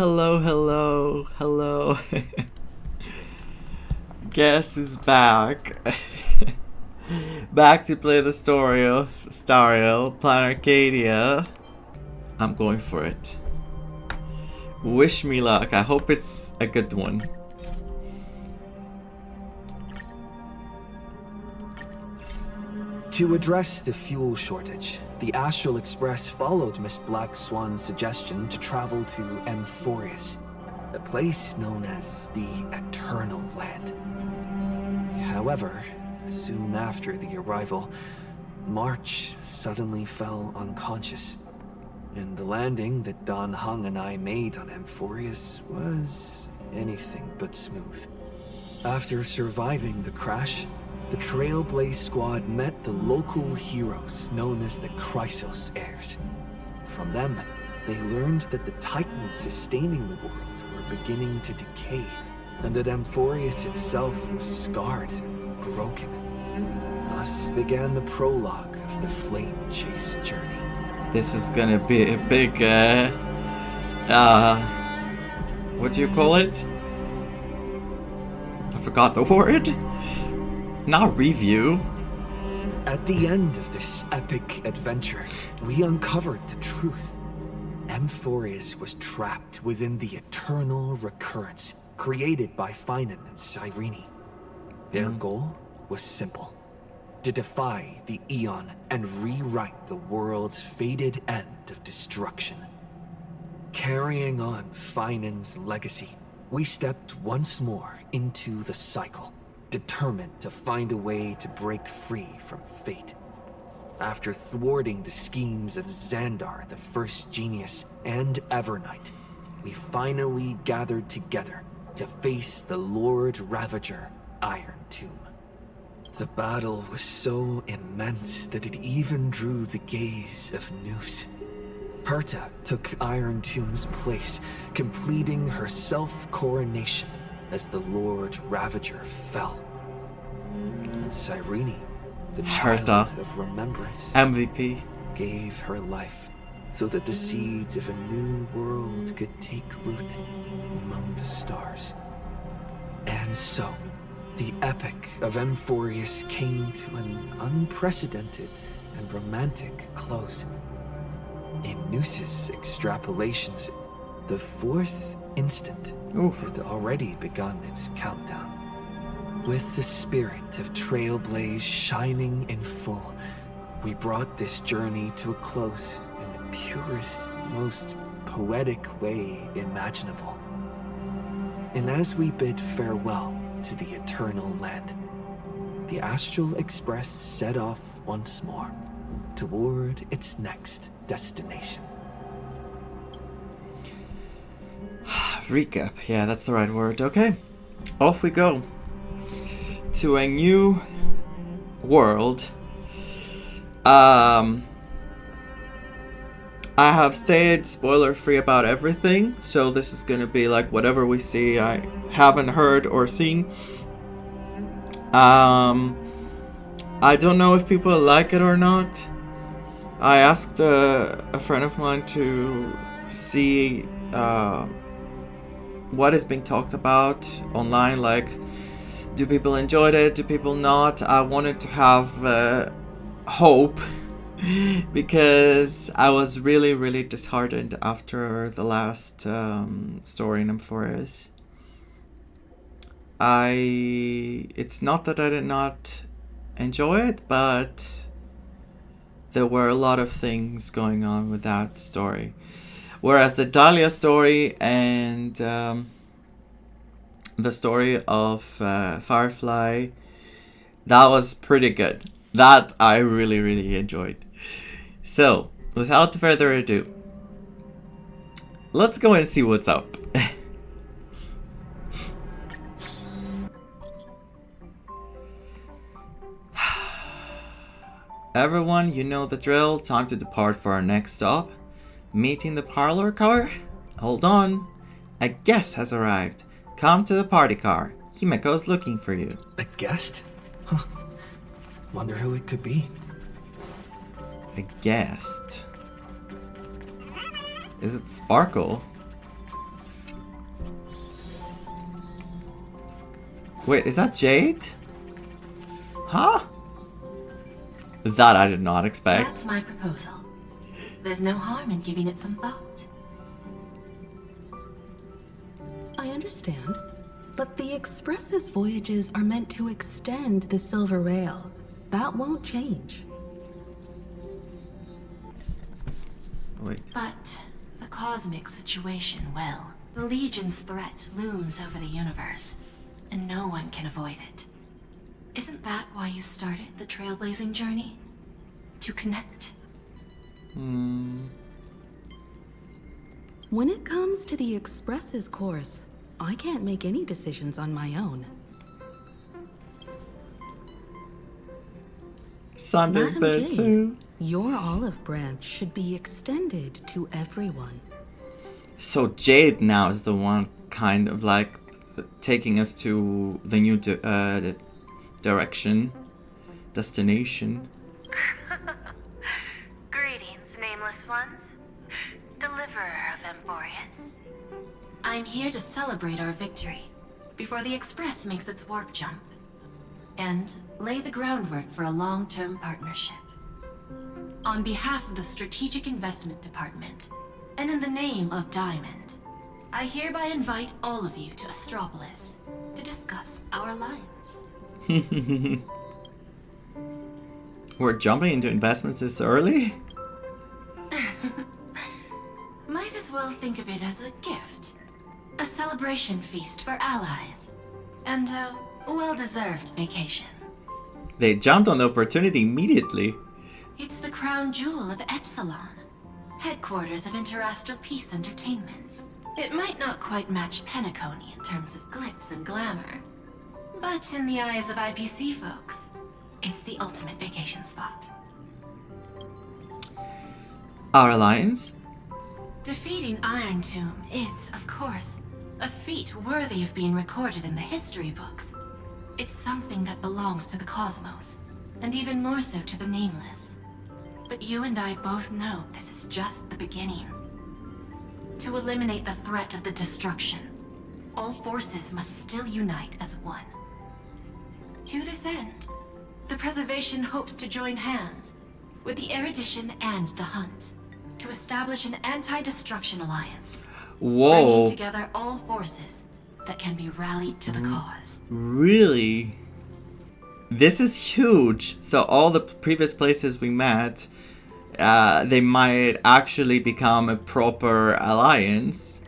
Hello, hello, hello. Guess who's back? Back to play the story of Stariel, Planarcadia. I'm going for it. Wish me luck. I hope it's a good one. To address the fuel shortage, the Astral Express followed Miss Black Swan's suggestion to travel to Amphorius, a place known as the Eternal Land. However, soon after the arrival, March suddenly fell unconscious, and the landing that Don Hung and I made on Amphorius was anything but smooth. After surviving the crash, the Trailblaze squad met the local heroes known as the Chrysos heirs. From them, they learned that the titans sustaining the world were beginning to decay, and that Amphorius itself was scarred and broken. Thus began the prologue of the Flame Chase journey. This is gonna be a big, what do you call it? I forgot the word. Not review. At the end of this epic adventure, we uncovered the truth. Amphorius was trapped within the eternal recurrence created by Finan and Cyrene. Their goal was simple: to defy the Eon and rewrite the world's fated end of destruction. Carrying on Finan's legacy, we stepped once more into the cycle, determined to find a way to break free from fate. After thwarting the schemes of Xandar, the First Genius, and Evernight, we finally gathered together to face the Lord Ravager, Iron Tomb. The battle was so immense that it even drew the gaze of Noose. Herta took Iron Tomb's place, completing her self-coronation as the Lord Ravager fell. And Cyrene, the child of remembrance, MVP, gave her life so that the seeds of a new world could take root among the stars. And so, the epic of Amphorius came to an unprecedented and romantic close. In Noose's extrapolations, the fourth instant had already begun its countdown. With the spirit of Trailblaze shining in full, we brought this journey to a close in the purest, most poetic way imaginable. And as we bid farewell to the Eternal Land, the Astral Express set off once more toward its next destination. Recap. Yeah, that's the right word. Okay, off we go to a new world. I have stayed spoiler free about everything, so this is gonna be like whatever we see I haven't heard or seen. I don't know if people like it or not. I asked a friend of mine to see what is being talked about online, like do people enjoy it, do people not. I wanted to have hope because I was really disheartened after the last story in Amphorius. It's not that I did not enjoy it, but there were a lot of things going on with that story. Whereas the Dahlia story and the story of Firefly, that was pretty good. That I really enjoyed. So, without further ado, let's go and see what's up. Everyone, you know the drill. Time to depart for our next stop. Meeting the parlor car? Hold on. A guest has arrived. Come to the party car. Himeko's looking for you. A guest? Huh. Wonder who it could be. A guest? Is it Sparkle? Wait, is that Jade? Huh? That I did not expect. That's my proposal. There's no harm in giving it some thought. I understand. But the Express's voyages are meant to extend the Silver Rail. That won't change. Wait. But the cosmic situation will. The Legion's threat looms over the universe, and no one can avoid it. Isn't that why you started the trailblazing journey? To connect? When it comes to the Express's course, I can't make any decisions on my own. Sunday's Madam there Jade, too. your olive branch should be extended to everyone. So Jade now is the one kind of like taking us to the new direction, destination. Greetings, nameless ones. Deliverer of Amphorius. I'm here to celebrate our victory before the Express makes its warp jump, and lay the groundwork for a long-term partnership. On behalf of the Strategic Investment Department, and in the name of Diamond, I hereby invite all of you to Astropolis to discuss our alliance. We're jumping into investments this early? Might as well think of it as a gift. A celebration feast for allies. And a well-deserved vacation. They jumped on the opportunity immediately. It's the crown jewel of Epsilon, headquarters of Interastral Peace Entertainment. It might not quite match Penacony in terms of glitz and glamour, but in the eyes of IPC folks, it's the ultimate vacation spot. Our alliance? Defeating Iron Tomb is, of course, a feat worthy of being recorded in the history books. It's something that belongs to the cosmos, and even more so to the Nameless. But you and I both know this is just the beginning. To eliminate the threat of the destruction, all forces must still unite as one. To this end, the Preservation hopes to join hands with the Erudition and the Hunt to establish an anti-destruction alliance, Whoa. bringing together all forces that can be rallied to the cause. Really? This is huge. So all the previous places we met, they might actually become a proper alliance.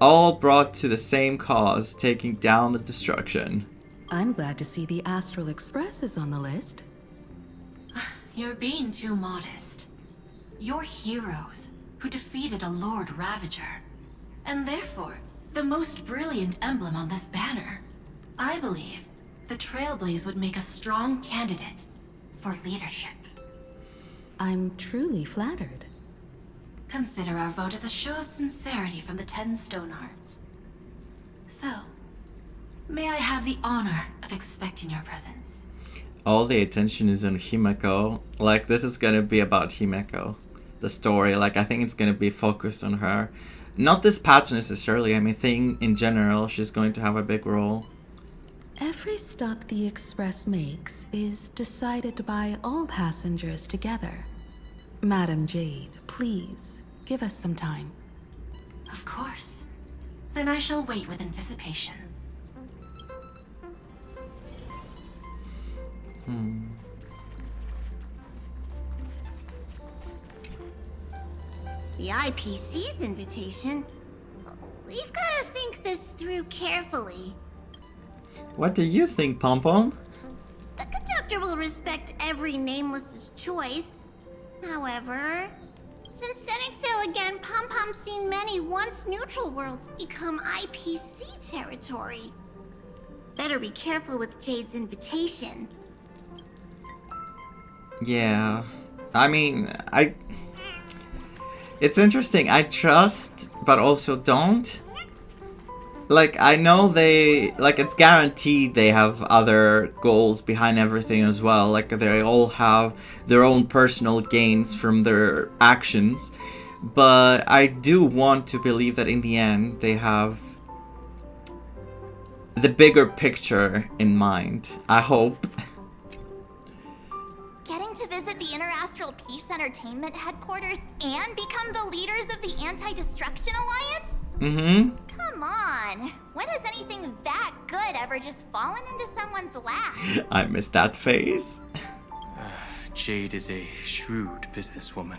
All brought to the same cause, taking down the destruction. I'm glad to see the Astral Express is on the list. You're being too modest. You're heroes who defeated a Lord Ravager, and therefore the most brilliant emblem on this banner. I believe the Trailblaze would make a strong candidate for leadership. I'm truly flattered. Consider our vote as a show of sincerity from the 10 Stonehearts. So, may I have the honor of expecting your presence? All the attention is on Himeko. Like, this is gonna be about Himeko. The story, like, I think it's gonna be focused on her. Not this patch necessarily, I mean, think in general, she's going to have a big role. Every stop the Express makes is decided by all passengers together. Madam Jade, please, give us some time. Of course. Then I shall wait with anticipation. The IPC's invitation? We've got to think this through carefully. What do you think, Pom Pom? The conductor will respect every Nameless's choice. However, since setting sail again, Pom Pom's seen many once neutral worlds become IPC territory. Better be careful with Jade's invitation. Yeah. I mean, it's interesting. I trust, but also don't. Like, I know it's guaranteed they have other goals behind everything as well. Like, they all have their own personal gains from their actions. But I do want to believe that in the end, they have the bigger picture in mind. I hope. Getting to visit the Interastral Peace Entertainment headquarters and become the leaders of the Anti-Destruction Alliance? Mm-hmm. Come on. When has anything that good ever just fallen into someone's lap? I missed that phase. Jade is a shrewd businesswoman.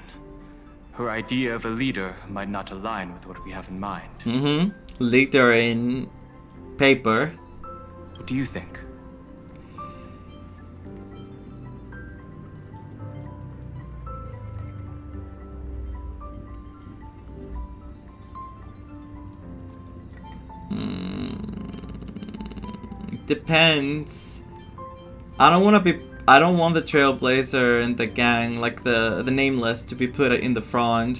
Her idea of a leader might not align with what we have in mind. Mm-hmm. Leader in paper. What do you think? Depends. I don't want the Trailblazer and the gang, like the Nameless, to be put in the front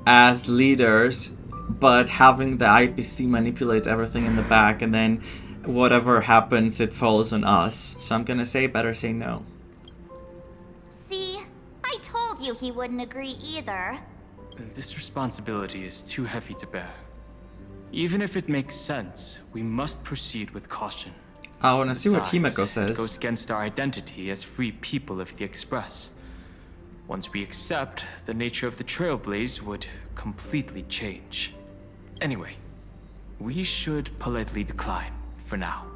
as leaders, but having the IPC manipulate everything in the back, and then whatever happens, it falls on us. So I'm gonna say better say no. See, I told you he wouldn't agree either. This responsibility is too heavy to bear. Even if it makes sense, we must proceed with caution. I want to see what Besides, Himeko it goes says. against our identity as free people of the Express. Once we accept, the nature of the Trailblaze would completely change. Anyway, we should politely decline for now.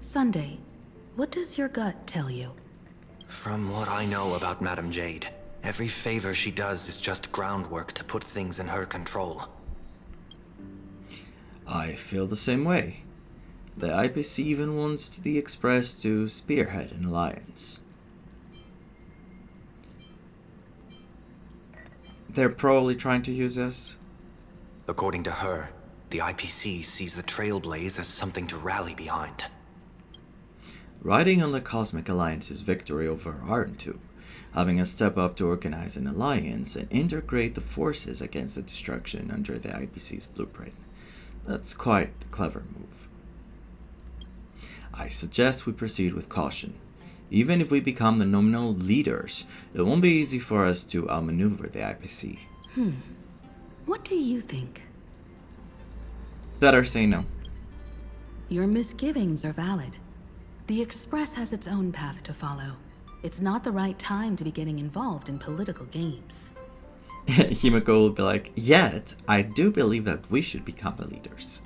Sunday, what does your gut tell you? From what I know about Madame Jade, every favor she does is just groundwork to put things in her control. I feel the same way. The IPC even wants the Express to spearhead an alliance. They're probably trying to use us. According to her, the IPC sees the Trailblaze as something to rally behind. Riding on the Cosmic Alliance's victory over Iron Tomb, having us step up to organize an alliance and integrate the forces against the destruction under the IPC's blueprint. That's quite the clever move. I suggest we proceed with caution. Even if we become the nominal leaders, it won't be easy for us to outmaneuver the IPC. What do you think? Better say no. Your misgivings are valid. The Express has its own path to follow. It's not the right time to be getting involved in political games. Himeko will be like, yet, I do believe that we should become the leaders.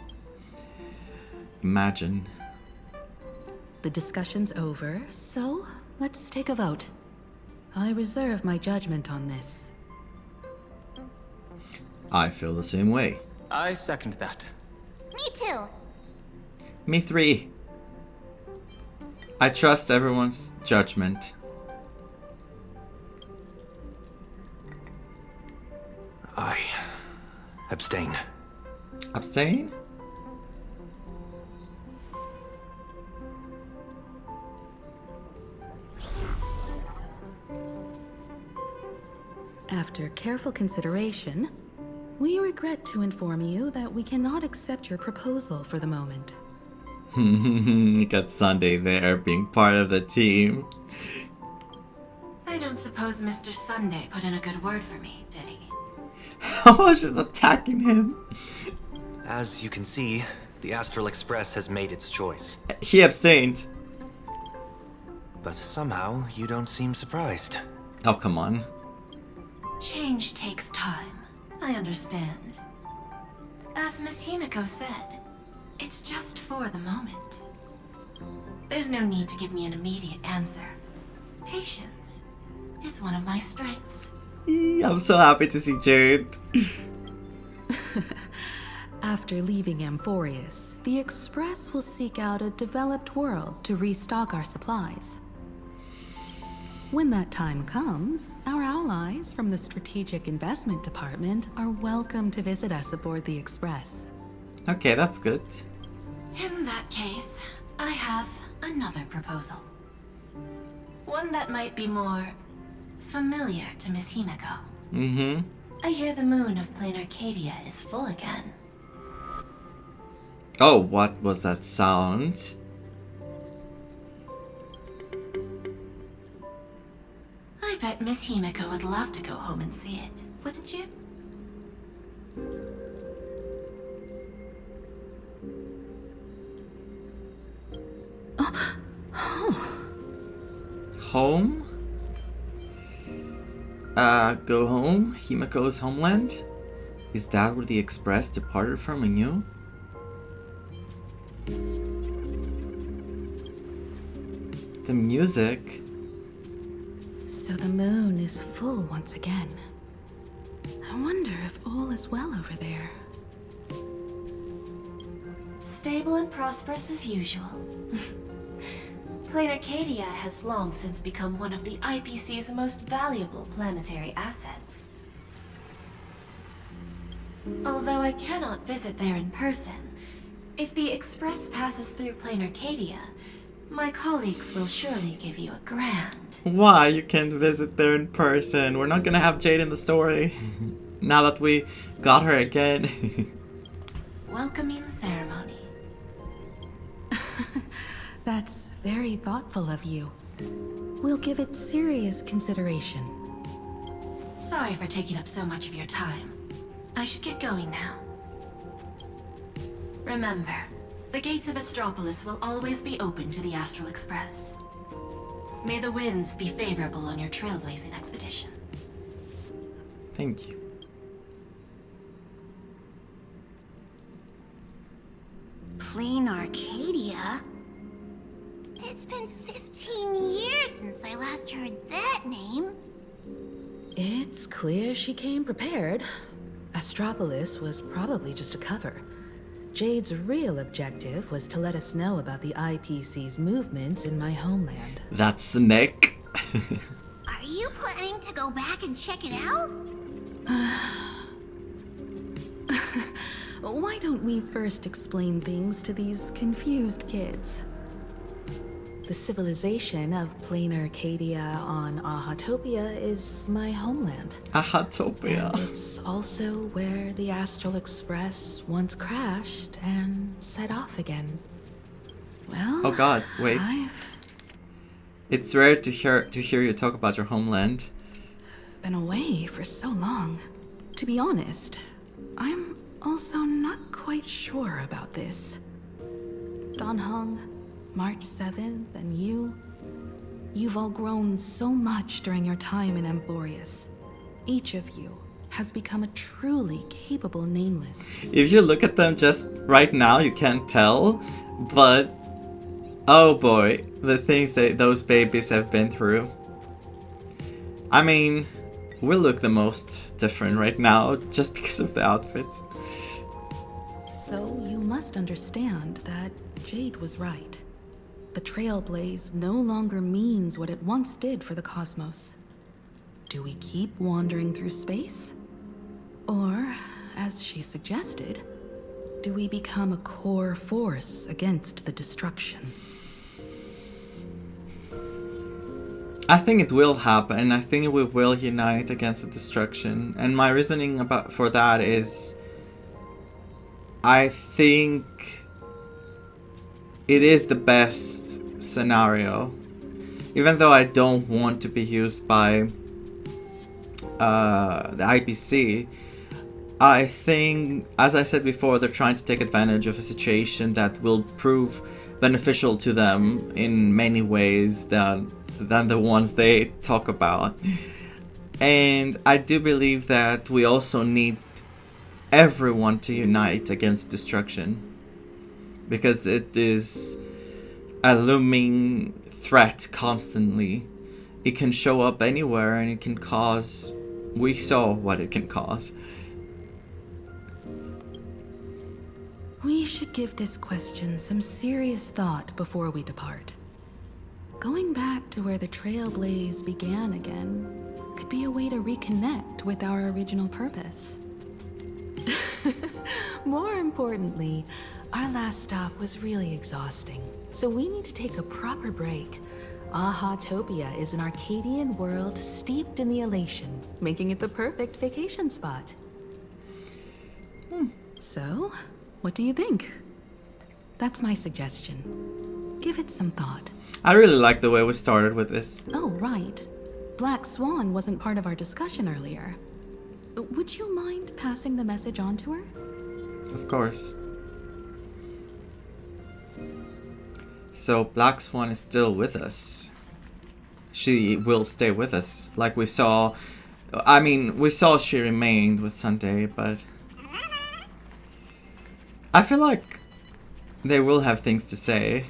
Imagine. The discussion's over, so let's take a vote. I reserve my judgment on this. I feel the same way. I second that. Me too. Me 3. I trust everyone's judgment. I abstain. Abstain? After careful consideration, we regret to inform you that we cannot accept your proposal for the moment. You got Sunday there being part of the team. I don't suppose Mr. Sunday put in a good word for me, did he? I was just attacking him. As you can see, the Astral Express has made its choice. He abstained. But somehow, you don't seem surprised. Oh, come on. Change takes time. I understand. As Miss Himeko said, it's just for the moment. There's no need to give me an immediate answer. Patience is one of my strengths. I'm so happy to see Jade. After leaving Amphorius, the Express will seek out a developed world to restock our supplies. When that time comes, our allies from the Strategic Investment Department are welcome to visit us aboard the Express. Okay, that's good. In that case, I have another proposal. One that might be more familiar to Miss Himeko. Mm-hmm. I hear the moon of Planarcadia is full again. Oh, what was that sound? I bet Miss Himeko would love to go home and see it, wouldn't you? home? Go home? Himako's homeland? Is that where the Express departed from anew? The music. So the moon is full once again. I wonder if all is well over there. Stable and prosperous as usual. Planarcadia has long since become one of the IPC's most valuable planetary assets. Although I cannot visit there in person, if the Express passes through Planarcadia, my colleagues will surely give you a grand. Why you can't visit there in person? We're not gonna have Jade in the story. Now that we got her again. Welcoming ceremony. That's very thoughtful of you. We'll give it serious consideration. Sorry for taking up so much of your time. I should get going now. Remember, the gates of Astropolis will always be open to the Astral Express. May the winds be favorable on your trailblazing expedition. Thank you. Planarcadia? It's been 15 years since I last heard that name. It's clear she came prepared. Astropolis was probably just a cover. Jade's real objective was to let us know about the IPC's movements in my homeland. That's Nick. Are you planning to go back and check it out? Why don't we first explain things to these confused kids? The civilization of Planarcadia on Ahatopia is my homeland. Ahatopia. And it's also where the Astral Express once crashed and set off again. Well, Oh god, wait. I've It's rare to hear you talk about your homeland. been away for so long. To be honest, I'm also not quite sure about this. Dan Heng, March 7th, and you've all grown so much during your time in Amphorius. Each of you has become a truly capable Nameless. If you look at them just right now, you can't tell, but oh boy, the things that those babies have been through. I mean, we look the most different right now just because of the outfits. So you must understand that Jade was right. The Trailblaze no longer means what it once did for the cosmos. Do we keep wandering through space? Or, as she suggested, do we become a core force against the destruction? I think it will happen. I think we will unite against the destruction. And my reasoning for that is, I think it is the best scenario. Even though I don't want to be used by the IPC, I think, as I said before, they're trying to take advantage of a situation that will prove beneficial to them in many ways than the ones they talk about. And I do believe that we also need everyone to unite against destruction, because it is a looming threat constantly. It can show up anywhere and it can cause... We saw what it can cause. We should give this question some serious thought before we depart. Going back to where the Trailblaze began again could be a way to reconnect with our original purpose. More importantly, our last stop was really exhausting, so we need to take a proper break. Ahatopia is an Arcadian world steeped in the elation, making it the perfect vacation spot. So, what do you think? That's my suggestion. Give it some thought. I really like the way we started with this. Oh, right. Black Swan wasn't part of our discussion earlier. Would you mind passing the message on to her? Of course. So Black Swan is still with us. she will stay with us. Like we saw, I mean, we saw she remained with Sunday, but I feel like they will have things to say.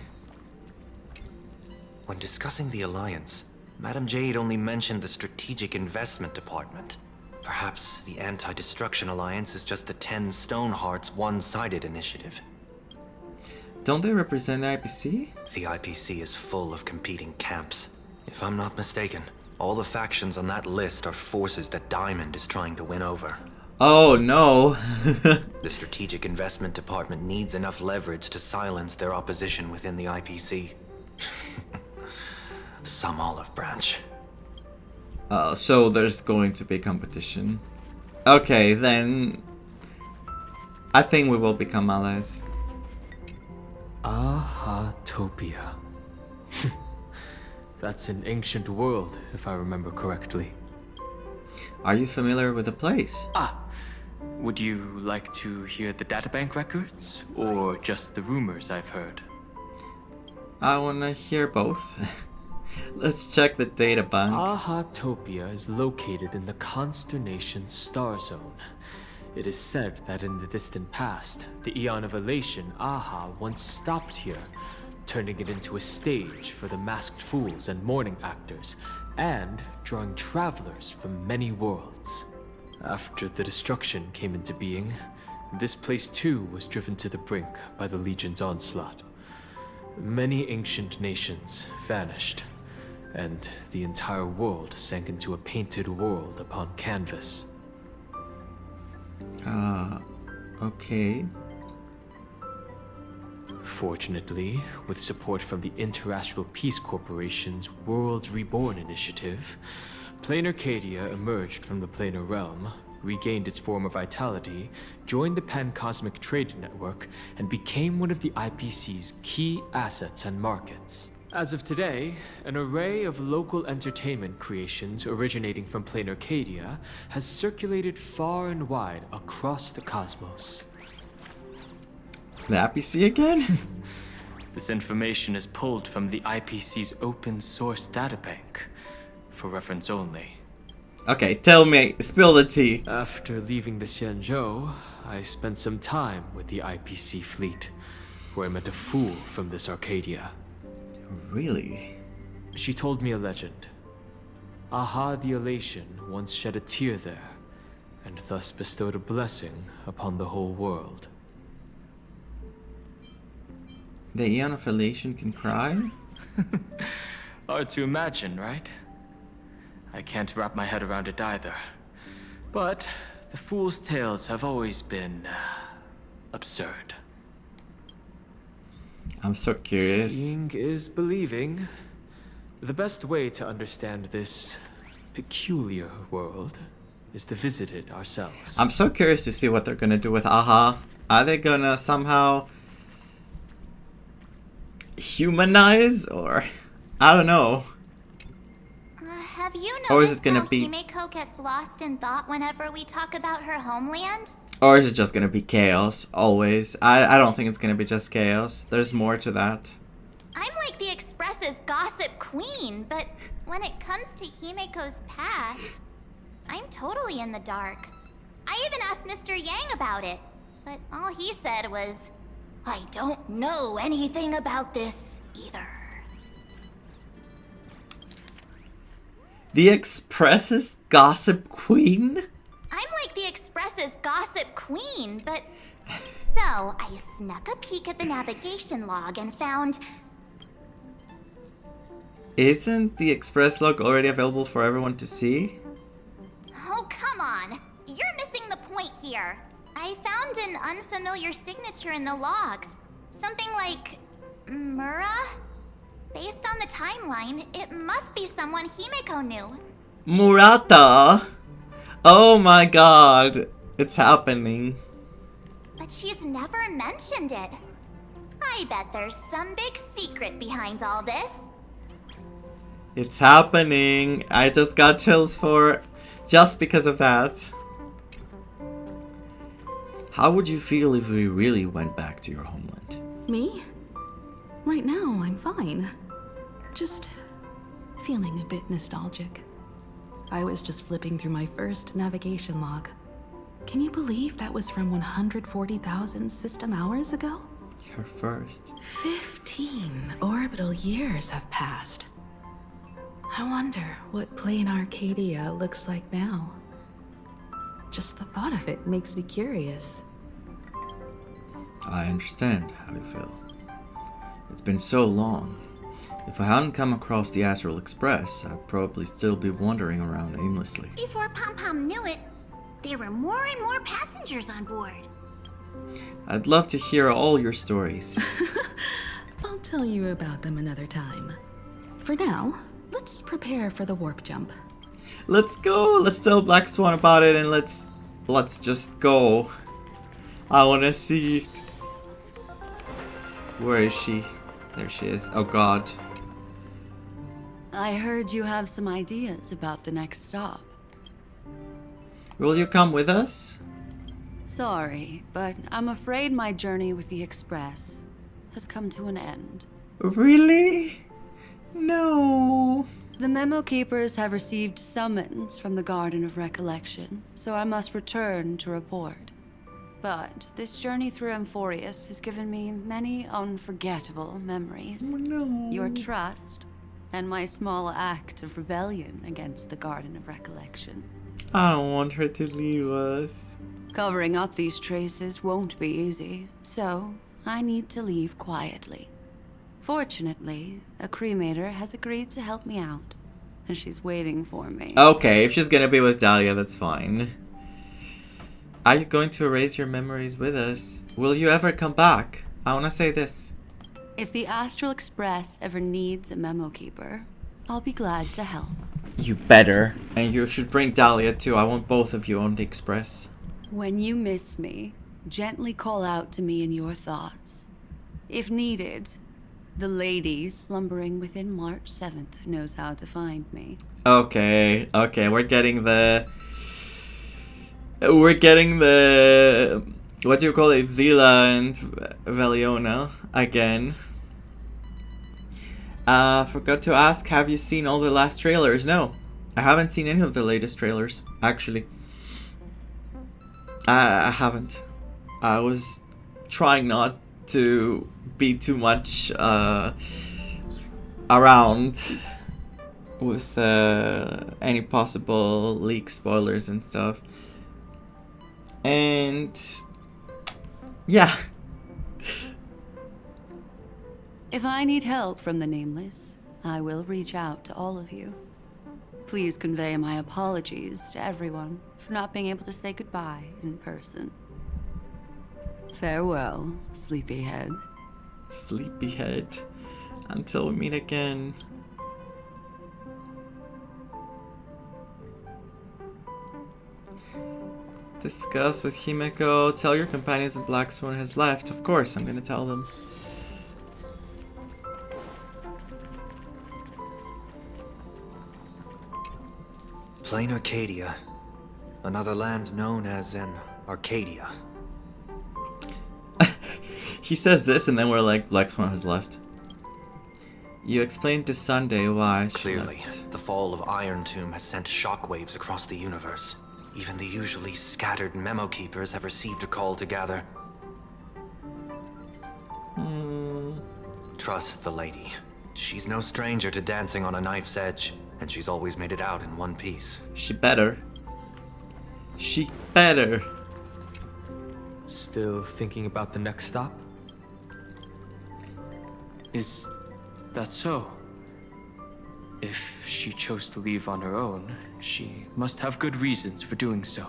When discussing the Alliance, Madame Jade only mentioned the Strategic Investment Department. Perhaps the Anti-Destruction Alliance is just the 10 Stonehearts one-sided initiative. Don't they represent the IPC? The IPC is full of competing camps. If I'm not mistaken, all the factions on that list are forces that Diamond is trying to win over. Oh no. The Strategic Investment Department needs enough leverage to silence their opposition within the IPC. Some olive branch. So there's going to be competition. Okay, then I think we will become allies. Ahatopia. That's an ancient world, if I remember correctly. Are you familiar with the place? Would you like to hear the databank records, or just the rumors I've heard? I wanna hear both. Let's check the data bank. Ahatopia is located in the constellation Star Zone. It is said that in the distant past, the Eon of Elation, Aha, once stopped here, turning it into a stage for the masked fools and mourning actors, and drawing travelers from many worlds. After the destruction came into being, this place too was driven to the brink by the Legion's onslaught. Many ancient nations vanished, and the entire world sank into a painted world upon canvas. Okay. Fortunately, with support from the Interastral Peace Corporation's Worlds Reborn initiative, Planarcadia emerged from the planar realm, regained its former vitality, joined the Pan-Cosmic Trade Network, and became one of the IPC's key assets and markets. As of today, an array of local entertainment creations originating from Planarcadia has circulated far and wide across the cosmos. The IPC again? This information is pulled from the IPC's open source databank, for reference only. Okay, tell me, spill the tea. After leaving the Xianzhou, I spent some time with the IPC fleet, where I met a fool from this Arcadia. Really? She told me a legend. Aha the Elation once shed a tear there, and thus bestowed a blessing upon the whole world. The Eon of Elation can cry? Hard to imagine, right? I can't wrap my head around it either. But the fool's tales have always been absurd. I'm so curious. Seeing is believing. The best way to understand this peculiar world is to visit it ourselves. I'm so curious to see what they're gonna do with Aha. Are they gonna somehow humanize, or I don't know. Have you Or is noticed it gonna how be- Himeko gets lost in thought whenever we talk about her homeland? Or is it just gonna be chaos, always? I don't think it's gonna be just chaos. There's more to that. I'm like the Express's gossip queen, but when it comes to Himeko's past, I'm totally in the dark. I even asked Mr. Yang about it, but all he said was, I don't know anything about this either. The Express's gossip queen? I'm like the Express's gossip queen, but... So, I snuck a peek at the navigation log and found... Isn't the Express log already available for everyone to see? Oh, come on! You're missing the point here. I found an unfamiliar signature in the logs. Something like... Mura? Based on the timeline, it must be someone Himeko knew. Murata! Oh my god! It's happening. But she's never mentioned it. I bet there's some big secret behind all this. It's happening. I just got chills for just because of that. How would you feel if we really went back to your homeland? Me? Right now, I'm fine. Just feeling a bit nostalgic. I was just flipping through my first navigation log. Can you believe that was from 140,000 system hours ago? Your first. 15 orbital years have passed. I wonder what Planarcadia looks like now. Just the thought of it makes me curious. I understand how you feel. It's been so long. If I hadn't come across the Astral Express, I'd probably still be wandering around aimlessly. Before Pom Pom knew it, there were more and more passengers on board. I'd love to hear all your stories. I'll tell you about them another time. For now, let's prepare for the warp jump. Let's go. Let's tell Black Swan about it and let's just go. I want to see it. Where is she? There she is. Oh god. I heard you have some ideas about the next stop. Will you come with us? Sorry, but I'm afraid my journey with the Express has come to an end. Really? No. The Memo Keepers have received summons from the Garden of Recollection, so I must return to report. But this journey through Amphorius has given me many unforgettable memories. Oh, no. Your trust, and my small act of rebellion against the Garden of Recollection. I don't want her to leave us. Covering up these traces won't be easy, so I need to leave quietly. Fortunately, a cremator has agreed to help me out, and she's waiting for me. Okay, if she's gonna be with Dahlia, that's fine. Are you going to erase your memories with us? Will you ever come back? I wanna say this. If the Astral Express ever needs a memo keeper, I'll be glad to help. You better. And you should bring Dahlia too. I want both of you on the Express. When you miss me, gently call out to me in your thoughts. If needed, the lady slumbering within March 7th knows how to find me. Okay, we're getting the what do you call it? Zila and Veliona again. Forgot to ask, have you seen all the last trailers? No, I haven't seen any of the latest trailers, actually. I haven't. I was trying not to be too much around with any possible leak spoilers and stuff. And yeah. If I need help from the Nameless, I will reach out to all of you. Please convey my apologies to everyone for not being able to say goodbye in person. Farewell, sleepyhead. Sleepyhead. Until we meet again. Discuss with Himeko. Tell your companions that Black Swan has left. Of course, I'm gonna tell them. Planarcadia. Another land known as an Arcadia. He says this and then we're like, Black Swan has left. You explained to Sunday why she Clearly, left. the fall of Iron Tomb has sent shockwaves across the universe. Even the usually scattered memo keepers have received a call to gather. Trust the lady. She's no stranger to dancing on a knife's edge, and she's always made it out in one piece. She better. She better. Still thinking about the next stop? Is that so? If she chose to leave on her own, she must have good reasons for doing so.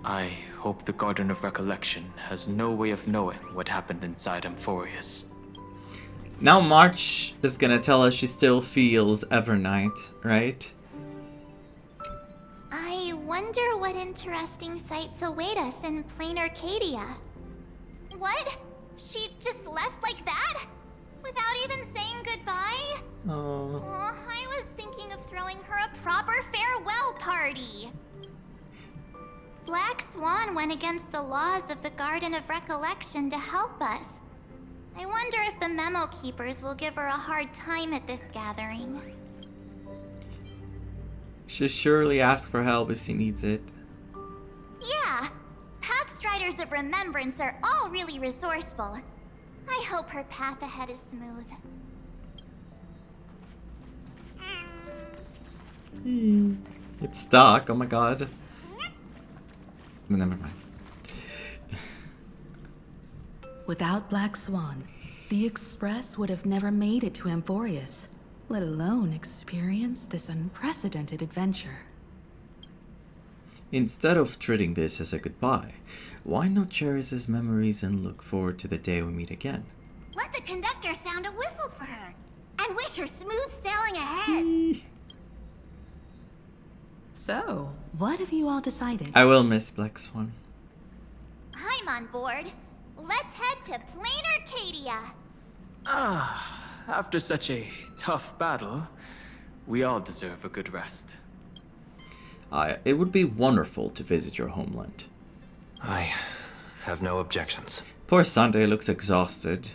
I hope the Garden of Recollection has no way of knowing what happened inside Amphorius. Now March is gonna tell us she still feels Evernight, right? I wonder what interesting sights await us in Planarcadia. What? She just left like that? Without even saying goodbye? Oh. Aw, I was thinking of throwing her a proper farewell party. Black Swan went against the laws of the Garden of Recollection to help us. I wonder if the memo keepers will give her a hard time at this gathering. She'll surely ask for help if she needs it. Yeah, Pathstriders of Remembrance are all really resourceful. I hope her path ahead is smooth. It's stuck, oh my god. Never mind. Without Black Swan, the Express would have never made it to Amphorius, let alone experience this unprecedented adventure. Instead of treating this as a goodbye, why not cherish his memories and look forward to the day we meet again? Let the conductor sound a whistle for her, and wish her smooth sailing ahead. So, what have you all decided? I will miss Black Swan. I'm on board. Let's head to Planarcadia. After such a tough battle, we all deserve a good rest. It would be wonderful to visit your homeland. I have no objections. Poor Sunday looks exhausted.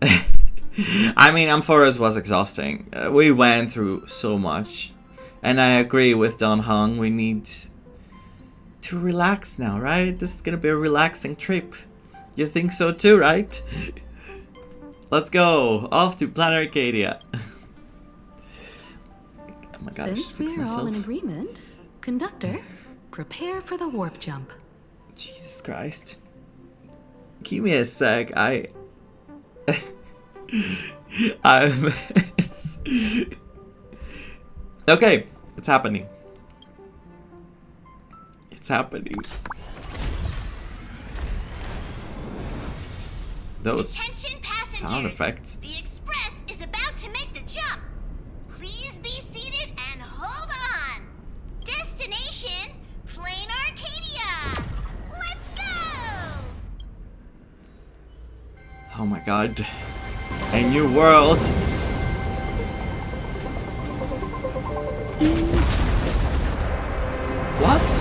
I mean, Amphorius was exhausting. We went through so much. And I agree with Don Hung, we need to relax now, right? This is gonna be a relaxing trip. You think so too, right? Let's go! Off to Planarcadia! Oh my god, I should Since fix we're all in myself. agreement, Conductor, prepare for the warp jump. Jesus Christ. Give me a sec, I'm... Okay, it's happening. It's happening. Those Attention passengers. sound effects. The Express is about to make the jump. Please be seated and hold on. Destination, Planarcadia. Let's go! Oh my god. A new world. What?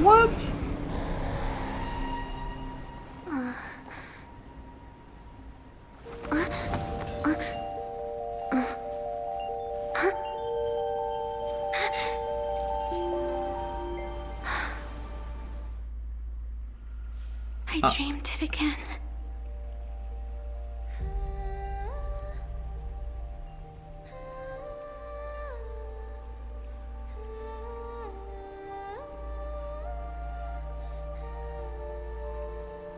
What? I dreamed it again.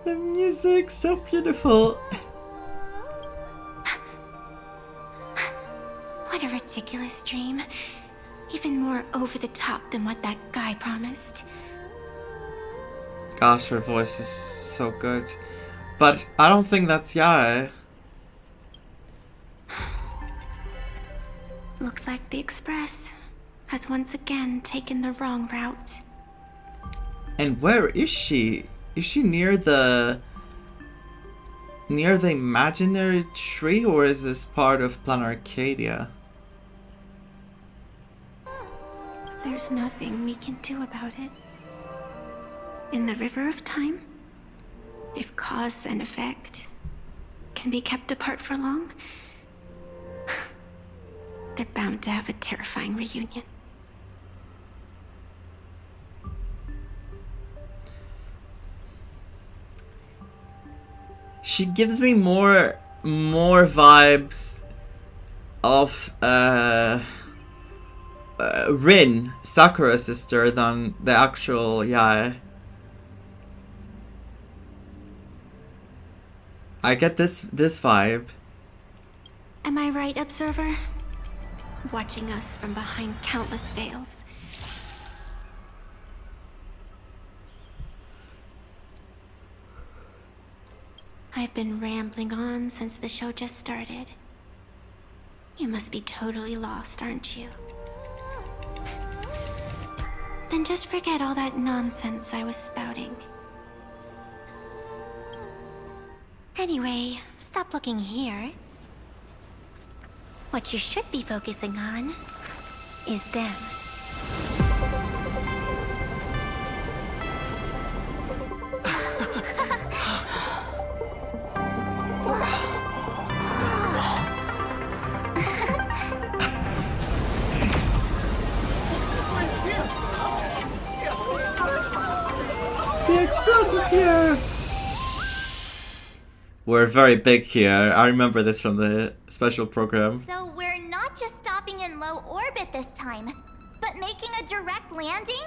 The music's so beautiful. What a ridiculous dream. Even more over the top than what that guy promised. Gosh, her voice is so good. But I don't think that's Yae. Looks like the Express has once again taken the wrong route. And where is she? Is she near the imaginary tree, or is this part of Planarcadia? There's nothing we can do about it. In the river of time, if cause and effect can be kept apart for long, they're bound to have a terrifying reunion. She gives me more vibes of Rin, Sakura's sister, than the actual Yae. I get this vibe. Am I right, Observer? Watching us from behind countless veils. I've been rambling on since the show just started. You must be totally lost, aren't you? Then just forget all that nonsense I was spouting. Anyway, stop looking here. What you should be focusing on is them. Express is here! We're very big here. I remember this from the special program. So we're not just stopping in low orbit this time, but making a direct landing?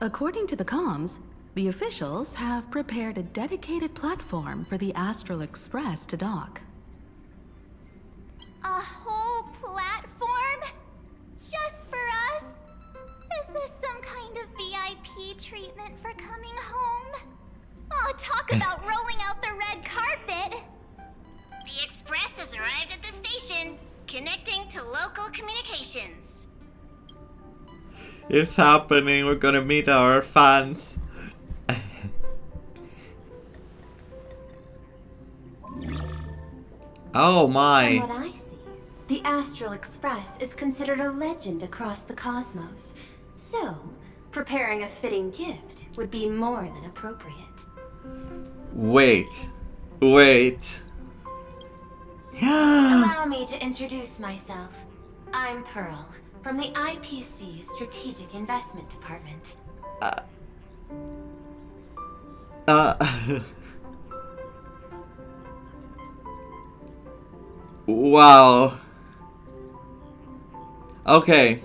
According to the comms, the officials have prepared a dedicated platform for the Astral Express to dock. A whole platform? Just for us? Is this some kind of VIP treatment for coming home? Oh, talk about rolling out the red carpet! The express has arrived at the station, connecting to local communications. It's happening. We're gonna meet our fans. Oh my. From what I see, the Astral Express is considered a legend across the cosmos. So, preparing a fitting gift would be more than appropriate. Wait. Wait. Allow me to introduce myself. I'm Pearl, from the IPC Strategic Investment Department. Wow. Okay.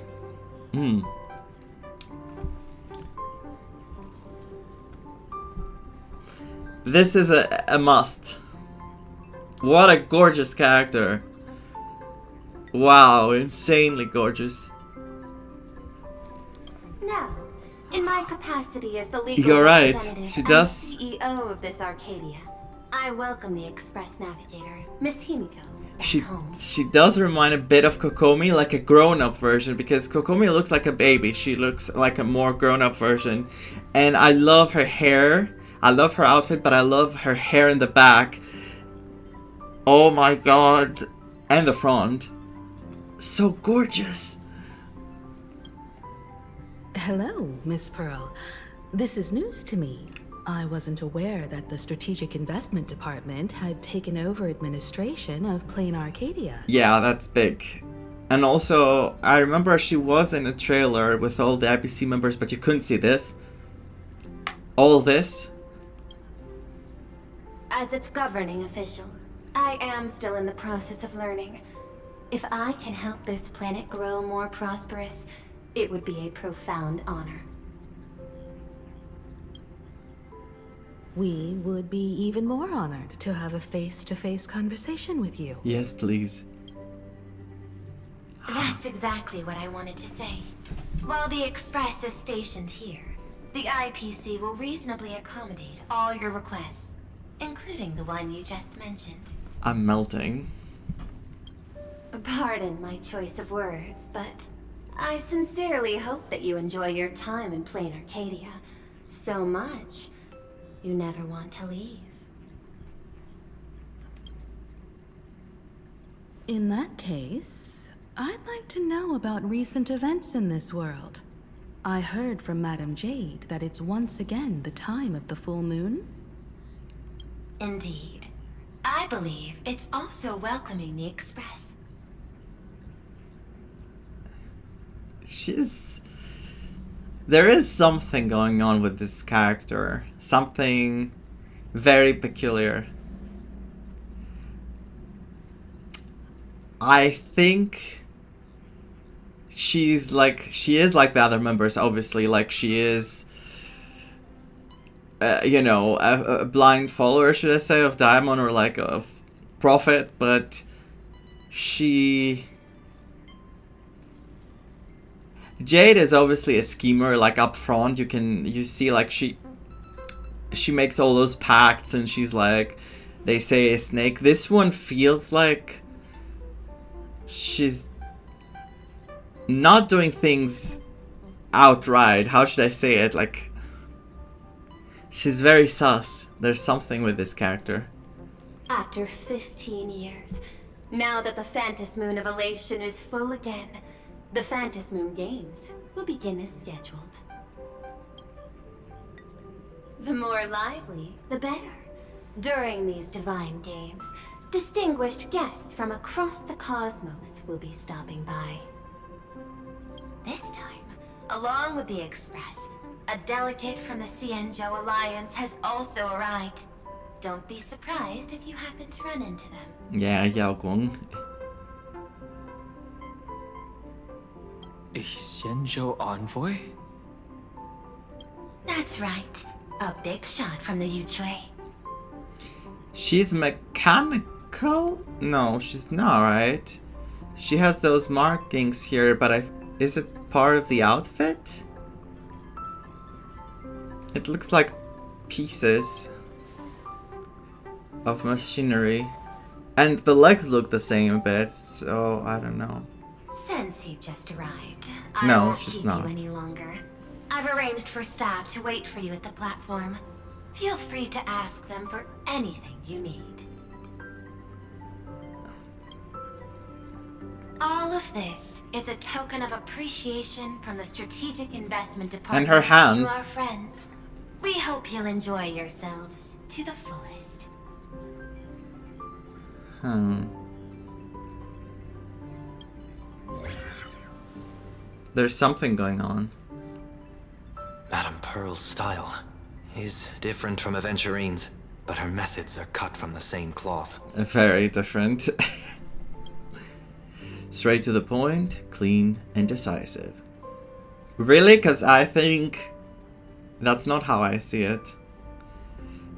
This is a must. What a gorgeous character. Wow, insanely gorgeous. Now, in my capacity as the legal You're right, representative she and does. CEO of this Arcadia, I welcome the Express Navigator, Miss Himiko. back She home. does remind a bit of Kokomi, like a grown-up version, because Kokomi looks like a baby. She looks like a more grown-up version. And I love her hair. I love her outfit, but I love her hair in the back. Oh my god. And the front. So gorgeous. Hello, Miss Pearl. This is news to me. I wasn't aware that the Strategic Investment Department had taken over administration of Planarcadia. Yeah, that's big. And also, I remember she was in a trailer with all the IPC members, but you couldn't see this. All this. As its governing official, I am still in the process of learning. If I can help this planet grow more prosperous, it would be a profound honor. We would be even more honored to have a face-to-face conversation with you. Yes, please. That's exactly what I wanted to say. While the Express is stationed here, the IPC will reasonably accommodate all your requests, including the one you just mentioned. I'm melting. Pardon my choice of words, but I sincerely hope that you enjoy your time in Planarcadia so much you never want to leave. In that case, I'd like to know about recent events in this world. I heard from Madame Jade that it's once again the time of the full moon. Indeed. I believe it's also welcoming the Express. There is something going on with this character. Something very peculiar. I think she is like the other members, obviously. Like, she is, a blind follower, should I say, of Diamond, or like of Prophet, but Jade is obviously a schemer, like up front. You see like she makes all those pacts, and she's like, they say a snake. This one feels like she's not doing things outright. How should I say it? Like, she's very sus. There's something with this character. After 15 years, now that the Phantas Moon of Elation is full again, the Phantas Moon Games will begin as scheduled. The more lively, the better. During these divine games, distinguished guests from across the cosmos will be stopping by. This time, along with the Express, a delegate from the Xianzhou Alliance has also arrived. Don't be surprised if you happen to run into them. Yeah, Yao Guang. A Xianzhou envoy? That's right. A big shot from the Yuchui. She's mechanical? No, she's not, right? She has those markings here, but is it part of the outfit? It looks like pieces of machinery. And the legs look the same a bit, so I don't know. Since you just arrived, No, I won't she's keep not. you any longer. I've arranged for staff to wait for you at the platform. Feel free to ask them for anything you need. All of this is a token of appreciation from the Strategic Investment Department her hands. to our friends. We hope you'll enjoy yourselves to the fullest. There's something going on. Madame Pearl's style is different from Aventurine's, but her methods are cut from the same cloth. Very different. Straight to the point, clean and decisive. Really? Because I think that's not how I see it.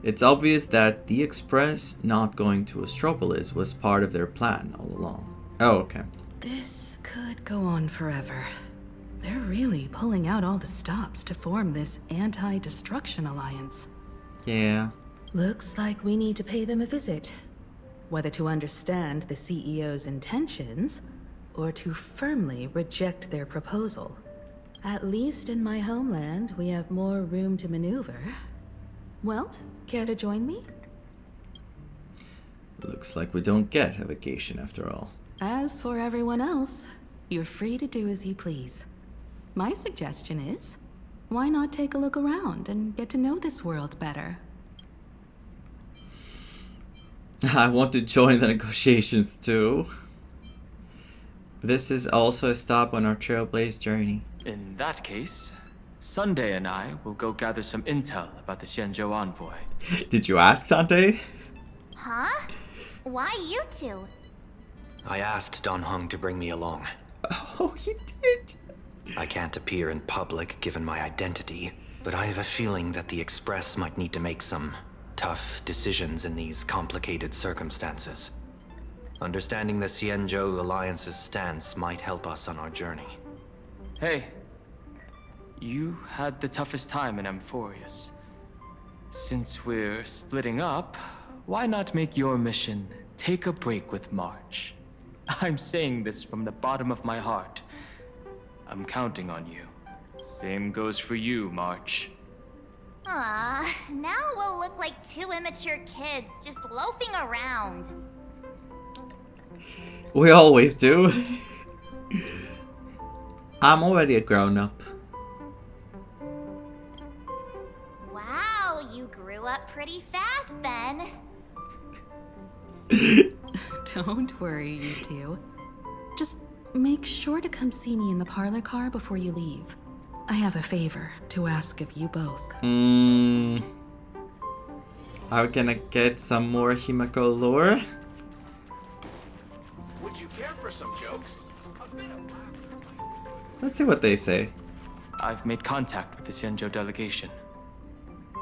It's obvious that the Express not going to Astropolis was part of their plan all along. Oh, okay. This could go on forever. They're really pulling out all the stops to form this anti-destruction alliance. Yeah. Looks like we need to pay them a visit. Whether to understand the CEO's intentions, or to firmly reject their proposal. At least in my homeland, we have more room to maneuver. Welt, care to join me? Looks like we don't get a vacation after all. As for everyone else, you're free to do as you please. My suggestion is, why not take a look around and get to know this world better? I want to join the negotiations too. This is also a stop on our Trailblaze journey. In that case, Sunday and I will go gather some intel about the Xianzhou envoy. Did you ask Sante? Huh? Why you two? I asked Don Hung to bring me along. Oh, you did? I can't appear in public given my identity, but I have a feeling that the Express might need to make some tough decisions in these complicated circumstances. Understanding the Xianzhou Alliance's stance might help us on our journey. Hey, you had the toughest time in Amphorius. Since we're splitting up, why not make your mission take a break with March? I'm saying this from the bottom of my heart. I'm counting on you. Same goes for you, March. Now we'll look like two immature kids just loafing around. We always do. I'm already a grown-up. Wow, you grew up pretty fast then. Don't worry, you two. Just make sure to come see me in the parlor car before you leave. I have a favor to ask of you both. Are we gonna get some more Himeko lore? Would you care for some jokes? Let's see what they say. I've made contact with the Xianzhou delegation.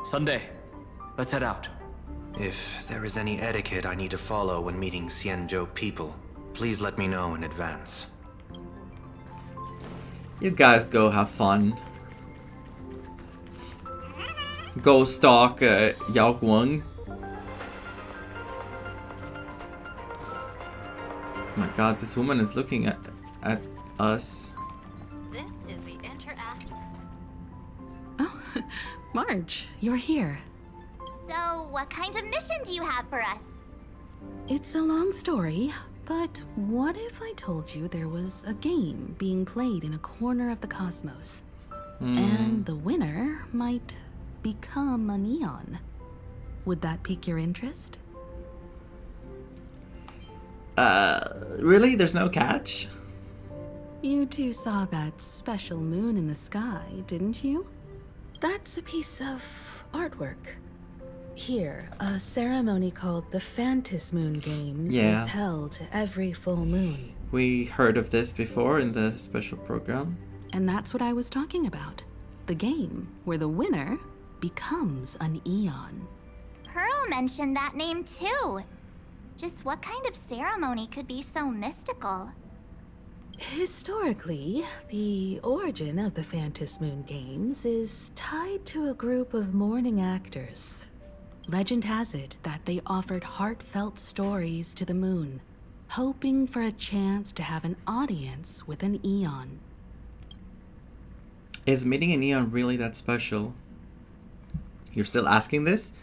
Sunday, let's head out. If there is any etiquette I need to follow when meeting Xianzhou people, please let me know in advance. You guys go have fun. Go stalk Yao Guang. Oh my god, this woman is looking at us. This is the Oh, Marge, you're here. So, what kind of mission do you have for us? It's a long story, but what if I told you there was a game being played in a corner of the cosmos? And the winner might become a neon. Would that pique your interest? Really? There's no catch? You two saw that special moon in the sky, didn't you? That's a piece of artwork. Here, a ceremony called the Phantasm Moon Games Yeah. is held every full moon. We heard of this before in the special program. And that's what I was talking about. The game where the winner becomes an Eon. Pearl mentioned that name too. Just what kind of ceremony could be so mystical? Historically, the origin of the Phantasm Moon Games is tied to a group of mourning actors. Legend has it that they offered heartfelt stories to the moon, hoping for a chance to have an audience with an Eon. Is meeting an Eon really that special? You're still asking this?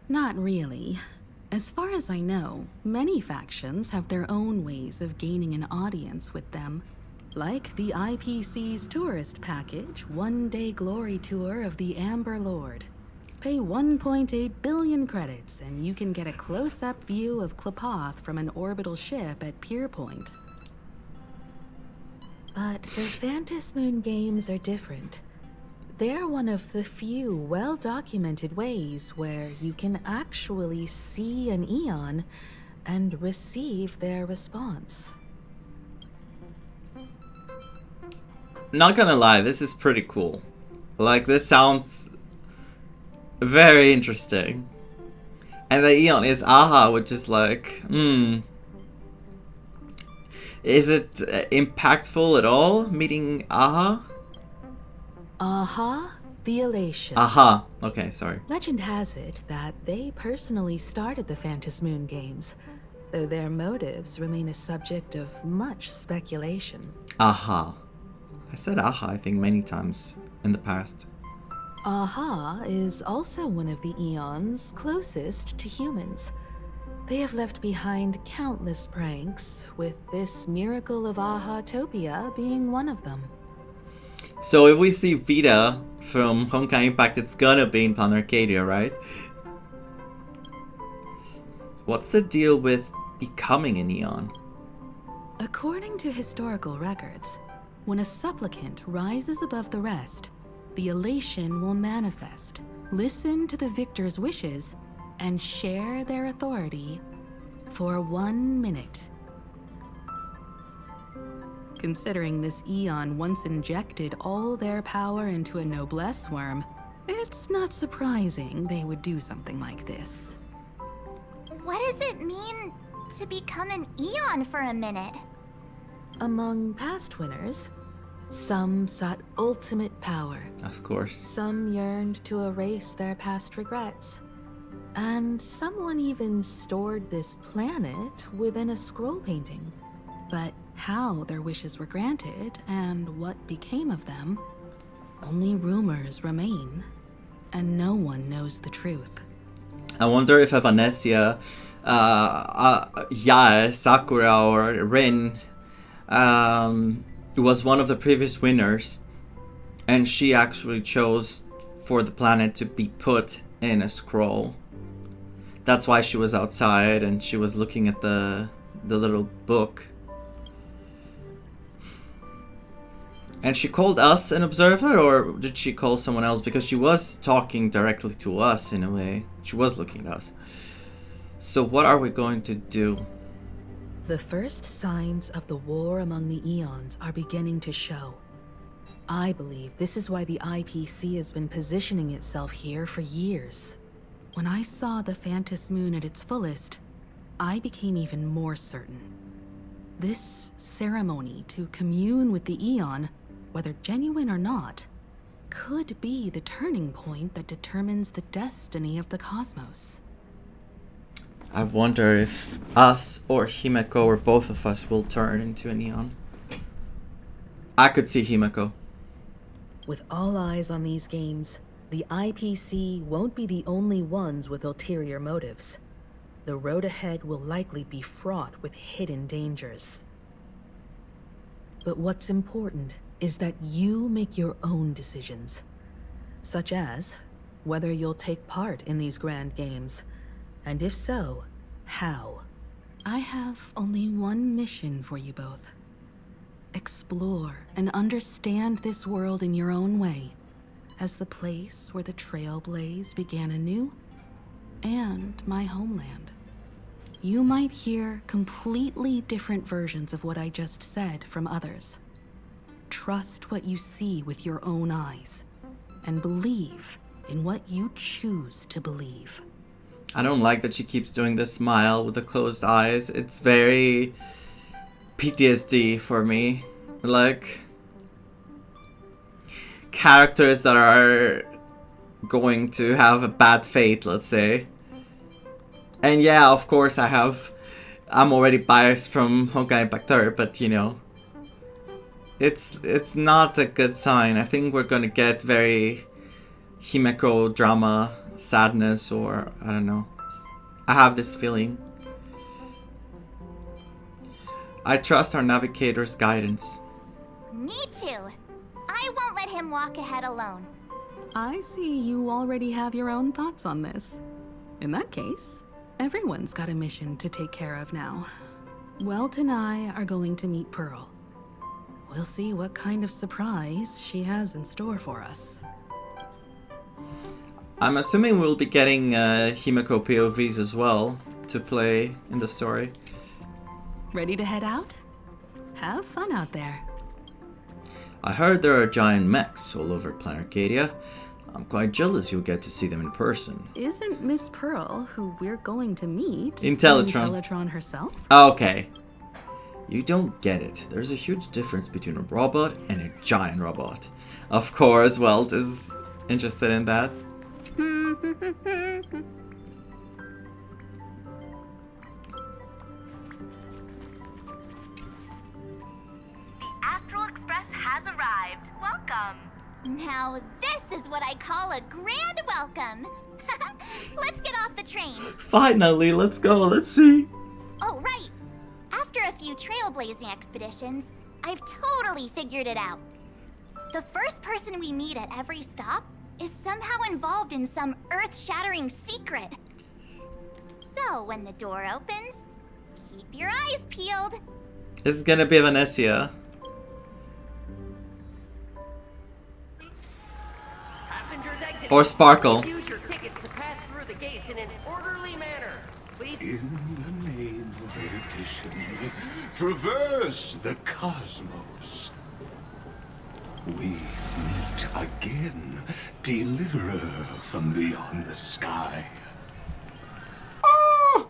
Not really. As far as I know, many factions have their own ways of gaining an audience with them. Like the IPC's tourist package, one-day glory tour of the Amber Lord. Pay 1.8 billion credits and you can get a close-up view of Klapoth from an orbital ship at Pier Point. But the Phantasm Moon Games are different. They're one of the few well-documented ways where you can actually see an Eon and receive their response. Not gonna lie, this is pretty cool. Like, this sounds very interesting. And the Eon is Aha, which is like, Is it impactful at all, meeting Aha? Aha, the Elation. Aha. Okay, sorry. Legend has it that they personally started the Phantasm Moon Games, though their motives remain a subject of much speculation. Aha. I said aha, I think, many times in the past. Aha is also one of the Eons closest to humans. They have left behind countless pranks, with this miracle of Aha-topia being one of them. So if we see Vita from Honkai Impact, it's gonna be in Planarcadia, right? What's the deal with becoming an Eon? According to historical records, when a supplicant rises above the rest, the elation will manifest, listen to the victor's wishes, and share their authority for 1 minute. Considering this Eon once injected all their power into a noblesse worm, it's not surprising they would do something like this. What does it mean to become an Eon for a minute? Among past winners, some sought ultimate power. Of course. Some yearned to erase their past regrets. And someone even stored this planet within a scroll painting. But how their wishes were granted and what became of them, only rumors remain, and no one knows the truth. I wonder if Evanesia, Yae, Sakura, or Rin was one of the previous winners, and she actually chose for the planet to be put in a scroll. That's why she was outside and she was looking at the little book. And she called us an observer, or did she call someone else? Because she was talking directly to us in a way. She was looking at us. So what are we going to do? The first signs of the war among the Eons are beginning to show. I believe this is why the IPC has been positioning itself here for years. When I saw the Phantasm Moon at its fullest, I became even more certain. This ceremony to commune with the Eon, whether genuine or not, could be the turning point that determines the destiny of the cosmos. I wonder if us or Himeko or both of us will turn into an Eon. I could see Himeko. With all eyes on these games, the IPC won't be the only ones with ulterior motives. The road ahead will likely be fraught with hidden dangers. But what's important is that you make your own decisions, such as whether you'll take part in these grand games, and if so, how. I have only one mission for you both. Explore and understand this world in your own way. as the place where the Trailblaze began anew, and my homeland. You might hear completely different versions of what I just said from others. Trust what you see with your own eyes, and believe in what you choose to believe. I don't like that she keeps doing this smile with the closed eyes. It's very PTSD for me. Like, characters that are going to have a bad fate, let's say. And yeah, of course I'm already biased from Honkai Impact 3, but you know, it's not a good sign. I think we're gonna get very Himeko drama, sadness, or I don't know. I have this feeling. I trust our navigator's guidance. Me too. I won't let him walk ahead alone. I see you already have your own thoughts on this. In that case, everyone's got a mission to take care of now. Welt and I are going to meet Pearl. We'll see what kind of surprise she has in store for us. I'm assuming we'll be getting Himeko POVs as well to play in the story. Ready to head out? Have fun out there. I heard there are giant mechs all over Planarcadia. I'm quite jealous you'll get to see them in person. Isn't Miss Pearl, who we're going to meet, Intellatron herself? Okay. You don't get it. There's a huge difference between a robot and a giant robot. Of course, Welt is interested in that. The Astral Express has arrived. Welcome. Now this is what I call a grand welcome. Let's get off the train. Finally, let's go. Let's see. Oh, right. After a few trailblazing expeditions, I've totally figured it out. The first person we meet at every stop is somehow involved in some earth-shattering secret. So when the door opens, keep your eyes peeled. It's gonna be Vanessa. Or Sparkle. Use your tickets to pass through the gates in an orderly manner. Please. In the name of erudition, traverse the cosmos. We meet again, deliverer from beyond the sky. Oh!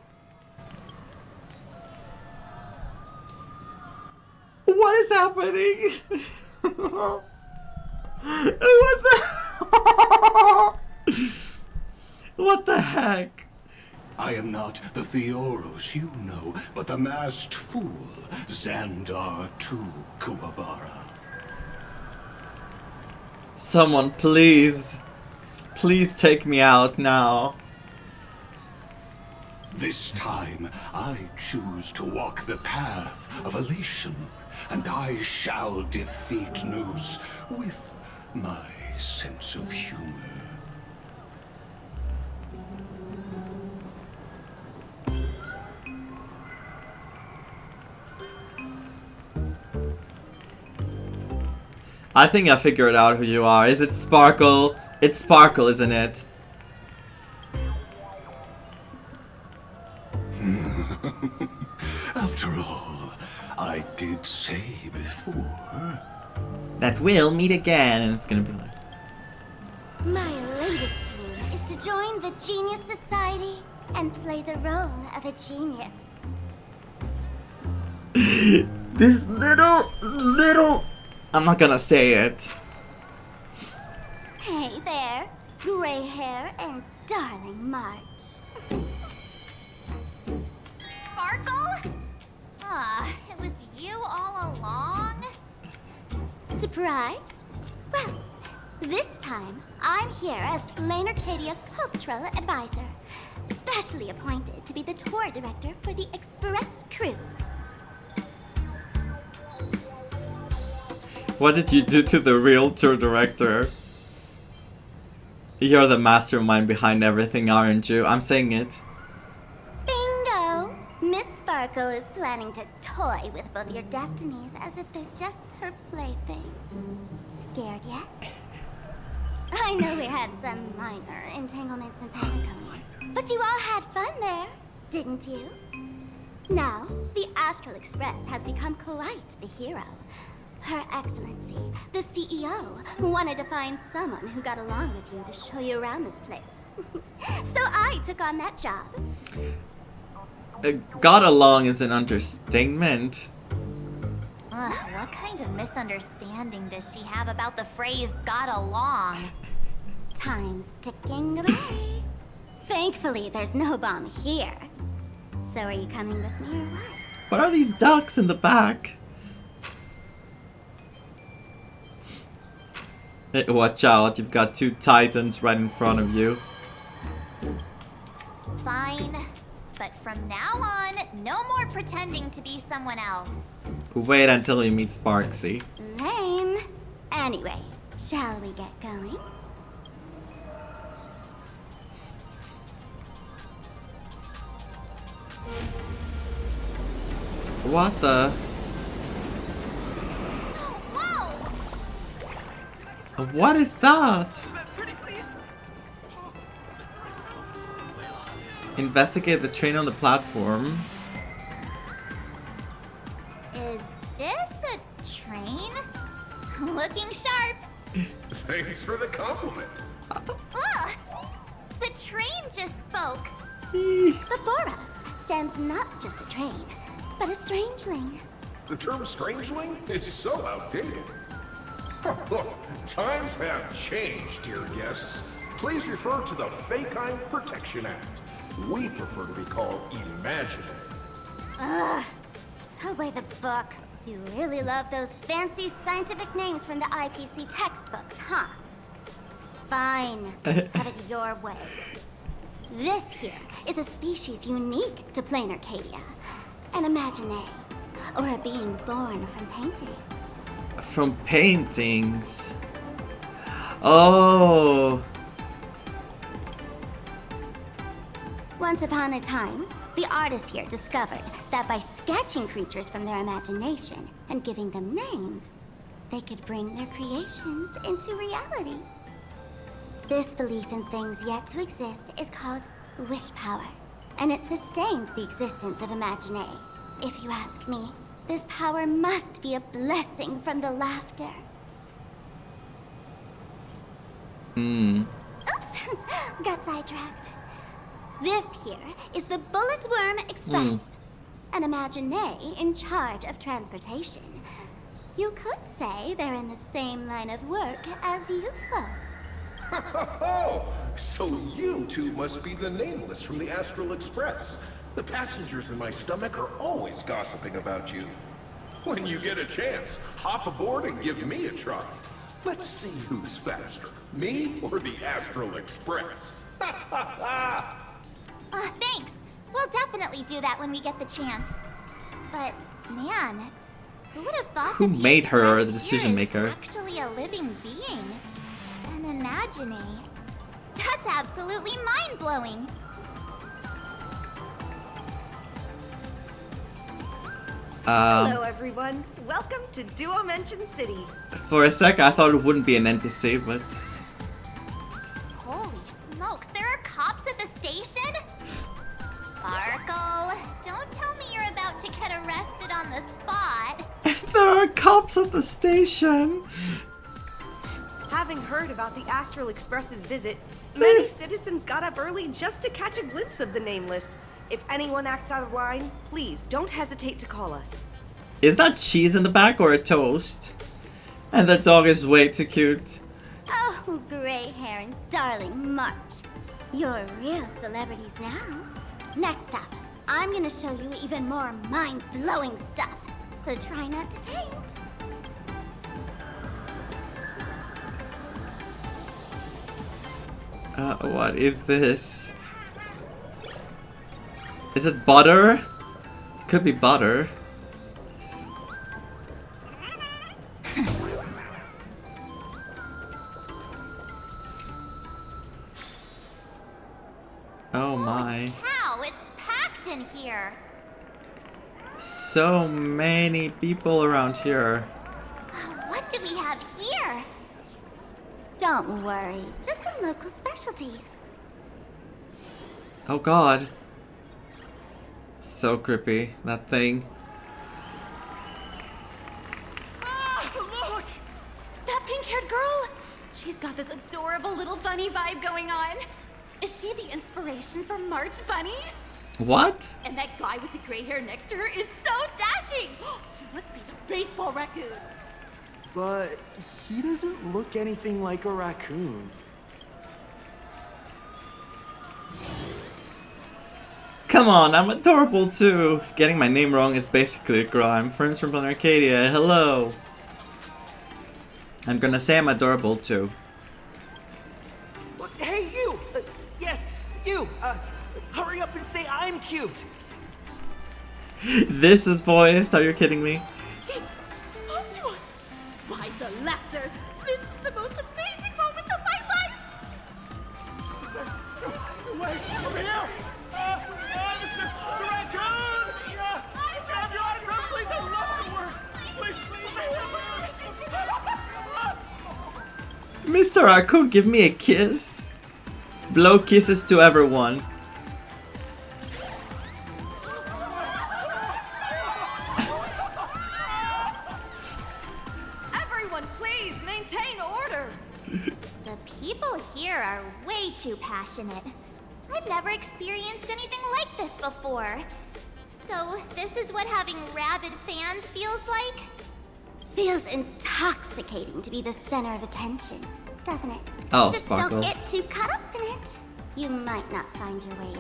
What is happening? What the? What the heck? I am not the Theoros you know, but the masked fool, Xandar II Kuwabara. Someone, please. Please take me out now. This time, I choose to walk the path of elation, and I shall defeat Nous with my sense of humor. I think I figured out who you are. Is it Sparkle? It's Sparkle, isn't it? After all, I did say before that we'll meet again, and it's gonna be like... My latest dream is to join the Genius Society and play the role of a genius. This little... I'm not gonna say it. Hey there, gray hair and darling March. Sparkle? Ah, it was you all along? Surprised? Well, this time I'm here as Planarcadia's cultural advisor, specially appointed to be the tour director for the Express crew. What did you do to the real tour director? You're the mastermind behind everything, aren't you? I'm saying it. Bingo! Miss Sparkle is planning to toy with both your destinies as if they're just her playthings. Scared yet? I know we had some minor entanglements in Pentagon, but you all had fun there, didn't you? Now, the Astral Express has become quite the hero. Her Excellency, the CEO, wanted to find someone who got along with you to show you around this place. So I took on that job. Got along is an understatement. What kind of misunderstanding does she have about the phrase got along? Time's ticking away. Thankfully, there's no bomb here. So are you coming with me or what? What are these ducks in the back? Hey, watch out, you've got two titans right in front of you. Fine. But from now on, no more pretending to be someone else. Wait until you meet Sparksy. Lame. Anyway, shall we get going? What the? Whoa! What is that? Investigate the train on the platform. Is this a train? Looking sharp. Thanks for the compliment. Ugh! The train just spoke. Before us stands not just a train, but a strangeling. The term strangeling is so outdated. Times have changed, dear guests. Please refer to the Fake-Eye Protection Act. We prefer to be called imaginary. Ugh. So by the book. You really love those fancy scientific names from the IPC textbooks, huh? Fine. Have it your way. This here is a species unique to Planarcadia. An imaginary, or a being born from paintings. From paintings? Oh. Once upon a time, the artists here discovered that by sketching creatures from their imagination and giving them names, they could bring their creations into reality. This belief in things yet to exist is called wish power, and it sustains the existence of Imaginary. If you ask me, this power must be a blessing from the laughter. Oops, got sidetracked. This here is the Bullet Worm Express, an Imaginary in charge of transportation. You could say they're in the same line of work as you folks. Oh, so you two must be the Nameless from the Astral Express. The passengers in my stomach are always gossiping about you. When you get a chance, hop aboard and give me a try. Let's see who's faster, me or the Astral Express. Thanks. We'll definitely do that when we get the chance. But, man, who would have thought Who that the made her Express the decision here is maker? actually a living being? An Imaginary. That's absolutely mind-blowing. Hello, everyone. Welcome to Duo-Mention City. For a sec, I thought it wouldn't be an NPC, but Holy smokes, there are cops at the station? Sparkle, don't tell me you're about to get arrested on the spot. there are cops at the station. Having heard about the Astral Express's visit, many citizens got up early just to catch a glimpse of the Nameless. If anyone acts out of line, please don't hesitate to call us. Is that cheese in the back or a toast? And the dog is way too cute. Oh, gray hair and darling March. You're real celebrities now. Next up, I'm gonna show you even more mind-blowing stuff. So try not to faint. What is this? Is it butter? Could be butter. Oh my. Wow, it's packed in here. So many people around here. What do we have here? Don't worry, just some local specialties. Oh god. So creepy, that thing. Look! That pink-haired girl! She's got this adorable little bunny vibe going on. Is she the inspiration for March Bunny? What? And that guy with the gray hair next to her is so dashing! He must be the baseball raccoon. But he doesn't look anything like a raccoon. Come on, I'm adorable too. Getting my name wrong is basically a crime. Friends from Planarcadia, hello. I'm gonna say I'm adorable too. Look, hey, you! Yes, you! Hurry up and say I'm cute! This is voiced, are you kidding me? He spoke to us! By the laughter! This is the most amazing moment of my life! Wait, over here! Mr. Raccoon! Can I have your autograph, please? I would love to work! Please, over here! Mr. Raccoon, give me a kiss. Blow kisses to everyone. Everyone, please maintain order. The people here are way too passionate. I've never experienced anything like this before. So, this is what having rabid fans feels like? Feels intoxicating to be the center of attention, doesn't it? Oh, Just Sparkle. don't get too caught up in it. You might not find your way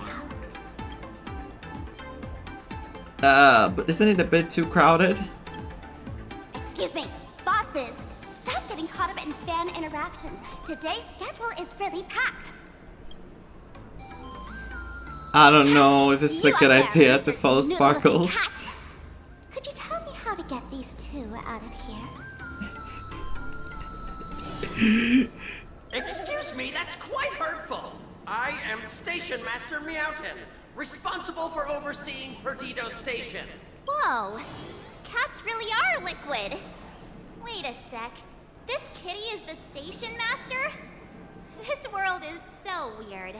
out. But isn't it a bit too crowded? Excuse me, bosses. Stop getting caught up in fan interactions. Today's schedule is really packed. I don't know if it's a You good up there, idea to Mr. follow Noodle-looking Sparkle. cat. Could you tell me how to get these two out of here? Excuse me, that's quite hurtful. I am Station Master Meowton, responsible for overseeing Perdido Station. Whoa, cats really are liquid. Wait a sec. This kitty is the station master? This world is so weird.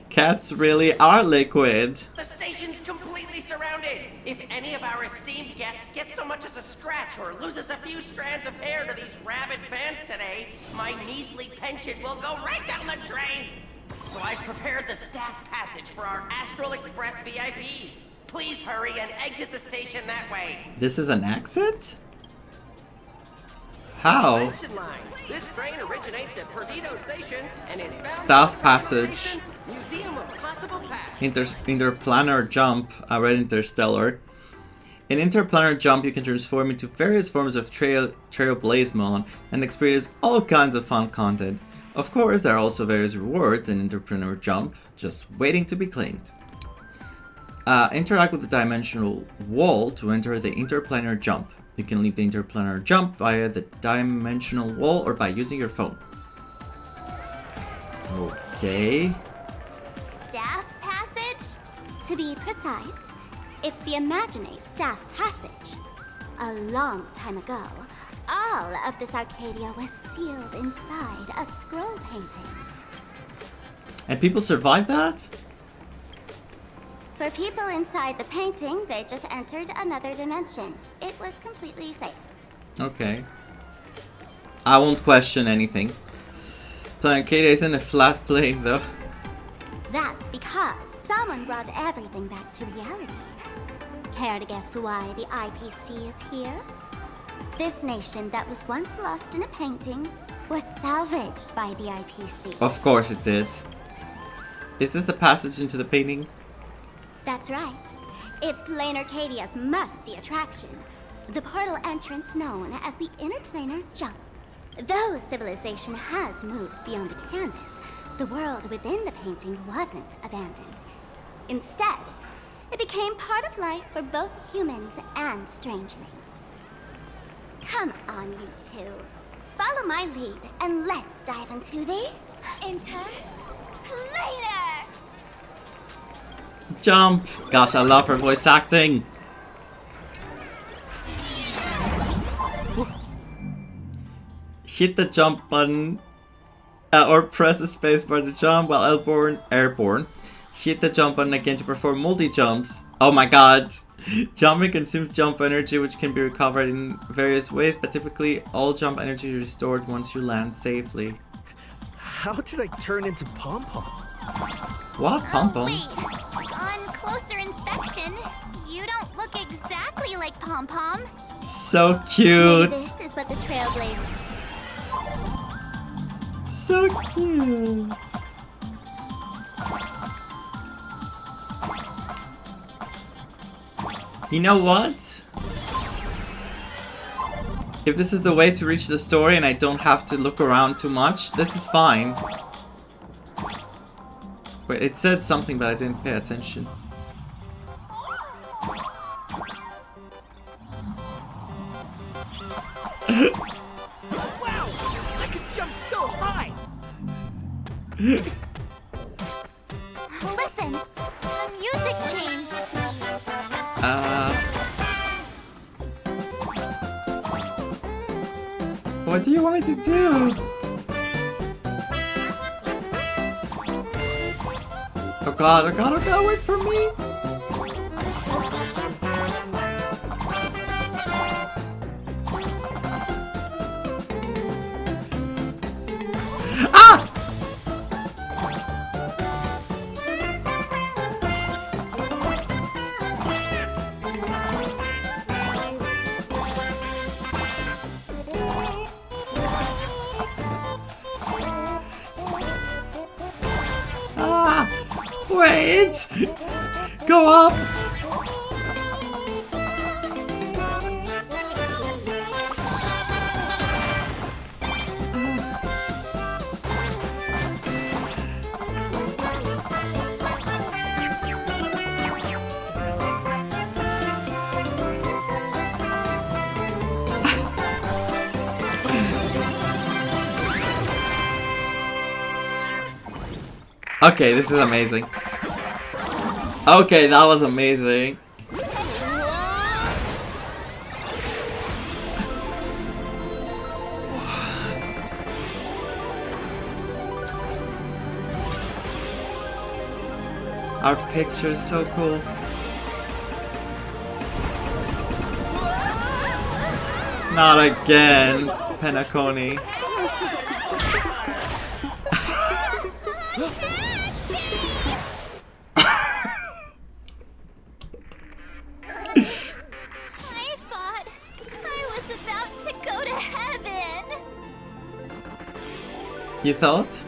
Cats really are liquid. The station's completely surrounded. If any of our esteemed guests gets so much as a scratch or loses a few strands of hair to these rabid fans today, my measly pension will go right down the drain. So I've prepared the staff passage for our Astral Express VIPs. Please hurry and exit the station that way. This is an exit? How? Expansion line. This train originates at Perdido Station and is bound Staff to passage. Station, Museum of Possible Past. Interplanar jump. I read Interstellar. In Interplanar jump, you can transform into various forms of Trailblazing and experience all kinds of fun content. Of course, there are also various rewards in Interplanar jump, just waiting to be claimed. Interact with the dimensional wall to enter the interplanar jump. You can leave the interplanar jump via the dimensional wall or by using your phone. Okay. Staff passage? To be precise, it's the Imagine Staff Passage. A long time ago, all of this Arcadia was sealed inside a scroll painting. And people survive that? For people inside the painting, they just entered another dimension. It was completely safe. Okay. I won't question anything. Planarcadia isn't a flat plane though. That's because someone brought everything back to reality. Care to guess why the IPC is here? This nation that was once lost in a painting was salvaged by the IPC. Of course it did. Is this the passage into the painting? That's right. It's Planarcadia's must-see attraction. The portal entrance known as the Interplanar Jump. Though civilization has moved beyond the canvas, the world within the painting wasn't abandoned. Instead, it became part of life for both humans and strangelings. Come on, you two. Follow my lead and let's dive into the Interplanar! Jump! Gosh, I love her voice acting. Hit the jump button. or press the spacebar to jump while airborne. Hit the jump button again to perform multi-jumps. Oh my god! Jumping consumes jump energy, which can be recovered in various ways, but typically all jump energy is restored once you land safely. How did I turn into Pom-Pom? What? Pom-Pom? Wait. On closer inspection, you don't look exactly like Pom-Pom. So cute! Maybe this is what the Trailblaze... So cute! You know what? If this is the way to reach the story and I don't have to look around too much, this is fine. Wait, it said something but I didn't pay attention. Wow! I can jump so high! Listen, the music changed. What do you want me to do? Oh god, oh god, oh god, wait for me! Ah! Wait! Go up! Okay, this is amazing. Okay, that was amazing. Our picture is so cool. Not again, Penacony. You thought?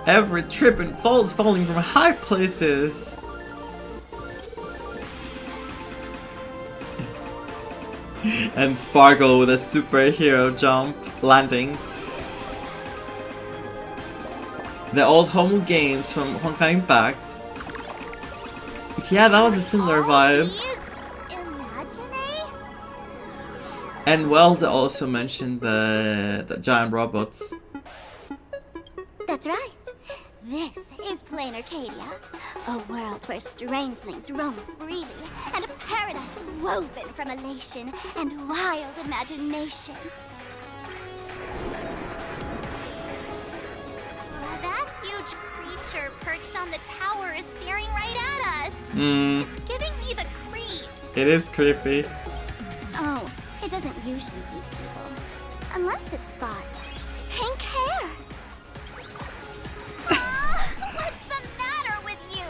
Every trip and falls falling from high places. And Sparkle with a superhero jump landing. The old Homo games from Honkai Impact. Yeah, that was a similar vibe. And Welda also mentioned the giant robots. That's right. This is Planarcadia, a world where strangelings roam freely, and a paradise woven from elation and wild imagination. That huge creature perched on the tower is staring right at us. It's giving me the creeps. It is creepy. Oh. It doesn't usually eat people, unless it spots pink hair. What's the matter with you?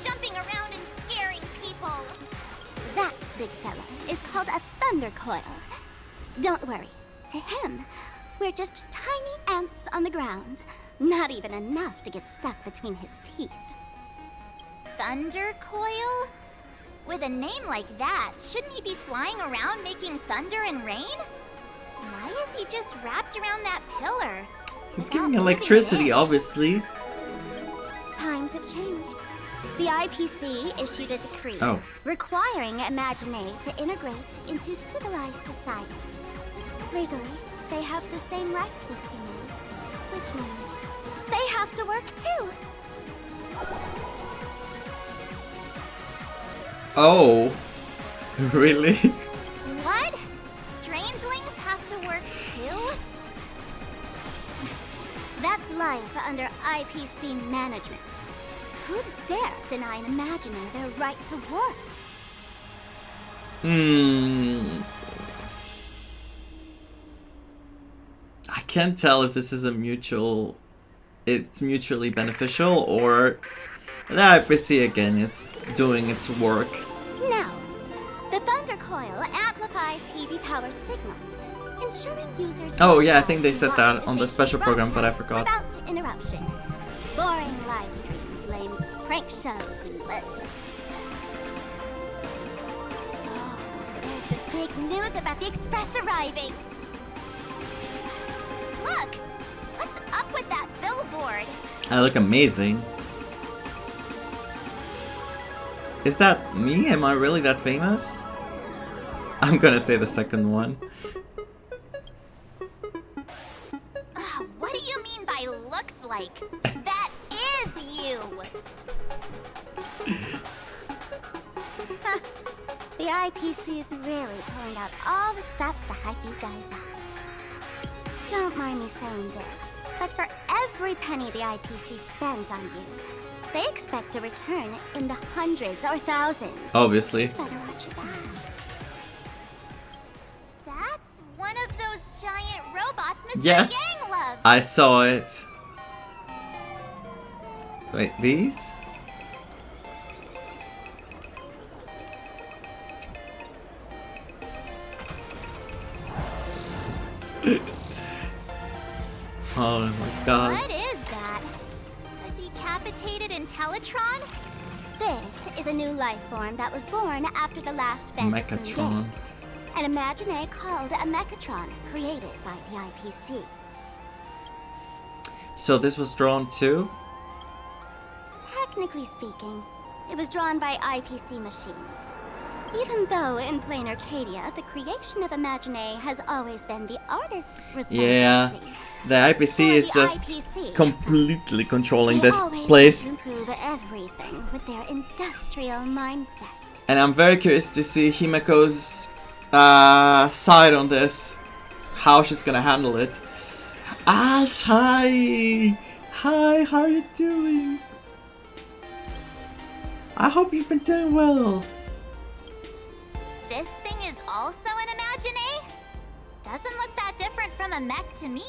Jumping around and scaring people. That big fella is called a thunder coil. Don't worry, to him, we're just tiny ants on the ground. Not even enough to get stuck between his teeth. Thunder coil? With a name like that, shouldn't he be flying around making thunder and rain? Why is he just wrapped around that pillar? He's giving electricity, obviously. Times have changed. The IPC issued a decree requiring Imagine to integrate into civilized society. Legally, they have the same rights as humans, which means they have to work too. Oh, really? What? Strangelings have to work too? That's life under IPC management. Who'd dare deny an Imaginary their right to work? I can't tell if this is it's mutually beneficial, or the IPC again is doing its work. Now, the Thunder Coil amplifies TV power signals, ensuring users. Oh yeah, I think they said that on the special program, but I forgot. Without interruption. Boring live streams, lame prank shows, and oh, there's the big news about the Express arriving. Look! What's up with that billboard? I look amazing. Is that me? Am I really that famous? I'm gonna say the second one. What do you mean by looks like? That is you! Huh. The IPC is really pulling out all the stops to hype you guys up. Don't mind me saying this, but for every penny the IPC spends on you, they expect a return in the hundreds or thousands. Obviously. Better watch your back. That's one of those giant robots Mr. Yes, Yang loves. I saw it. Wait, these? Oh my god. What is that? A decapitated Intellitron? This is a new life form that was born after the last Fantasy Mechatron. Games. An Imaginary called a Mechatron, created by the IPC. So this was drawn too? Technically speaking, it was drawn by IPC machines. Even though in Planarcadia, the creation of Imaginary has always been the artist's responsibility. Yeah, the IPC is the just IPC, completely controlling they this always place. improve everything with their industrial mindset. And I'm very curious to see Himeko's side on this. How she's gonna handle it. Ash, hi! Hi, how are you doing? I hope you've been doing well. This thing is also an Imaginary? Doesn't look that different from a mech to me.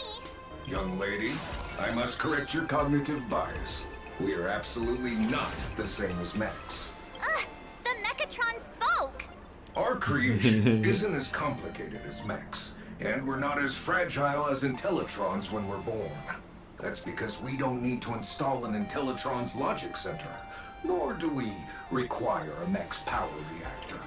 Young lady, I must correct your cognitive bias. We are absolutely not the same as mechs. The Mechatron spoke! Our creation isn't as complicated as mechs, and we're not as fragile as Intellitrons when we're born. That's because we don't need to install an Intellitron's logic center, nor do we require a mech's power reactor.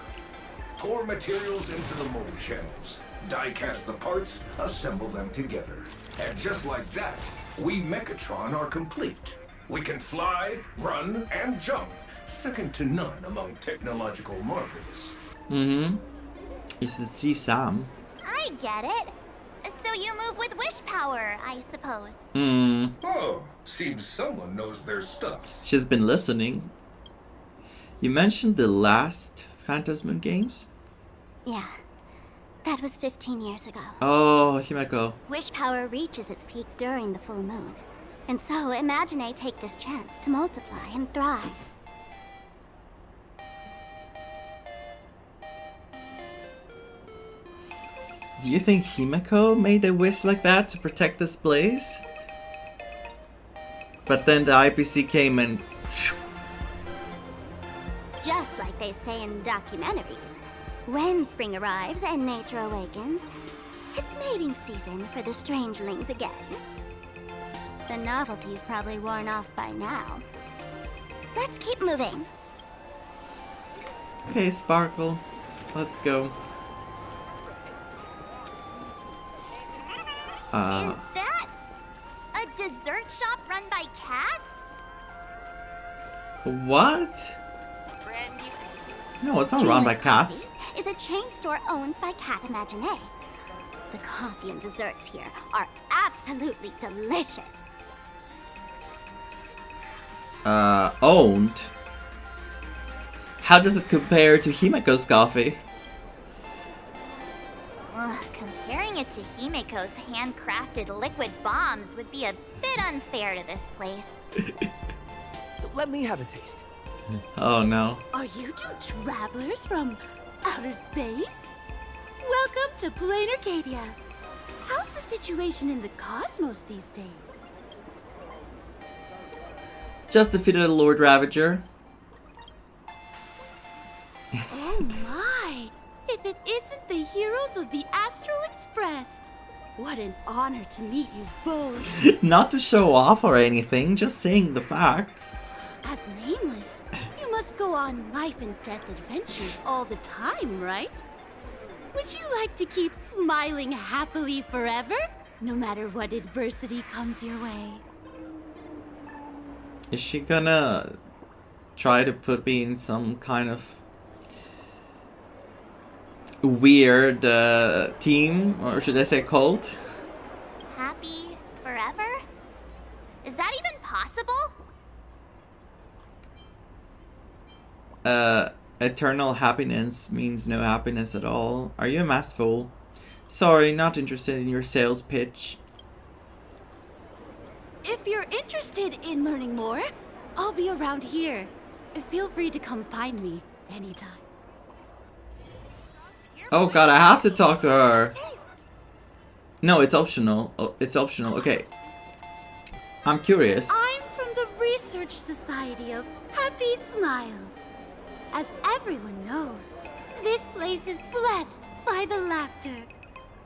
Pour materials into the mold channels, die-cast the parts, assemble them together. And just like that, we Mechatron are complete. We can fly, run, and jump, second to none among technological marvels. Mm-hmm. You should see Sam. I get it. So you move with wish power, I suppose. Oh, seems someone knows their stuff. She's been listening. You mentioned the last Phantasm games? Yeah. That was 15 years ago. Oh, Himeko. Wish power reaches its peak during the full moon. And so, Imaginary take this chance to multiply and thrive. Do you think Himeko made a wish like that to protect this place? But then the IPC came and... Just like they say in documentaries, when spring arrives and nature awakens, it's mating season for the strangelings again. The novelty's probably worn off by now. Let's keep moving. Okay, Sparkle. Let's go. Is that a dessert shop run by cats? What? No, it's not run by cats. Is a chain store owned by Cat Imaginary. The coffee and desserts here are absolutely delicious. Owned? How does it compare to Himeko's coffee? Comparing it to Himeko's handcrafted liquid bombs would be a bit unfair to this place. Let me have a taste. Oh no. Are you two travelers from outer space? Welcome to Planarcadia. How's the situation in the cosmos these days? Just defeated a Lord Ravager. Oh my! If it isn't the heroes of the Astral Express! What an honor to meet you both! Not to show off or anything, just saying the facts. As Nameless, you must go on life and death adventures all the time, right? Would you like to keep smiling happily forever, no matter what adversity comes your way? Is she gonna try to put me in some kind of weird team, or should I say cult? Happy forever? Is that even possible? Eternal happiness means no happiness at all. Are you a masked fool? Sorry, not interested in your sales pitch. If you're interested in learning more, I'll be around here. Feel free to come find me anytime. Oh god, I have to talk to her. No, it's optional. Oh, it's optional. Okay. I'm curious. I'm from the Research Society of Happy Smiles. As everyone knows, this place is blessed by the laughter,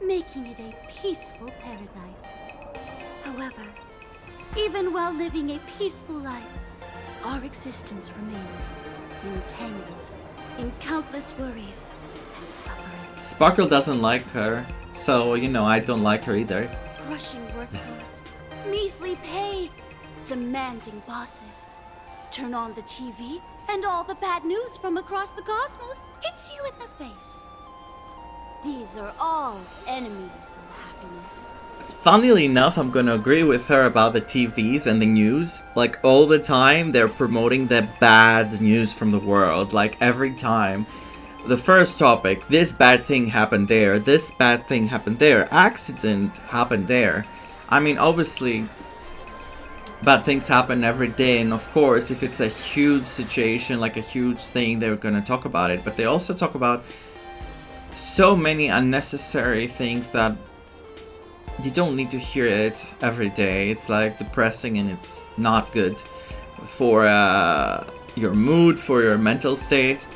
making it a peaceful paradise. However, even while living a peaceful life, our existence remains entangled in countless worries and suffering. Sparkle doesn't like her, so, you know, I don't like her either. Crushing workloads, measly pay, demanding bosses. Turn on the TV, and all the bad news from across the cosmos hits you in the face. These are all enemies of happiness. Funnily enough, I'm gonna agree with her about the TVs and the news. Like, all the time, they're promoting the bad news from the world. Like, every time. The first topic, this bad thing happened there, this bad thing happened there, accident happened there. I mean, obviously, bad things happen every day, and of course, if it's a huge situation, like a huge thing, they're gonna talk about it. But they also talk about so many unnecessary things that you don't need to hear it every day. It's like depressing, and it's not good for your mood, for your mental state.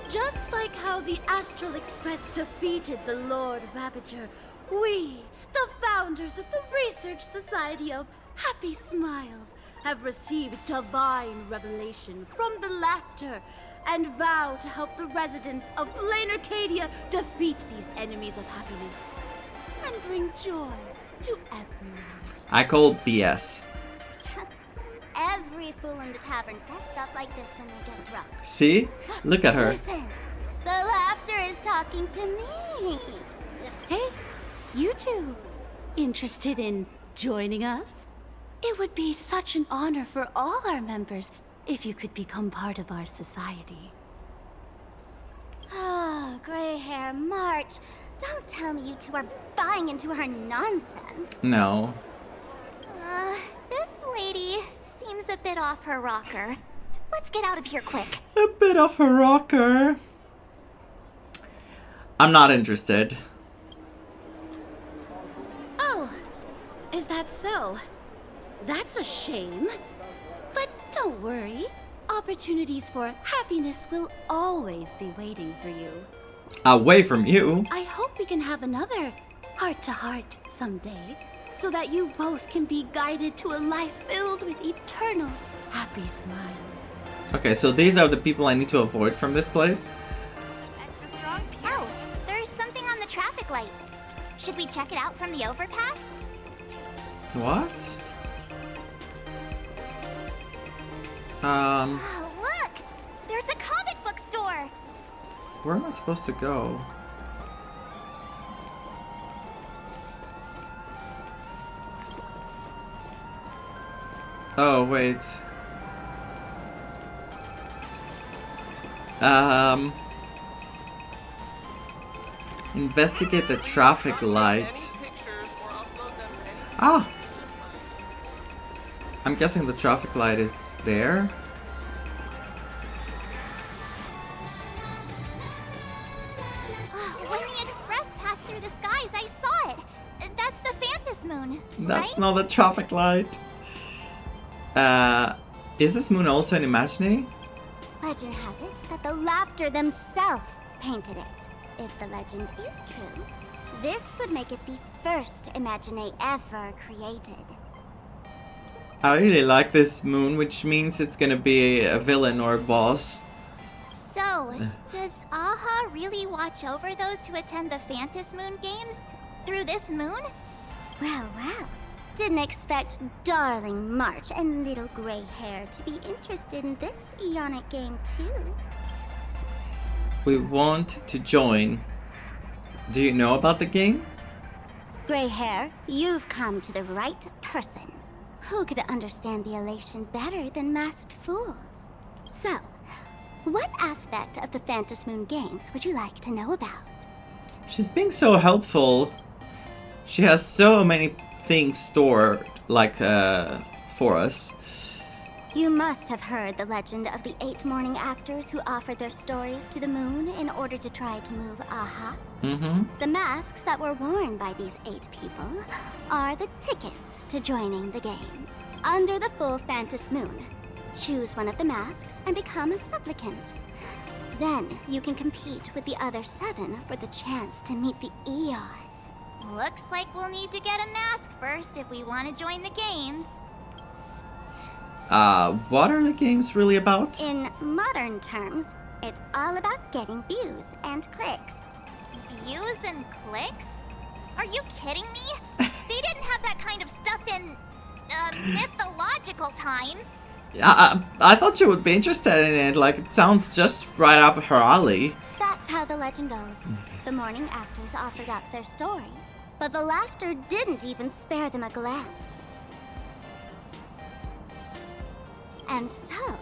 Just like how the Astral Express defeated the Lord Ravager, we, the founders of the Research Society of Happy Smiles, have received divine revelation from the laughter and vow to help the residents of Planarcadia defeat these enemies of happiness and bring joy to everyone. I call BS. Every fool in the tavern says stuff like this when they get drunk. See? Look at her. Listen, the laughter is talking to me. Hey, you two, interested in joining us? It would be such an honor for all our members if you could become part of our society. Oh, gray hair March. Don't tell me you two are buying into her nonsense. No. This lady seems a bit off her rocker. Let's get out of here quick. A bit off her rocker. I'm not interested. Oh, is that so? That's a shame. But don't worry. Opportunities for happiness will always be waiting for you. Away from you. I hope we can have another heart-to-heart someday, so that you both can be guided to a life filled with eternal happy smiles. Okay, so these are the people I need to avoid from this place? Oh, there's something on the traffic light. Should we check it out from the overpass? What? Oh, look! There's a comic book store! Where am I supposed to go? Oh, wait. Investigate the traffic light. Ah! I'm guessing the traffic light is there. When the express passed through the skies, I saw it. That's the Phantom Moon, That's right? not a traffic light. Is this moon also an imaginary? Legend has it that the Laughter themselves painted it. If the legend is true, this would make it the first imaginary ever created. I really like this moon, which means it's gonna be a villain or a boss. So, does Aha really watch over those who attend the Phantom Moon games through this moon? Well, didn't expect darling March and little gray hair to be interested in this Eonic game too. We want to join. Do you know about the game? Gray hair, you've come to the right person. Who could understand the elation better than masked fools? So, what aspect of the Phantom Moon games would you like to know about? She's being so helpful. She has so many things stored, like, for us. You must have heard the legend of the 8 morning actors who offered their stories to the moon in order to try to move Aha. Mm-hmm. The masks that were worn by these 8 people are the tickets to joining the games. Under the full Phantom Moon, choose one of the masks and become a supplicant. Then you can compete with the other 7 for the chance to meet the Eon. Looks like we'll need to get a mask first if we want to join the games. What are the games really about? In modern terms, it's all about getting views and clicks. Views and clicks? Are you kidding me? They didn't have that kind of stuff in mythological times. I thought you would be interested in it. Like, it sounds just right up her alley. That's how the legend goes. The morning actors offered up their stories, but the Laughter didn't even spare them a glance. And so,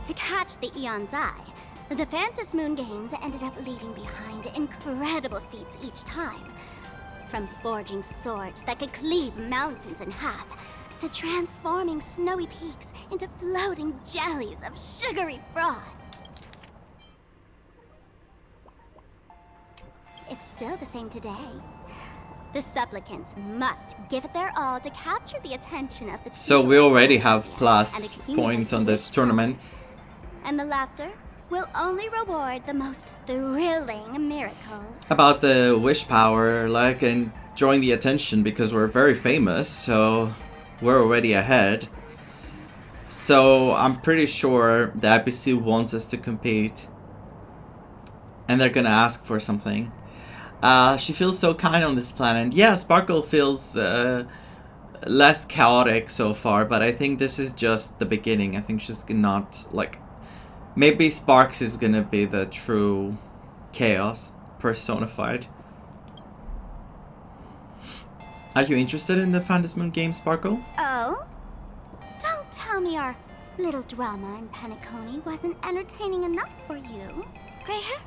to catch the Eon's eye, the Phantom Moon games ended up leaving behind incredible feats each time. From forging swords that could cleave mountains in half, to transforming snowy peaks into floating jellies of sugary frost. It's still the same today. The supplicants must give it their all to capture the attention of the So we already have plus points on this tournament. And the Laughter will only reward the most thrilling miracles. About the wish power, like, and drawing the attention because we're very famous, so we're already ahead. So I'm pretty sure the IPC wants us to compete. And they're gonna ask for something. She feels so kind on this planet. Yeah, Sparkle feels less chaotic so far, but I think this is just the beginning. I think she's not, like... Maybe Sparks is gonna be the true chaos personified. Are you interested in the Phantom Moon game, Sparkle? Oh? Don't tell me our little drama in Penacony wasn't entertaining enough for you. Gray hair,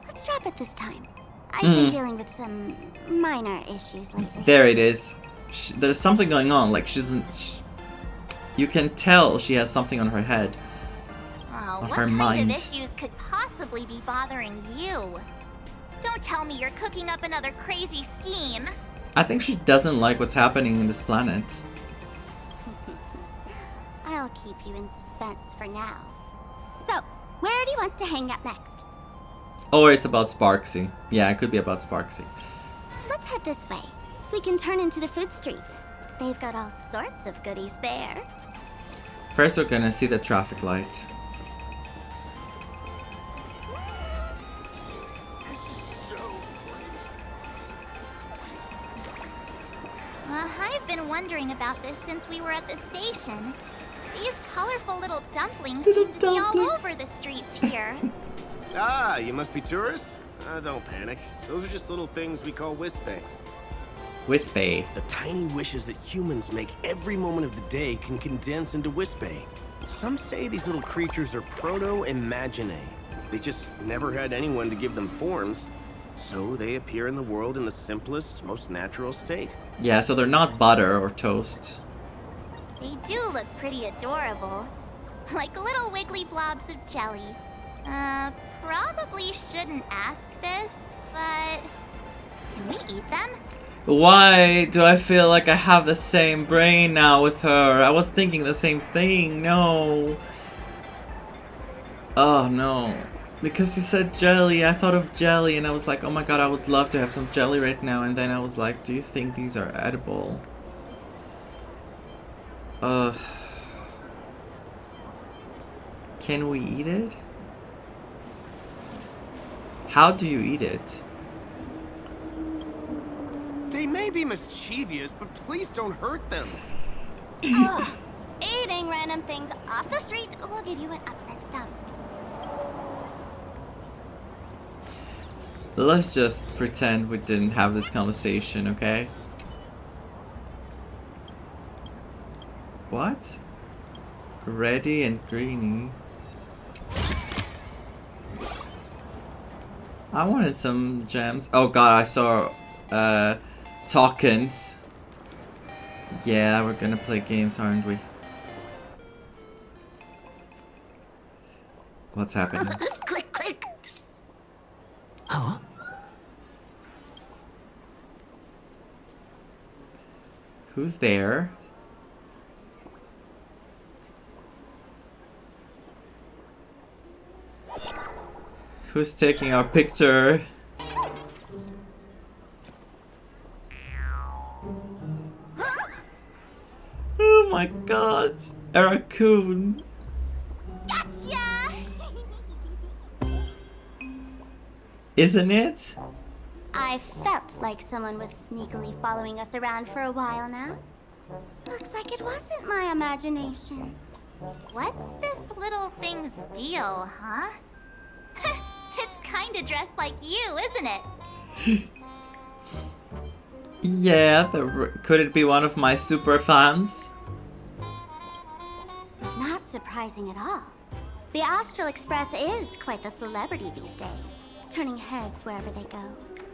let's drop it this time. I've been dealing with some minor issues lately. There it is. There's something going on. Like, you can tell she has something on her head. Oh, On what her kind mind. of issues could possibly be bothering you? Don't tell me you're cooking up another crazy scheme. I think she doesn't like what's happening in this planet. I'll keep you in suspense for now. So, where do you want to hang out next? Or it's about Sparksy. Yeah, it could be about Sparksy. Let's head this way. We can turn into the food street. They've got all sorts of goodies there. First, we're gonna see the traffic light. I've been wondering about this since we were at the station. These colorful little dumplings seem to be all over the streets here. Ah, you must be tourists? Don't panic. Those are just little things we call Wispay. Wispay. The tiny wishes that humans make every moment of the day can condense into Wispay. Some say these little creatures are proto-imaginae. They just never had anyone to give them forms. So they appear in the world in the simplest, most natural state. Yeah, so they're not butter or toast. They do look pretty adorable. Like little wiggly blobs of jelly. Probably shouldn't ask this, but can we eat them? Why do I feel like I have the same brain now with her? I was thinking the same thing. No. Oh no. Because you said jelly, I thought of jelly and I was like, oh my god, I would love to have some jelly right now. And then I was like, do you think these are edible? Can we eat it? How do you eat it? They may be mischievous, but please don't hurt them. Ugh. Eating random things off the street will give you an upset stomach. Let's just pretend we didn't have this conversation, okay? What? Ready and greeny. I wanted some gems. Oh god, I saw tokens. Yeah, we're gonna play games, aren't we? What's happening? Click, click. Oh. Who's there? Who's taking our picture? Oh my god, a raccoon. Gotcha! Isn't it? I felt like someone was sneakily following us around for a while now. Looks like it wasn't my imagination. What's this little thing's deal, huh? It's kinda dressed like you, isn't it? Yeah, could it be one of my super fans? Not surprising at all. The Astral Express is quite the celebrity these days, turning heads wherever they go.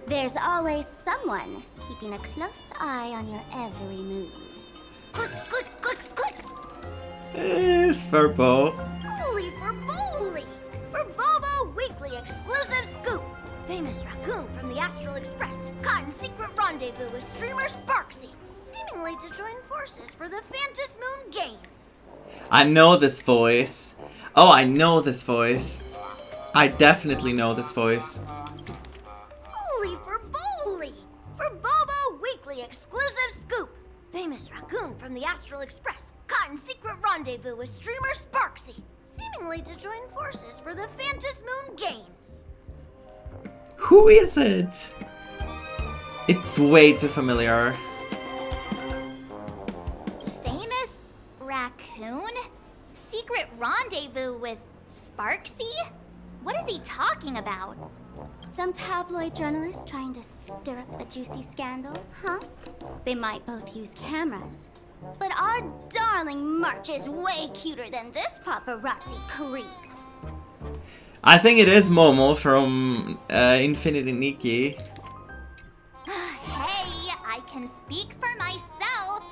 There's always someone keeping a close eye on your every move. Click, click, click, click! Furbo. Holy for Bowley! For Bobo Weekly exclusive scoop! Famous raccoon from the Astral Express caught in secret rendezvous with streamer Sparksy, seemingly to join forces for the Phantus Moon Games. I know this voice. Oh, I know this voice. I definitely know this voice. Holy for Bowley! For Bobo Weekly exclusive scoop! Famous raccoon from the Astral Express caught in secret rendezvous with streamer Sparksy, seemingly to join forces for the Phantus Moon Games. Who is it? It's way too familiar. Famous raccoon? Secret rendezvous with Sparksy? What is he talking about? Some tabloid journalist trying to stir up a juicy scandal, huh? They might both use cameras. But our darling March is way cuter than this paparazzi creep. I think it is Momo from Infinity Nikki. Hey, I can speak for myself.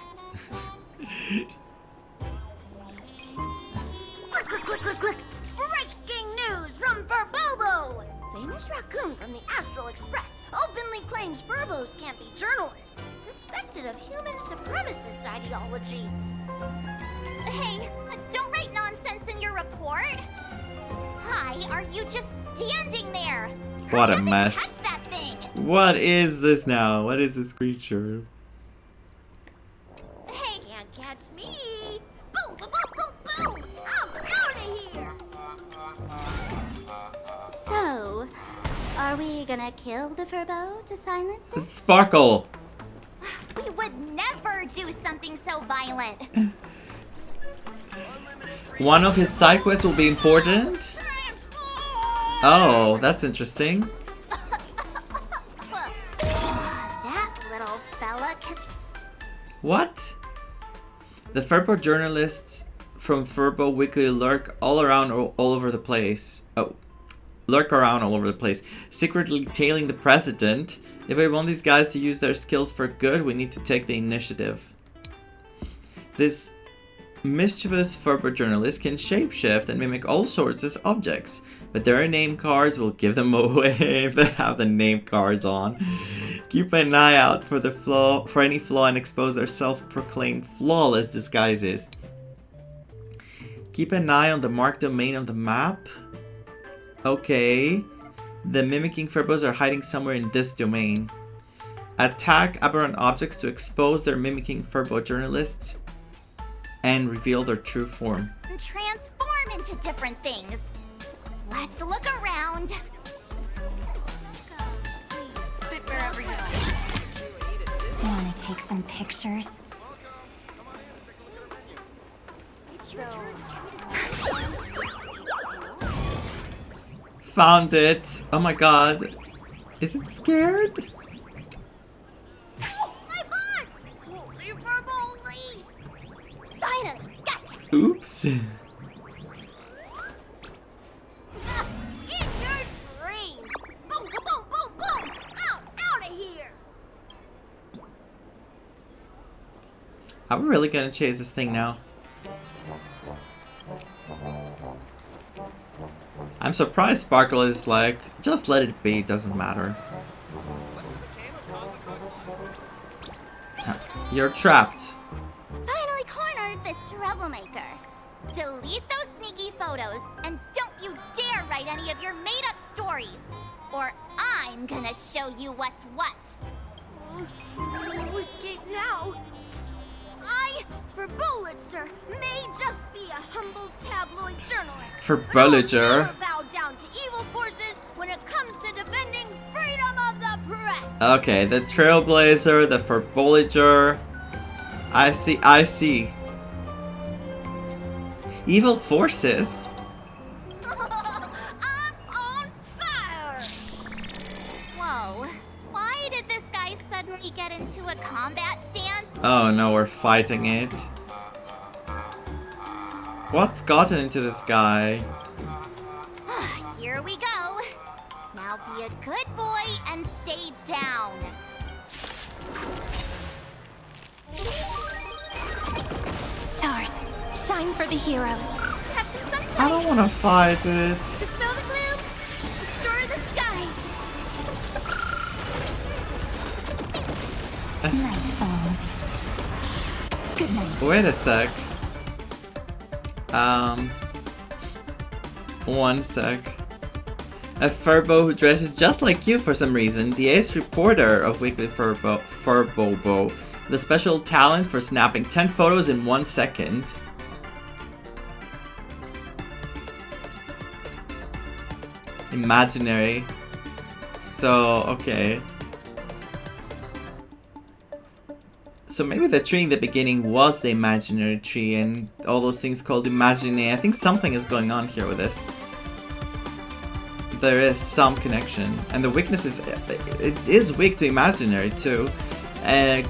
Click, click, click, click, click! Breaking news from Furbobo! Famous raccoon from the Astral Express openly claims Furbos can't be journalists, suspected of human supremacist ideology. Hey, don't write nonsense in your report. Why are you just standing there? What a Catch mess. that thing. What is this now? What is this creature? Hey, can't catch me! Boom, boom, boom, boom, boom! I'm out of here! So, are we gonna kill the Furbo to silence it? Sparkle. We would never do something so violent. One of his side quests will be important. Oh, that's interesting. That little fella can... What? The Furbo journalists from Furbo Weekly lurk all around all over the place. Oh. lurk around all over the place, secretly tailing the president. If we want these guys to use their skills for good, we need to take the initiative. This mischievous Furbo journalist can shapeshift and mimic all sorts of objects, but their name cards will give them away. They have the name cards on. Keep an eye out for any flaw and expose their self-proclaimed flawless disguises. Keep an eye on the marked domain on the map. Okay. The mimicking Furbos are hiding somewhere in this domain. Attack aberrant objects to expose their mimicking Furbo journalists and reveal their true form. Transform into different things. Let's look around. Sit wherever you like. Want to take some pictures? Found it. Oh my god. Is it scared? My bot! Holy verbally! Finally, gotcha! Oops. In your dreams! Boom, boom, boom, boom, boom! Out of here! Are we really gonna chase this thing now? I'm surprised Sparkle is like, just let it be, doesn't matter. You're trapped. Finally cornered this troublemaker. Delete those sneaky photos, and don't you dare write any of your made-up stories, or I'm gonna show you what's what. No escape now. I, for Bullitzer, may just be a humble tabloid journalist. For but I'll Bullitzer. never bow down to evil forces when it comes to defending freedom of the press. Okay, the Trailblazer, the Furbolager. I see. Evil forces? I'm on fire! Whoa, why did this guy suddenly get into a combat stance? Oh no, we're fighting it. What's gotten into this guy? Here we go. Now be a good boy and stay down. Stars, shine for the heroes. Have some sunshine. I don't want to fight it. Dispel the gloom. Restore the skies. Night falls. Good night. Wait a sec. One sec. A Furbo who dresses just like you for some reason. The ace reporter of Weekly Furbobo. The special talent for snapping 10 photos in 1 second. Imaginary. So, okay. So maybe the tree in the beginning was the imaginary tree and all those things called imaginary. I think something is going on here with this. There is some connection. And the weakness is, it is weak to imaginary too.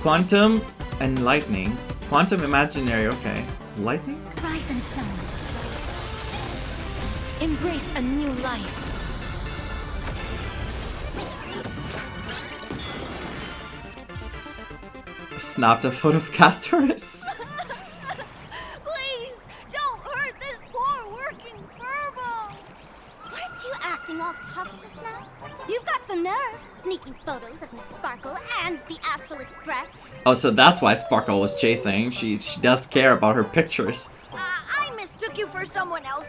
Quantum and lightning. Quantum imaginary, okay. Lightning? Rise and shine. Embrace a new life. Snapped a foot of Castorus. Please, don't hurt this poor working Furbo. Aren't you acting all tough just now? You've got some nerve, sneaking photos of Miss Sparkle and the Astral Express. Oh, so that's why Sparkle was chasing. She does care about her pictures. I mistook you for someone else.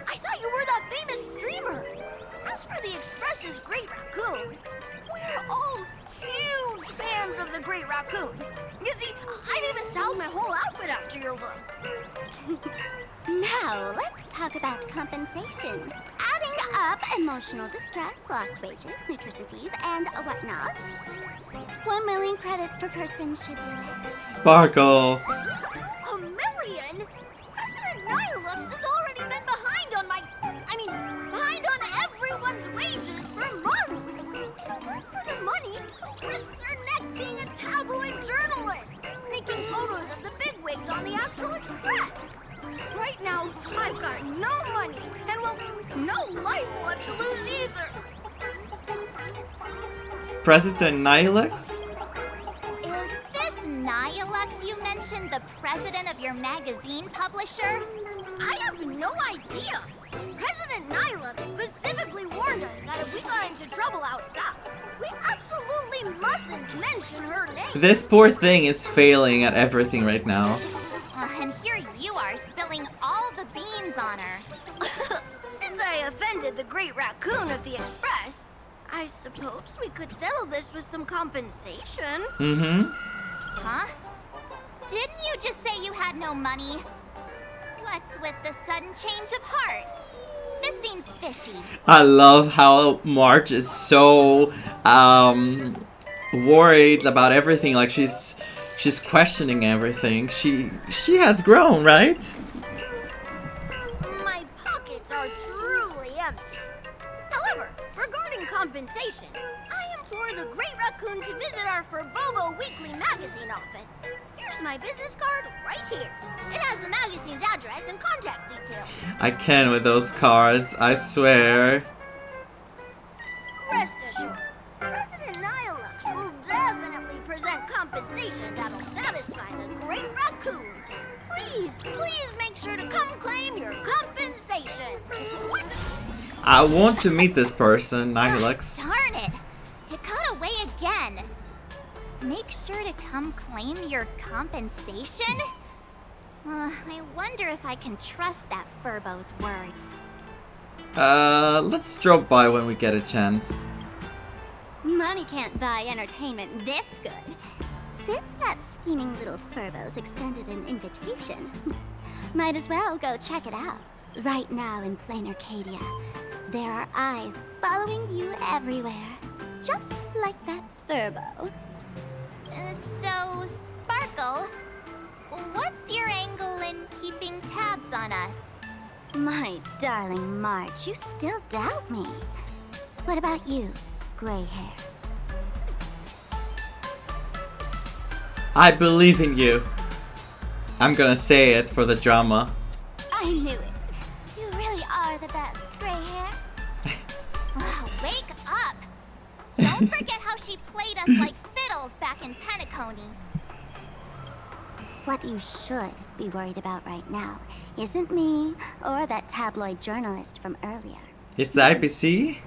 I thought you were that famous streamer. As for the Express's Great Raccoon, we're all huge fans of the Great Raccoon. You see, I've even styled my whole outfit after your look. Now, let's talk about compensation. Adding up emotional distress, lost wages, nutrition fees, and whatnot. 1 million credits per person should do it. Sparkle. $1 million? President Nihilux has already been behind on behind on everyone's wages for months. If it weren't for the money, they'd risk their neck being a tabloid journalist, sneaking photos of the bigwigs on the Astral Express. Right now, I've got no money, and well, no life left to lose President Nihilux? Is this Nihilux you mentioned the president of your magazine publisher? I have no idea. President Nihilux specifically warned us that if we got into trouble outside, we absolutely mustn't mention her name. This poor thing is failing at everything right now. And here you are spilling all the beans on her. Since I offended the Great Raccoon of the Express, I suppose we could settle this with some compensation. Mm-hmm. Huh? Didn't you just say you had no money? What's with the sudden change of heart? This seems fishy. I love how March is so worried about everything. Like she's questioning everything. She has grown, right? My pockets are truly empty. However, regarding compensation, I implore the Great Raccoon to visit our Furbobo Weekly magazine office. Here's my business card right here. It has the magazine's address and contact details. I can with those cards, I swear. Rest assured, President Nihilux will definitely present compensation that'll satisfy the Great Raccoon. Please make sure to come claim your compensation. I want to meet this person, Nihilux. Darn it! It got away again. Make sure to come claim your compensation? I wonder if I can trust that Furbo's words. Let's drop by when we get a chance. Money can't buy entertainment this good. Since that scheming little Furbo's extended an invitation, might as well go check it out. Right now in Planarcadia, there are eyes following you everywhere. Just like that Furbo. So, Sparkle, what's your angle in keeping tabs on us? My darling March, you still doubt me. What about you, gray hair? I believe in you. I'm gonna say it for the drama. I knew it. You really are the best, gray hair. Wake up! Don't forget how she played us like fiddles back in Penacony. What you should be worried about right now isn't me or that tabloid journalist from earlier. It's the IPC?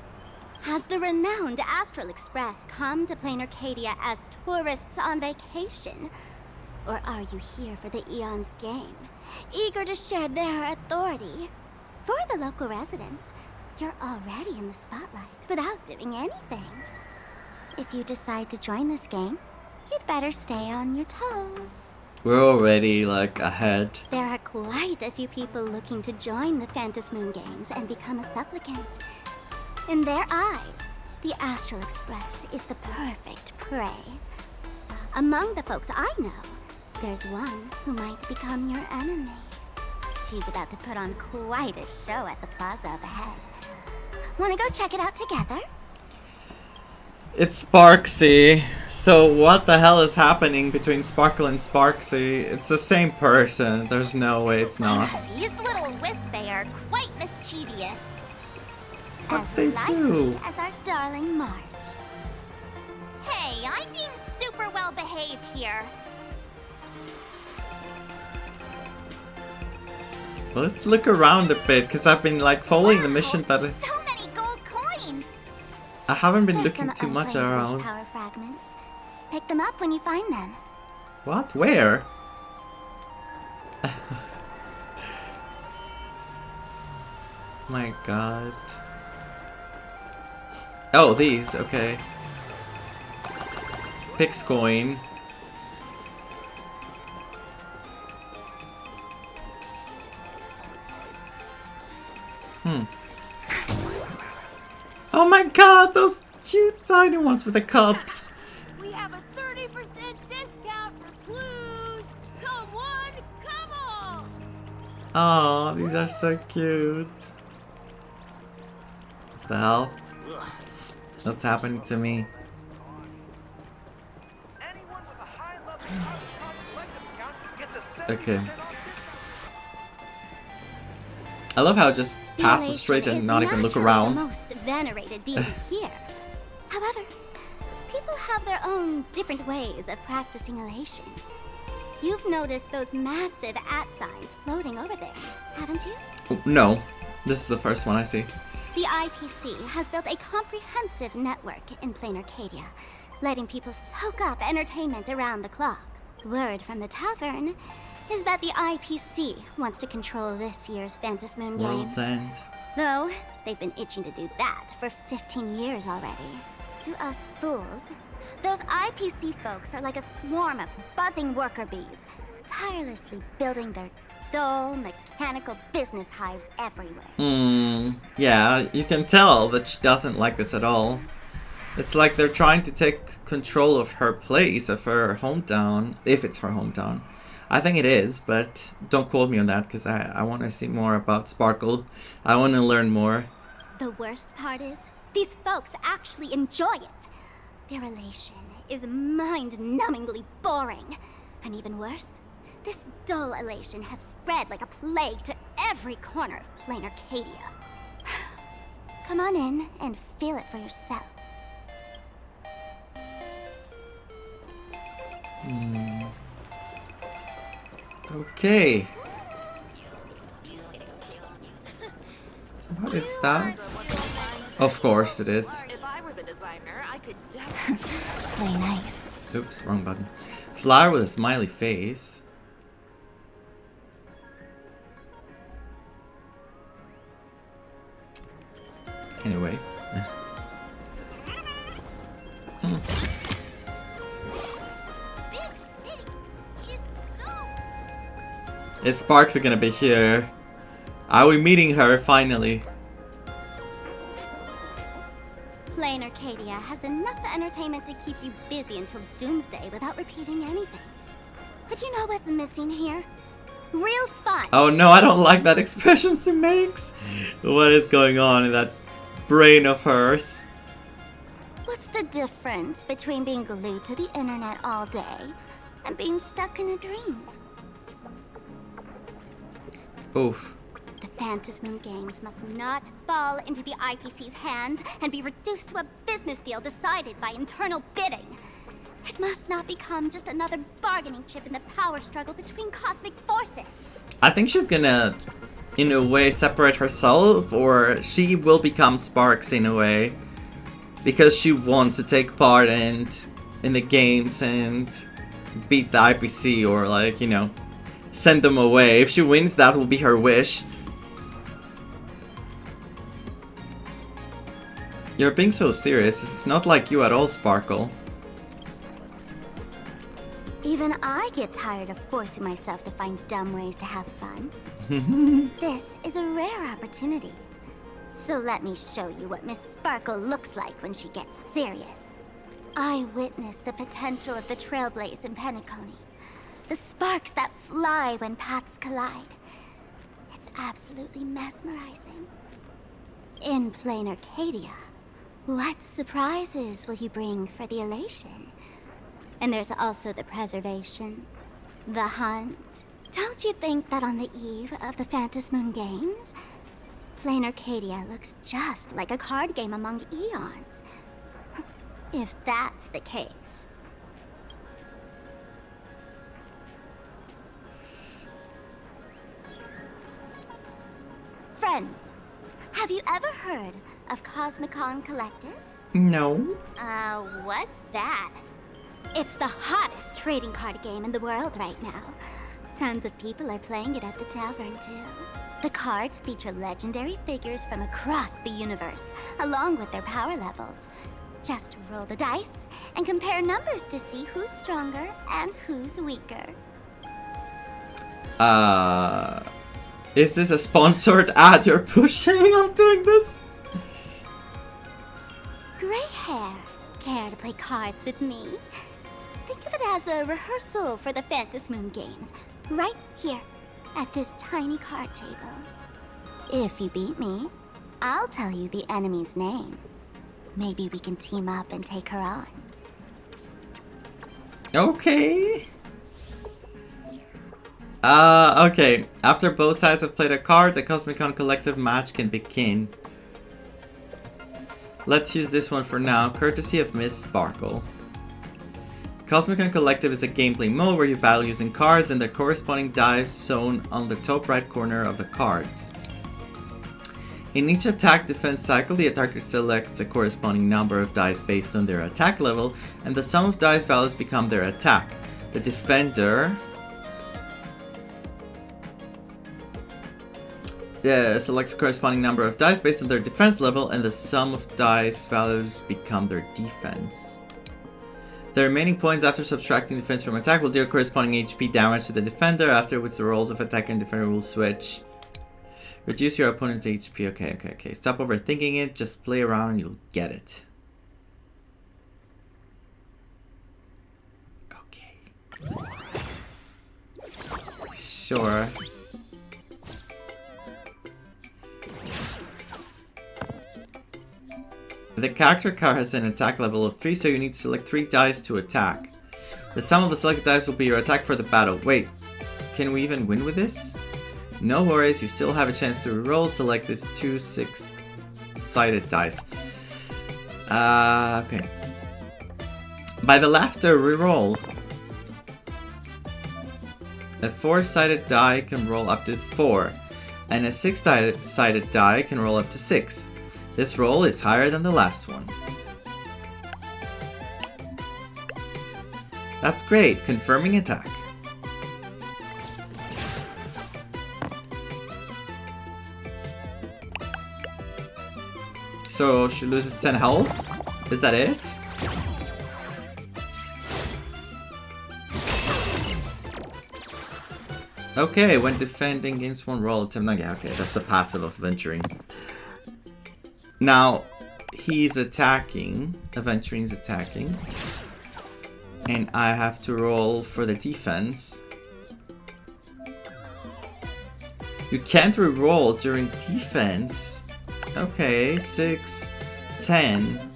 Has the renowned Astral Express come to Planarcadia as tourists on vacation? Or are you here for the Eon's game, eager to share their authority? For the local residents, you're already in the spotlight without doing anything. If you decide to join this game, you'd better stay on your toes. We're already, like, ahead. There are quite a few people looking to join the Phantasmoon Games and become a supplicant. In their eyes, the Astral Express is the perfect prey. Among the folks I know, there's one who might become your enemy. She's about to put on quite a show at the plaza up ahead. Wanna go check it out together? It's Sparksy. So what the hell is happening between Sparkle and Sparksy? It's the same person. There's no way it's not. These little Wispy are quite mischievous. But they do. As our darling March. Hey, I'm being super well behaved here. Let's look around a bit, because I've been like following the mission, but So many gold coins. I haven't been Just looking some too much unplaned around. power fragments. Pick them up when you find them. What? Where? My god. Oh, these, okay. Pix coin. Oh my god, those cute tiny ones with the cups. We have a 30% discount for clues. Come one, come all. Oh, these are so cute. What the hell? What's happening to me? Okay. I love how it just passes straight and not even look around. The most venerated deity here. However, have their own different ways of practicing elation. You've noticed those massive @ signs floating over there, haven't you? Oh, no, this is the first one I see. The IPC has built a comprehensive network in Planarcadia, letting people soak up entertainment around the clock. Word from the tavern is that the IPC wants to control this year's Phantasmoon World's Games. End. Though, they've been itching to do that for 15 years already. To us fools, those IPC folks are like a swarm of buzzing worker bees, tirelessly building their dull, mechanical business hives everywhere. Yeah, you can tell that she doesn't like this at all. It's like they're trying to take control of her place, of her hometown, if it's her hometown. I think it is, but don't quote me on that, because I want to see more about Sparkle. I want to learn more. The worst part is, these folks actually enjoy it. Their elation is mind-numbingly boring. And even worse, this dull elation has spread like a plague to every corner of Planarcadia. Come on in and feel it for yourself. Okay. What is that? Of course it is. If I were the designer, I could definitely play nice. Oops, wrong button. Flower with a smiley face. Anyway. Is Sparks gonna be here? Are we meeting her finally? Planarcadia has enough entertainment to keep you busy until doomsday without repeating anything. But you know what's missing here? Real fun! Oh no, I don't like that expression she makes. What is going on in that brain of hers? What's the difference between being glued to the internet all day and being stuck in a dream? Oof. The Phantasmoon Games must not fall into the IPC's hands and be reduced to a business deal decided by internal bidding. It must not become just another bargaining chip in the power struggle between cosmic forces. I think she's gonna, in a way, separate herself, or she will become Sparks in a way. Because she wants to take part in the games and beat the IPC, or like, you know, send them away. If she wins, that will be her wish. You're being so serious. It's not like you at all, Sparkle. Even I get tired of forcing myself to find dumb ways to have fun. This is a rare opportunity. So let me show you what Miss Sparkle looks like when she gets serious. I witnessed the potential of the Trailblaze in Penacony. The sparks that fly when paths collide. It's absolutely mesmerizing. In Planarcadia, what surprises will you bring for the elation? And there's also the preservation, the hunt. Don't you think that on the eve of the Phantasmoon Games, Planarcadia looks just like a card game among eons? If that's the case. Friends, have you ever heard of Cosmicon Collective? No. What's that? It's the hottest trading card game in the world right now. Tons of people are playing it at the tavern, too. The cards feature legendary figures from across the universe, along with their power levels. Just roll the dice and compare numbers to see who's stronger and who's weaker. Is this a sponsored ad you're pushing? I'm doing this? Gray hair. Care to play cards with me? Think of it as a rehearsal for the Phantasmoon Games, right here, at this tiny card table. If you beat me, I'll tell you the enemy's name. Maybe we can team up and take her on. Okay. Okay. After both sides have played a card, the Cosmicon Collective match can begin. Let's use this one for now, courtesy of Miss Sparkle. Cosmic and Collective is a gameplay mode where you battle using cards and their corresponding dice shown on the top right corner of the cards. In each attack defense cycle, the attacker selects a corresponding number of dice based on their attack level, and the sum of dice values become their attack. The defender selects a corresponding number of dice based on their defense level, and the sum of dice values become their defense. The remaining points after subtracting defense from attack will deal corresponding HP damage to the defender, after which the roles of attacker and defender will switch. Reduce your opponent's HP. Okay. Stop overthinking it. Just play around and you'll get it. Okay. Sure. The character card has an attack level of 3, so you need to select 3 dice to attack. The sum of the selected dice will be your attack for the battle. Wait, can we even win with this? No worries, you still have a chance to reroll. Select this 2 6-sided dice. Okay. By the laughter, reroll. A 4-sided die can roll up to 4, and a 6-sided die can roll up to 6. This roll is higher than the last one. That's great, confirming attack. So she loses 10 health? Is that it? Okay, when defending against one roll attempt. Yeah, okay, that's the passive of venturing. Now, he's attacking. Aventuring is attacking. And I have to roll for the defense. You can't reroll during defense. Okay, 6, 10.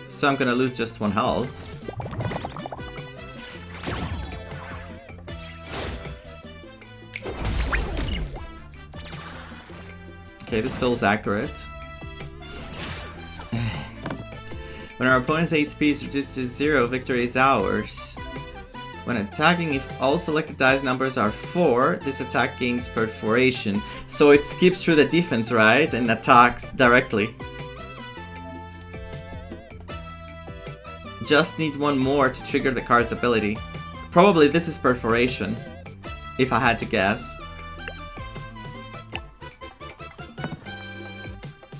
So I'm gonna lose just 1 health. Okay, this feels accurate. When our opponent's HP is reduced to 0, victory is ours. When attacking, if all selected dice numbers are 4, this attack gains perforation. So it skips through the defense, right? And attacks directly. Just need 1 more to trigger the card's ability. Probably this is perforation, if I had to guess.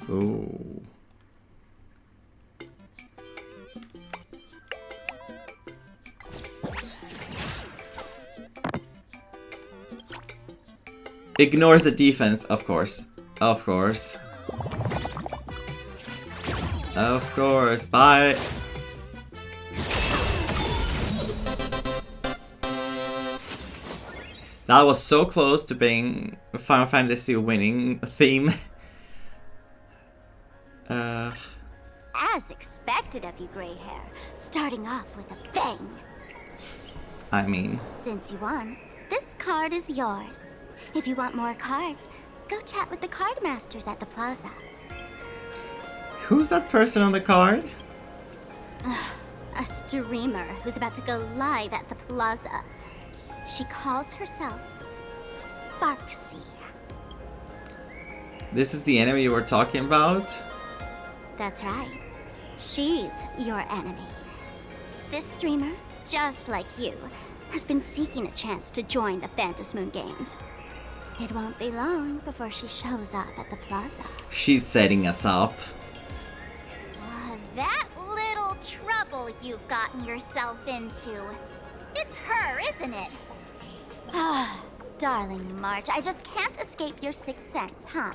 Ooh. Ignores the defense, of course. Of course. Of course. Bye. That was so close to being a Final Fantasy winning theme. As expected of you, gray hair. Starting off with a bang. I mean... Since you won, this card is yours. If you want more cards, go chat with the card masters at the plaza. Who's that person on the card? A streamer who's about to go live at the plaza. She calls herself Sparksy. This is the enemy you were talking about? That's right. She's your enemy. This streamer, just like you, has been seeking a chance to join the Phantasmoon Games. It won't be long before she shows up at the plaza. She's setting us up. That little trouble you've gotten yourself into. It's her, isn't it? Darling March, I just can't escape your sixth sense, huh?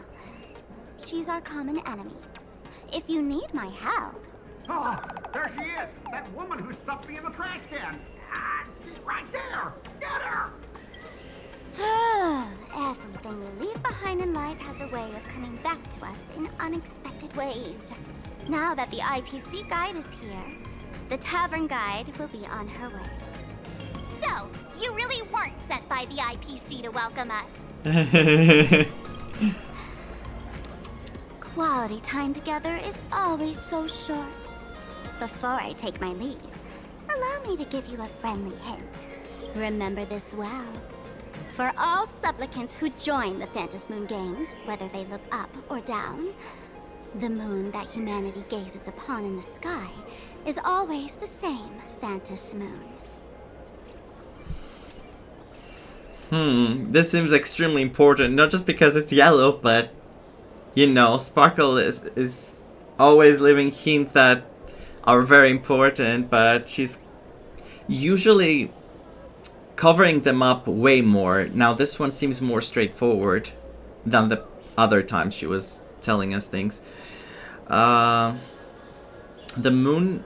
She's our common enemy. If you need my help... Oh, there she is! That woman who stuffed me in the trash can! Ah, she's right there! Get her! Everything we leave behind in life has a way of coming back to us in unexpected ways. Now that the IPC guide is here, the tavern guide will be on her way. So, you really weren't sent by the IPC to welcome us. Quality time together is always so short. Before I take my leave, allow me to give you a friendly hint. Remember this well. For all supplicants who join the Phantom Moon Games, whether they look up or down, the moon that humanity gazes upon in the sky is always the same Phantom Moon. This seems extremely important, not just because it's yellow, but, you know, Sparkle is always leaving hints that are very important, but she's usually covering them up way more. Now this one seems more straightforward than the other times she was telling us things. The moon,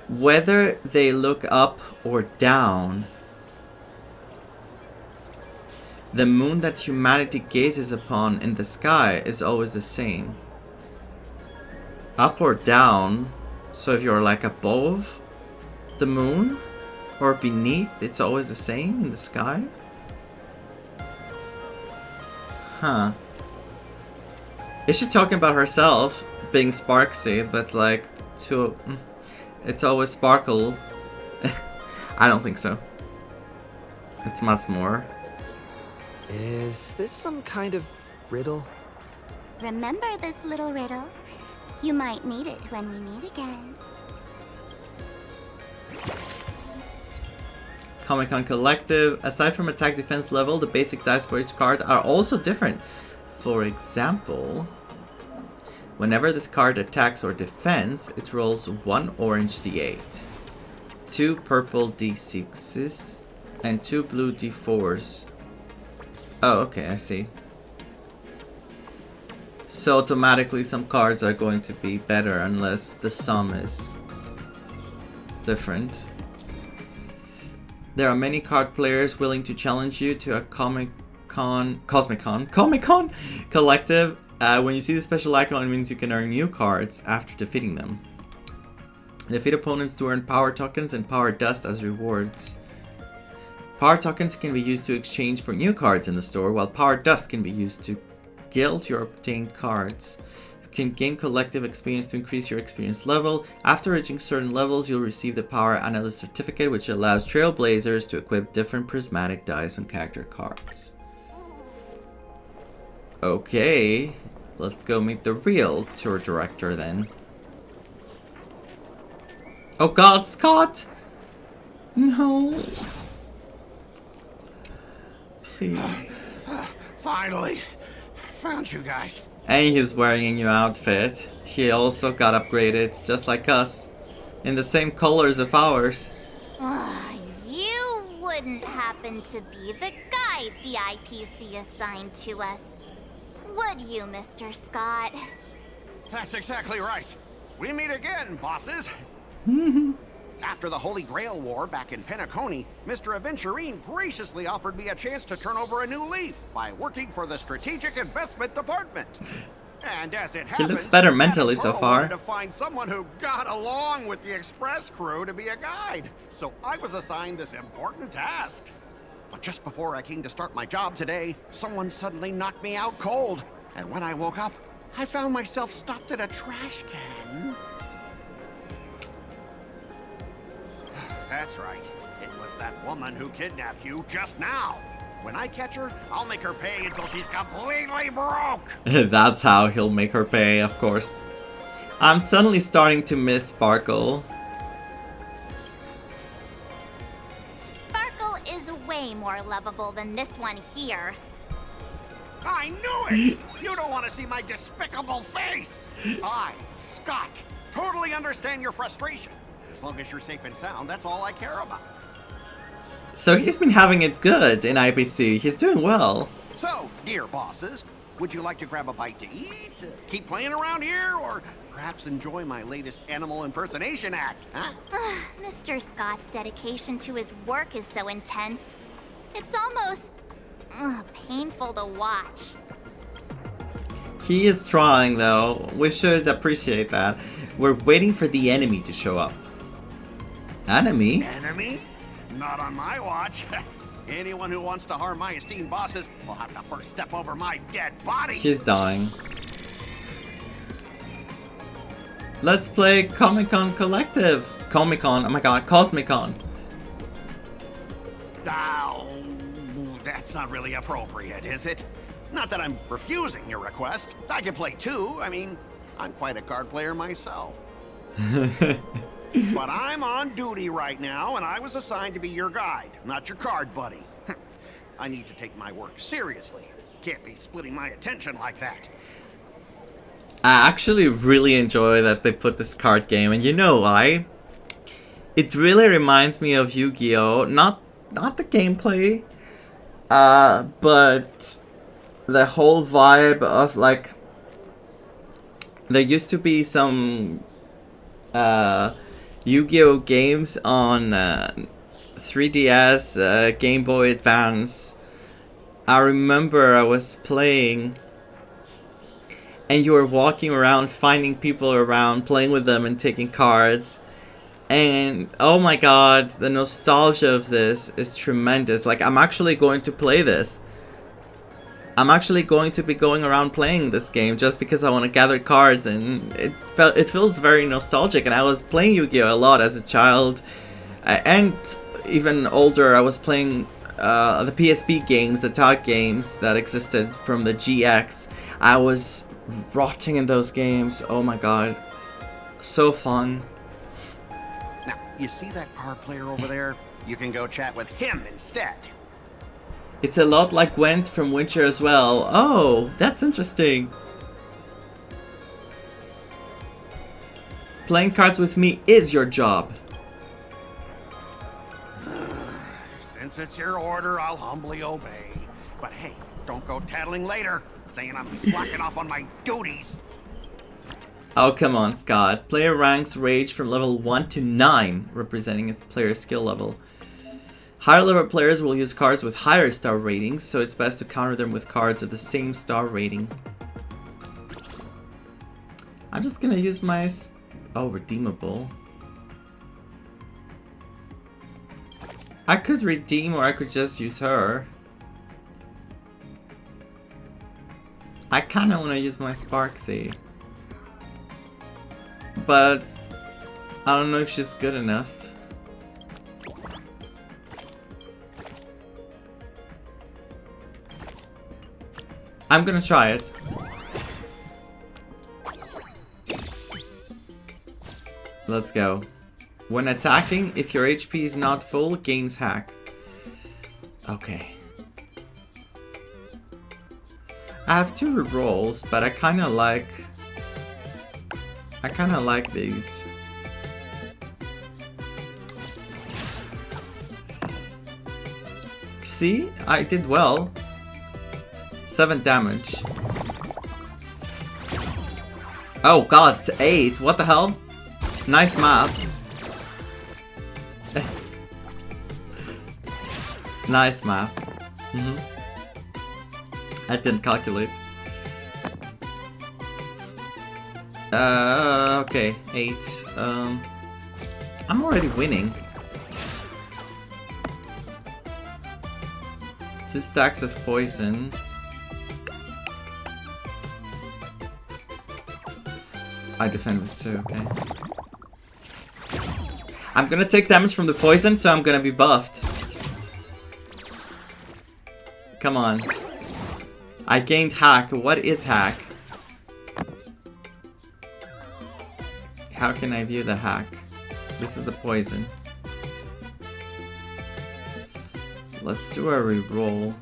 whether they look up or down, the moon that humanity gazes upon in the sky is always the same. Up or down, so if you're like above the moon or beneath, it's always the same in the sky? Huh. Is she talking about herself being Sparksy? That's like, it's always Sparkle. I don't think so. It's much more. Is this some kind of riddle? Remember this little riddle? You might need it when we meet again. Comic-Con Collective. Aside from attack defense level, the basic dice for each card are also different. For example, whenever this card attacks or defends, it rolls 1 orange d8, 2 purple d6s, and 2 blue d4s. Oh, okay, I see. So automatically some cards are going to be better unless the sum is different. There are many card players willing to challenge you to a Comic-Con Collective. When you see the special icon, it means you can earn new cards after defeating them. Defeat opponents to earn power tokens and power dust as rewards. Power tokens can be used to exchange for new cards in the store, while power dust can be used to gild your obtained cards. You can gain collective experience to increase your experience level. After reaching certain levels, you'll receive the Power Analyst Certificate, which allows Trailblazers to equip different prismatic dice on character cards. Okay, let's go meet the real tour director then. Oh god, Scott! No. Please. Finally, found you guys. And he's wearing a new outfit. He also got upgraded, just like us, in the same colors of ours. You wouldn't happen to be the guide the IPC assigned to us, would you, Mr. Scott? That's exactly right. We meet again, bosses. After the Holy Grail War back in Penacony, Mr. Aventurine graciously offered me a chance to turn over a new leaf by working for the Strategic Investment Department. And as it happens, he looks better mentally so far. Wanted to find someone who got along with the Express crew to be a guide. So I was assigned this important task. But just before I came to start my job today, someone suddenly knocked me out cold. And when I woke up, I found myself stuffed in a trash can. That's right. It was that woman who kidnapped you just now. When I catch her, I'll make her pay until she's completely broke. That's how he'll make her pay, of course. I'm suddenly starting to miss Sparkle. Sparkle is way more lovable than this one here. I knew it! You don't want to see my despicable face! I, Scott, totally understand your frustration. As long as you're safe and sound, that's all I care about. So he's been having it good in IPC. He's doing well. So, dear bosses, would you like to grab a bite to eat, keep playing around here, or perhaps enjoy my latest animal impersonation act, huh? Mr. Scott's dedication to his work is so intense. It's almost painful to watch. He is trying, though. We should appreciate that. We're waiting for the enemy to show up. Enemy? Enemy? Not on my watch. Anyone who wants to harm my esteemed bosses will have to first step over my dead body. He's dying. Let's play Comic-Con Collective. Comic-Con, oh my god, Cosmic-Con. Oh, that's not really appropriate, is it? Not that I'm refusing your request. I can play too. I mean, I'm quite a card player myself. But I'm on duty right now, and I was assigned to be your guide, not your card buddy. I need to take my work seriously. Can't be splitting my attention like that. I actually really enjoy that they put this card game, and you know why? It really reminds me of Yu-Gi-Oh! Not the gameplay, but the whole vibe of like, there used to be some Yu-Gi-Oh! Games on 3DS, Game Boy Advance. I remember I was playing and you were walking around, finding people around, playing with them and taking cards. And oh my god, the nostalgia of this is tremendous. Like, I'm actually going to play this. I'm actually going to be going around playing this game just because I want to gather cards, and it feels very nostalgic. And I was playing Yu-Gi-Oh! A lot as a child, and even older. I was playing the PSP games, the tag games that existed from the GX. I was rotting in those games. Oh my god, so fun. Now, you see that card player over there? You can go chat with him instead. It's a lot like Gwent from Witcher as well. Oh, that's interesting. Playing cards with me is your job. Since it's your order, I'll humbly obey. But hey, don't go tattling later, saying I'm slacking off on my duties. Oh, come on, Scott. Player ranks range from level 1 to 9, representing his player skill level. Higher level players will use cards with higher star ratings, so it's best to counter them with cards of the same star rating. I'm just gonna use my... Oh, redeemable. I could redeem, or I could just use her. I kinda wanna use my Sparksy. But I don't know if she's good enough. I'm gonna try it. Let's go. When attacking, if your HP is not full, gains hack. Okay. I have 2 rerolls, but I kinda like these. See? I did well. 7 damage. Oh god, 8. What the hell? Nice math. Nice math. I didn't calculate. Okay, 8. I'm already winning. 2 stacks of poison. I defend with 2, okay. I'm gonna take damage from the poison, so I'm gonna be buffed. Come on. I gained hack. What is hack? How can I view the hack? This is the poison. Let's do a reroll.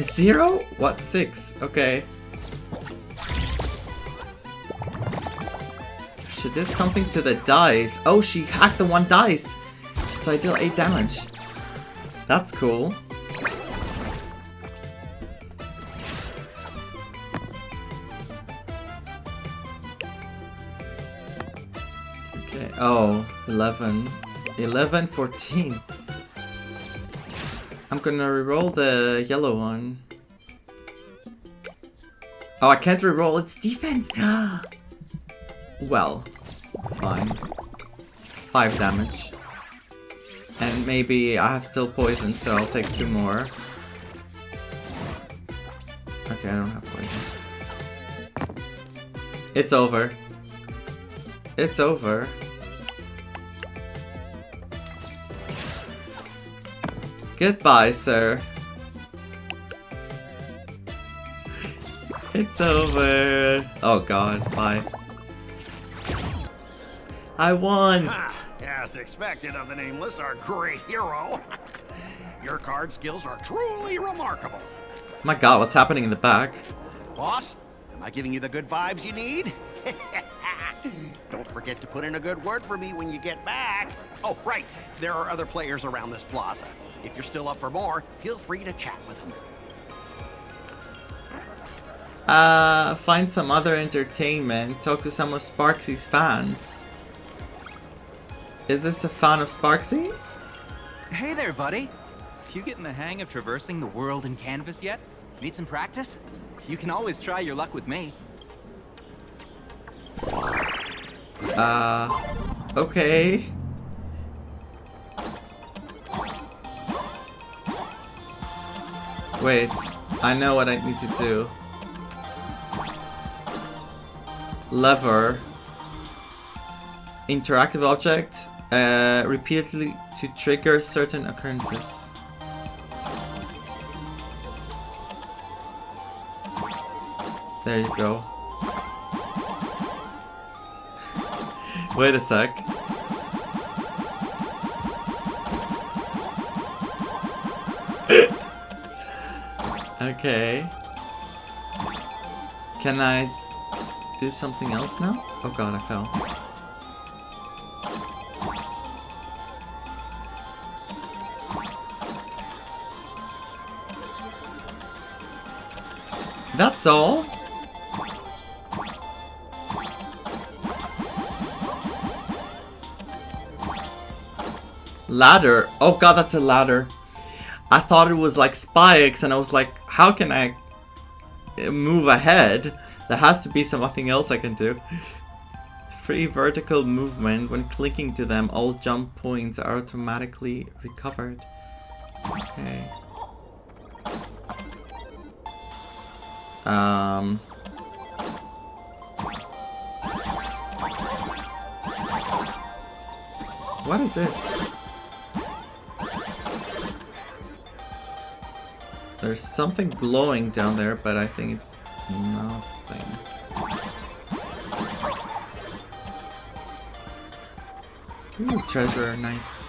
Zero? What? 6? Okay. She did something to the dice. Oh, she hacked the 1 dice. So I deal 8 damage. That's cool. Okay. Oh, 11. 11, 14. I'm gonna reroll the yellow one. Oh, I can't reroll its defense! Well, it's fine. 5 damage. And maybe I have still poison, so I'll take 2 more. Okay, I don't have poison. It's over. It's over. Goodbye, sir. It's over. Oh god, bye. I won! As expected of the Nameless, our great hero. Your card skills are truly remarkable. My god, what's happening in the back? Boss, am I giving you the good vibes you need? Don't forget to put in a good word for me when you get back. Oh, right. There are other players around this plaza. If you're still up for more, feel free to chat with them. Find some other entertainment. Talk to some of Sparksy's fans. Is this a fan of Sparksy? Hey there, buddy. You getting the hang of traversing the world in canvas yet? Need some practice? You can always try your luck with me. Okay. Wait, I know what I need to do. Lever. Interactive object. Repeatedly to trigger certain occurrences. There you go. Wait a sec. Okay. Can I do something else now? Oh god, I fell. That's all? Ladder? Oh god, that's a ladder. I thought it was like spikes and I was like, how can I move ahead? There has to be something else I can do. Free vertical movement. When clicking to them, all jump points are automatically recovered. Okay. What is this? There's something glowing down there, but I think it's nothing. Ooh, treasure, nice.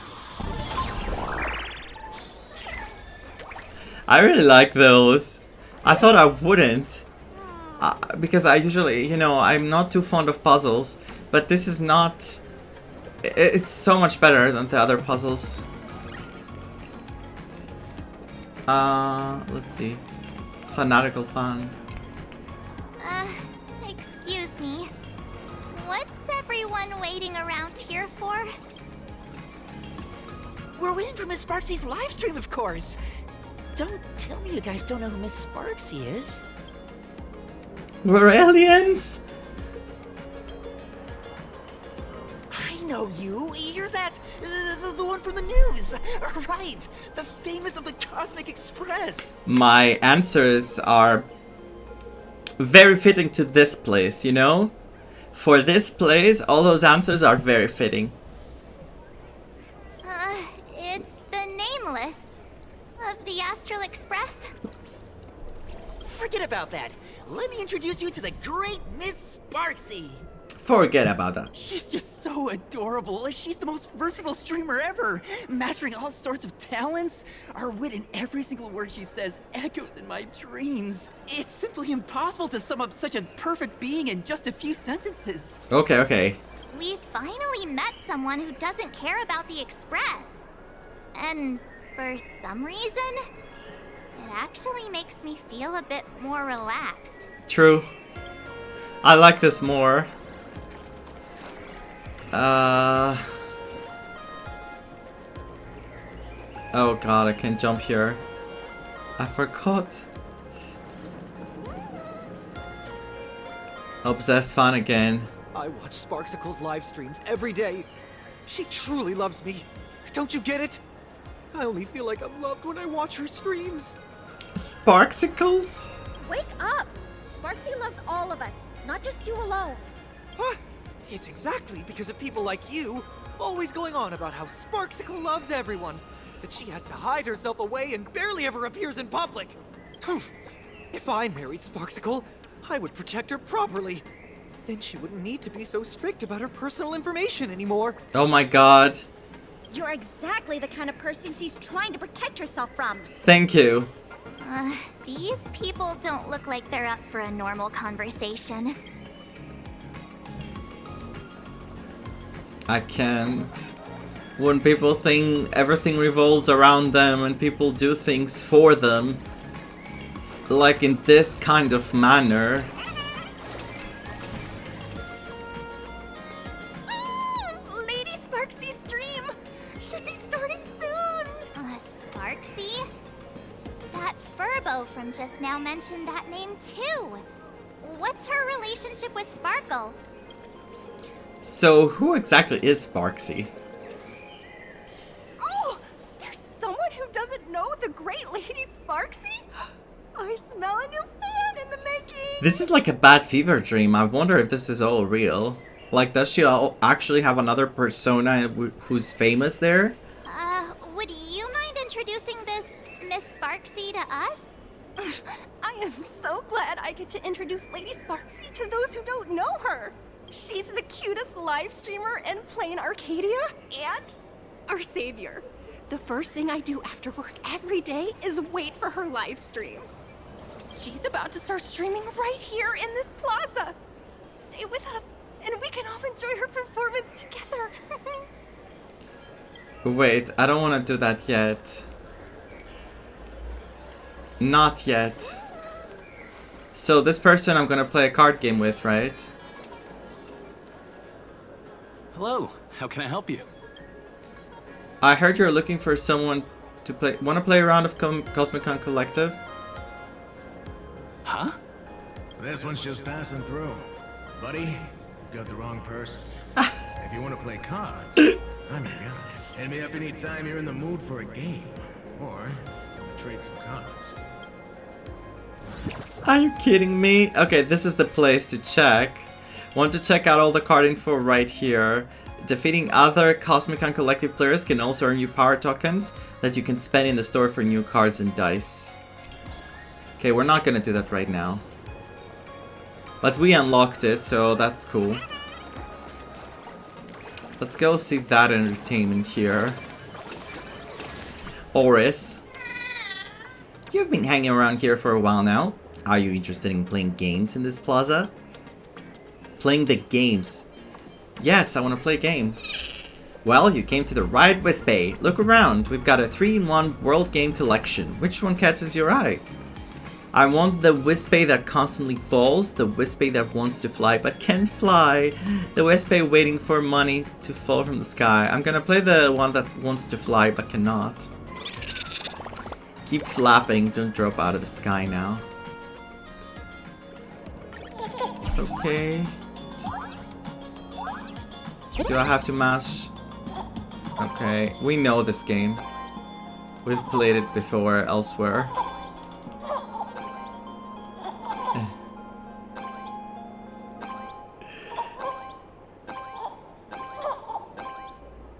I really like those. I thought I wouldn't. Because I usually, you know, I'm not too fond of puzzles. But this is not... It's so much better than the other puzzles. Let's see. Fanatical fan. Excuse me. What's everyone waiting around here for? We're waiting for Miss Sparksy's live stream, of course. Don't tell me you guys don't know who Miss Sparksy is. We're aliens? I know you. You're that, the one from the news. Right. The famous of the Cosmic Express. My answers are very fitting to this place, you know? For this place, all those answers are very fitting. It's the Nameless of the Astral Express. Forget about that. Let me introduce you to the great Miss Sparksy. Forget about that. She's just so adorable. She's the most versatile streamer ever, mastering all sorts of talents. Her wit in every single word she says echoes in my dreams. It's simply impossible to sum up such a perfect being in just a few sentences. Okay, okay. We finally met someone who doesn't care about the Express. And for some reason, it actually makes me feel a bit more relaxed. True. I like this more. Oh god, I can jump here. I forgot. Obsessed fan again. I watch Sparksicle's live streams every day. She truly loves me. Don't you get it? I only feel like I'm loved when I watch her streams. Sparksicles? Wake up! Sparksy loves all of us, not just you alone. Huh? It's exactly because of people like you always going on about how Sparksicle loves everyone that she has to hide herself away and barely ever appears in public. If I married Sparksicle, I would protect her properly. Then she wouldn't need to be so strict about her personal information anymore. Oh my god. You're exactly the kind of person she's trying to protect herself from. Thank you. These people don't look like they're up for a normal conversation. I can't. When people think everything revolves around them and people do things for them, like in this kind of manner. Lady Sparksy's stream should be starting soon. Sparksy? That Furbo from just now mentioned that name too. What's her relationship with Sparkle? So, who exactly is Sparksy? Oh, there's someone who doesn't know the great Lady Sparksy? I smell a new fan in the making. This is like a bad fever dream. I wonder if this is all real. Like, does she actually have another persona who's famous there? Would you mind introducing this Miss Sparksy to us? I am so glad I get to introduce Lady Sparksy to those who don't know her. She's the cutest live streamer in Planarcadia and our savior. The first thing I do after work every day is wait for her live stream. She's about to start streaming right here in this plaza. Stay with us, and we can all enjoy her performance together. Wait, I don't want to do that yet. Not yet. So this person I'm gonna play a card game with, right? Hello, how can I help you? I heard you're looking for someone to play. Want to play a round of Cosmic Con Collective? Huh? This one's just passing through. Buddy, you've got the wrong person. If you want to play cards, I'm your guy. Hit me up anytime you're in the mood for a game. Or, trade some cards. Are you kidding me? Okay, this is the place to check. Want to check out all the card info right here. Defeating other Cosmic Con Collective players can also earn you power tokens that you can spend in the store for new cards and dice. Okay, we're not gonna do that right now. But we unlocked it, so that's cool. Let's go see that entertainment here. Oris. You've been hanging around here for a while now. Are you interested in playing games in this plaza? Playing the games. Yes, I want to play a game. Well, you came to the right Wispay. Look around. We've got a 3-in-1 world game collection. Which one catches your eye? I want the Wispay that constantly falls, the Wispay that wants to fly but can't fly, the Wispay waiting for money to fall from the sky. I'm gonna play the one that wants to fly but cannot. Keep flapping, don't drop out of the sky now. Okay. Do I have to mash? Okay, we know this game. We've played it before elsewhere.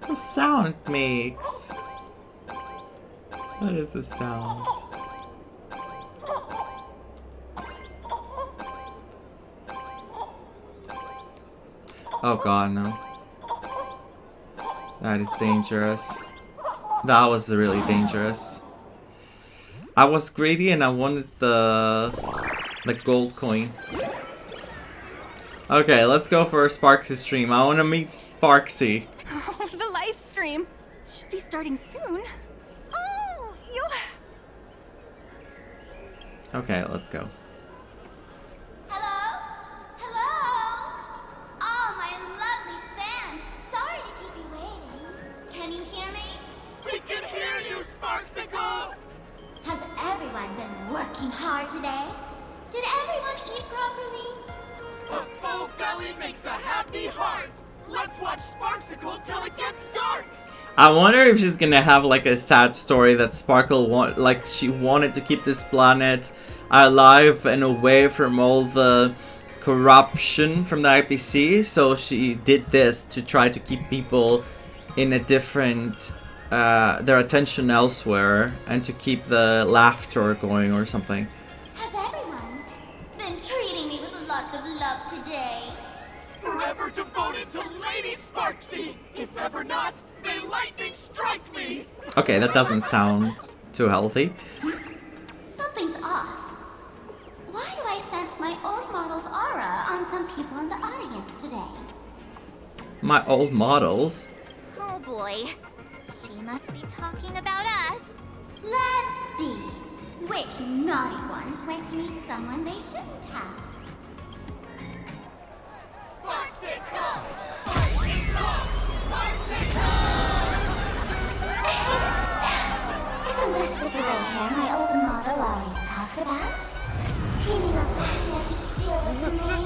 The sound it makes. What is the sound? Oh god, no. That is dangerous. That was really dangerous. I was greedy and I wanted the gold coin. Okay, let's go for a Sparksy stream. I want to meet Sparksy. Oh, the live stream should be starting soon. Oh, you'll... Okay, let's go. Hello? Hello? Oh, my lovely fans. Sorry to keep you waiting. Can you hear me? We can hear you, Sparksicle! Has everyone been working hard today? Did everyone eat properly? A full belly makes a happy heart. Let's watch Sparksicle till it gets dark. I wonder if she's gonna have like a sad story that Sparkle she wanted to keep this planet alive and away from all the corruption from the IPC, so she did this to try to keep people in a different their attention elsewhere and to keep the laughter going or something. Has everyone been treating me with lots of love today? Forever devoted to Lady Sparksy! If ever not, may lightning strike me! Okay, that doesn't sound too healthy. Something's off. Why do I sense my old model's aura on some people in the audience today? My old models? Oh boy. She must be talking about us. Let's see. Which naughty ones went to meet someone they shouldn't have? Sparksicle! Sparksicle! Sparksicle! Isn't this the gray hair my old model always talks about? Teaming up with Becky to deal with me?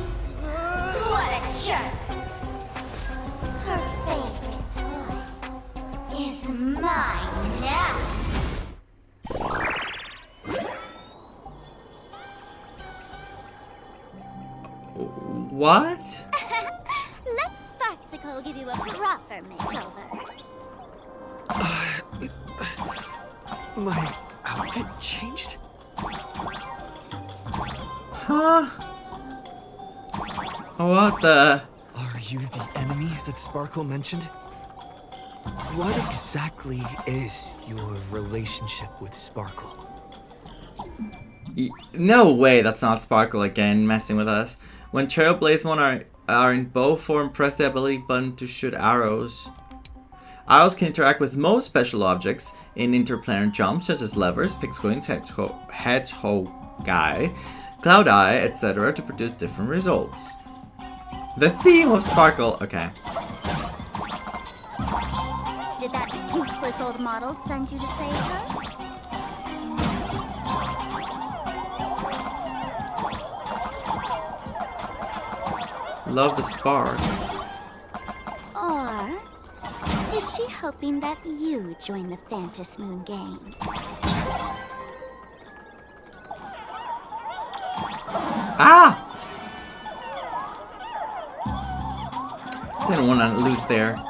What a jerk! Her favorite toy is mine now. What? Let Sparksicle give you a proper makeover. My outfit changed? Huh? What the? Are you the enemy that Sparkle mentioned? What exactly is your relationship with Sparkle? No way, that's not Sparkle again messing with us. When Trailblazing are in bow form, press the ability button to shoot arrows. Arrows can interact with most special objects in interplanar jumps, such as levers, pixcoins, hedgehog guy, cloud eye, etc., to produce different results. The theme of Sparkle. Okay. Did that useless old model send you to save her? Love the sparks. Or is she hoping that you join the Phantasmoon Moon Games? Ah! Didn't want to lose there.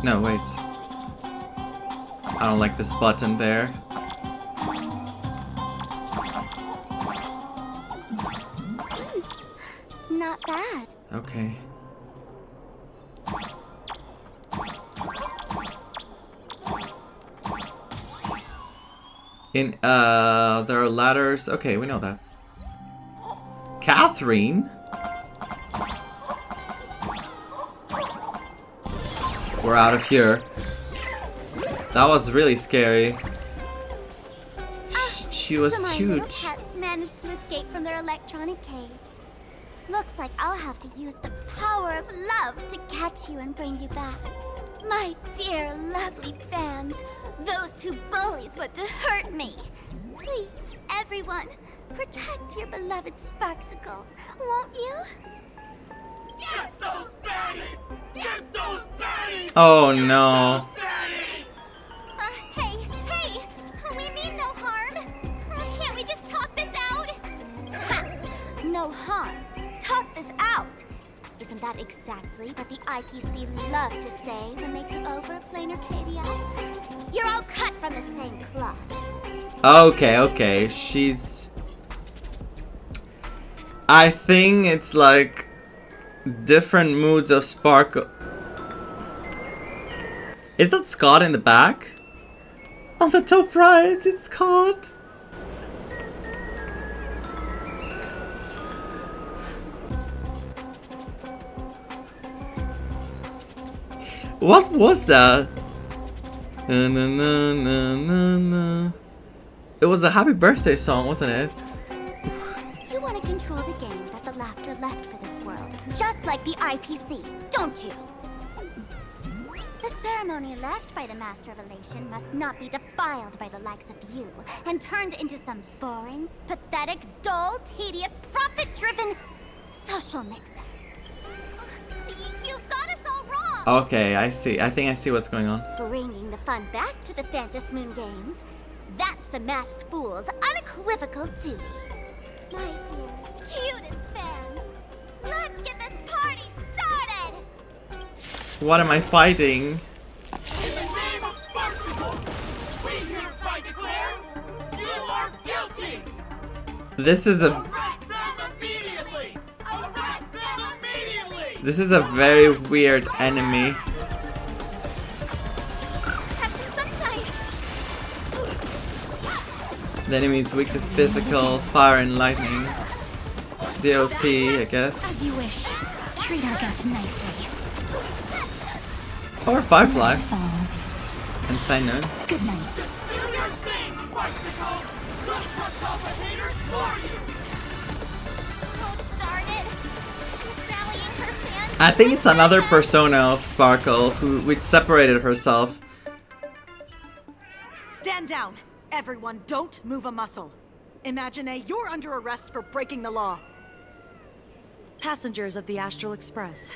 No, wait. I don't like this button there. Not bad. Okay. There are ladders. Okay, we know that. Catherine? We're out of here. That was really scary. She was So my huge. little pets managed to escape from their electronic cage. Looks like I'll have to use the power of love to catch you and bring you back. My dear, lovely fans, those two bullies want to hurt me. Please, everyone, protect your beloved Sparksicle, won't you? Get those baddies! Get those baddies! Oh no. Hey, we mean no harm. Can't we just talk this out? Ha! No harm. Talk this out. Isn't that exactly what the IPC loved to say when they took over Planarcadia? You're all cut from the same cloth. Okay. She's... I think it's like different moods of Sparkle. Is that Scott in the back? On the top right, it's Scott. What was that? Na, na, na, na, na. It was a happy birthday song, wasn't it? You want to control the game that the laughter left for this world, just like the IPC, don't you? The ceremony left by the Master of Elation must not be defiled by the likes of you and turned into some boring, pathetic, dull, tedious, profit-driven social mixer. You've got us all wrong! Okay, I see. I think I see what's going on. Bringing the fun back to the Phantasm Moon Games, that's the Masked Fool's unequivocal duty. My dearest, cutest fans, let's get this party started! What am I fighting? In the name of Sparksicle, we hereby declare you are guilty! This is a Arrest them immediately! Arrest them immediately! This is a very weird enemy. Have some sunshine! The enemy is weak to physical, fire and lightning. DOT, I guess. As you wish. Treat our guests nicely. Or Firefly. Falls. And Thainon. Good night. Do your thing, Sparksicle! We'll crush all the haters for you! Don't start it! She's rallying her fans. I think it's another persona of Sparkle which separated herself. Stand down. Everyone, don't move a muscle. Imagine you're under arrest for breaking the law. Passengers of the Astral Express.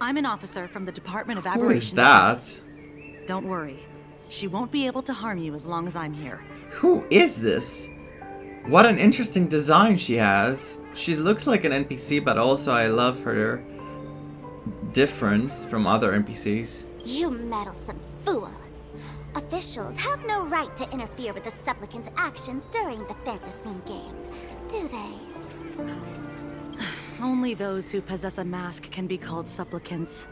I'm an officer from the Department of Who Aberration. is that? Don't worry. She won't be able to harm you as long as I'm here. Who is this? What an interesting design she has. She looks like an NPC, but also I love her difference from other NPCs. You meddlesome fool! Officials have no right to interfere with the supplicants' actions during the Phantasm Moon Games, do they? Only those who possess a mask can be called supplicants.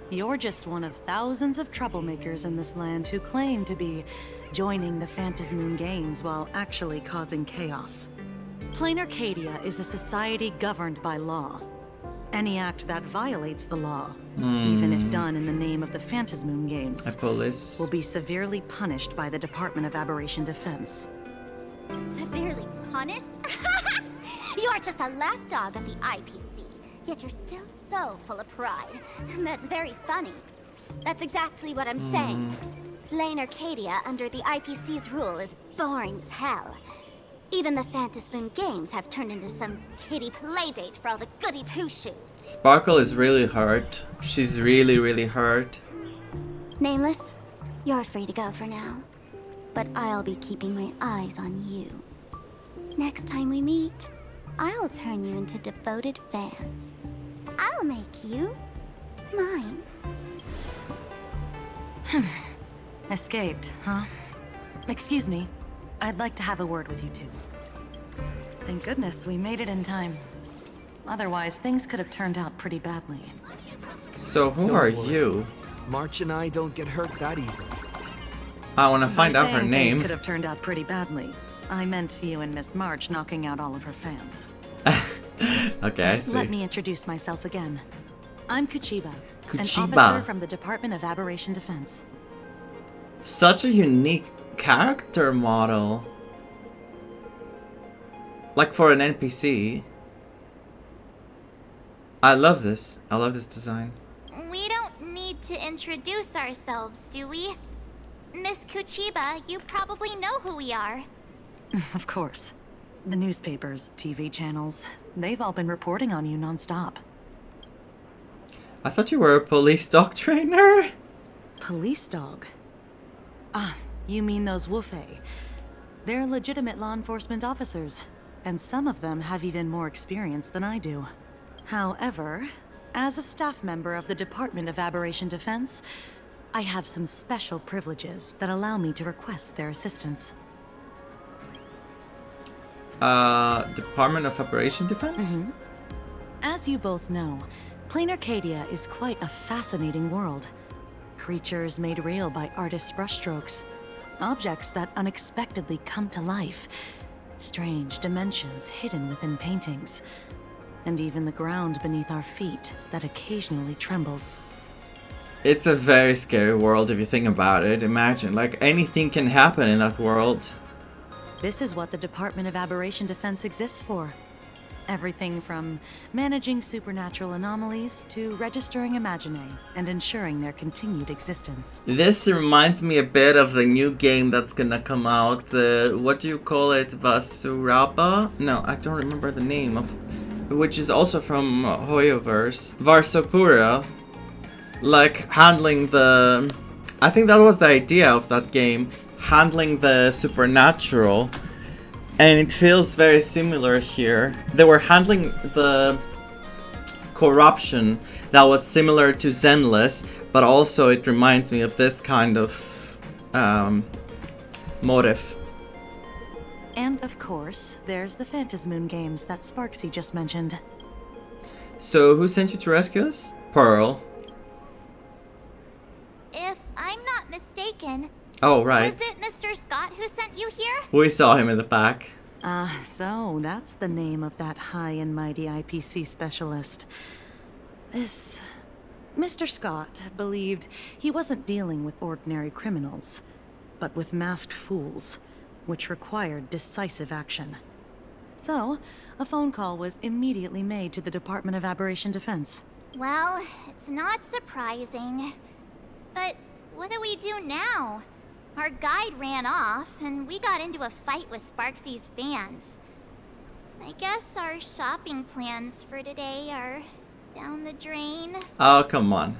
You're just one of thousands of troublemakers in this land who claim to be joining the Phantasm Moon Games while actually causing chaos. Planarcadia is a society governed by law. Any act that violates the law, even if done in the name of the Phantasm Moon Games, Police. will be severely punished by the Department of Aberration Defense. Severely punished? You're just a lapdog of the IPC, yet you're still so full of pride. That's very funny. That's exactly what I'm saying. Planarcadia under the IPC's rule is boring as hell. Even the Phantasm Moon Games have turned into some kiddie playdate for all the goody two-shoes. Sparkle is really hurt. She's really hurt. Nameless, you're free to go for now. But I'll be keeping my eyes on you. Next time we meet, I'll turn you into devoted fans. I'll make you mine. Escaped, huh? Excuse me. I'd like to have a word with you two. Thank goodness we made it in time. Otherwise, things could have turned out pretty badly. So who Don't are worry. you? March and I don't get hurt that easily. I want to find By out her saying name. Things could have turned out pretty badly. I meant you and Miss March knocking out all of her fans. Okay, I see. Let me introduce myself again. I'm Kuchiba, an Kuchiba. officer from the Department of Aberration Defense. Such a unique character model. Like for an NPC. I love this. I love this design. We don't need to introduce ourselves, do we? Miss Kuchiba, you probably know who we are. Of course. The newspapers, TV channels, they've all been reporting on you nonstop. I thought you were a police dog trainer. Police dog? Ah, you mean those Wufei. They're legitimate law enforcement officers, and some of them have even more experience than I do. However, as a staff member of the Department of Aberration Defense, I have some special privileges that allow me to request their assistance. Department of Operation Defense? As you both know, Planarcadia is quite a fascinating world. Creatures made real by artists' brushstrokes. Objects that unexpectedly come to life. Strange dimensions hidden within paintings. And even the ground beneath our feet that occasionally trembles. It's a very scary world if you think about it. Imagine, like, anything can happen in that world. This is what the Department of Aberration Defense exists for. Everything from managing supernatural anomalies to registering Imaginae and ensuring their continued existence. This reminds me a bit of the new game that's gonna come out. The, what do you call it? Vasurapa? No, I don't remember the name of, which is also from Hoyoverse. Varsapura. Like handling the, I think that was the idea of that game, handling the supernatural. And it feels very similar here. They were handling the corruption that was similar to Zenless, but also it reminds me of this kind of motive. And of course, there's the Phantasmoon games that Sparksy just mentioned. So who sent you to rescue us? Pearl. If I'm not mistaken, Oh, right. was it Mr. Scott who sent you here? We saw him in the back. So that's the name of that high and mighty IPC specialist. This Mr. Scott believed he wasn't dealing with ordinary criminals, but with masked fools, which required decisive action. So, a phone call was immediately made to the Department of Aberration Defense. Well, it's not surprising. But what do we do now? Our guide ran off, and we got into a fight with Sparksy's fans. I guess our shopping plans for today are down the drain. Oh, come on.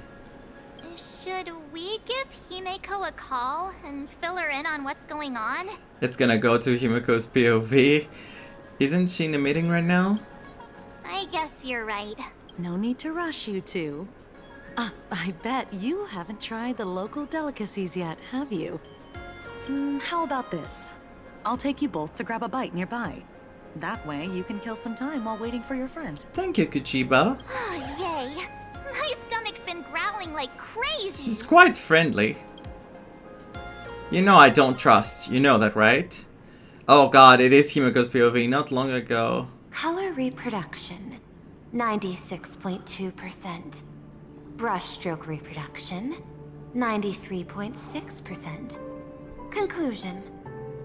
Should we give Himeko a call and fill her in on what's going on? It's gonna go to Himeko's POV. Isn't she in a meeting right now? I guess you're right. No need to rush, you two. I bet you haven't tried the local delicacies yet, have you? How about this? I'll take you both to grab a bite nearby. That way, you can kill some time while waiting for your friend. Thank you, Kuchiba. Oh, yay. My stomach's been growling like crazy. She's quite friendly. You know I don't trust. You know that, right? Oh god, it is Himeko's POV. Not long ago. Color reproduction, 96.2%. Brushstroke reproduction, 93.6%. Conclusion.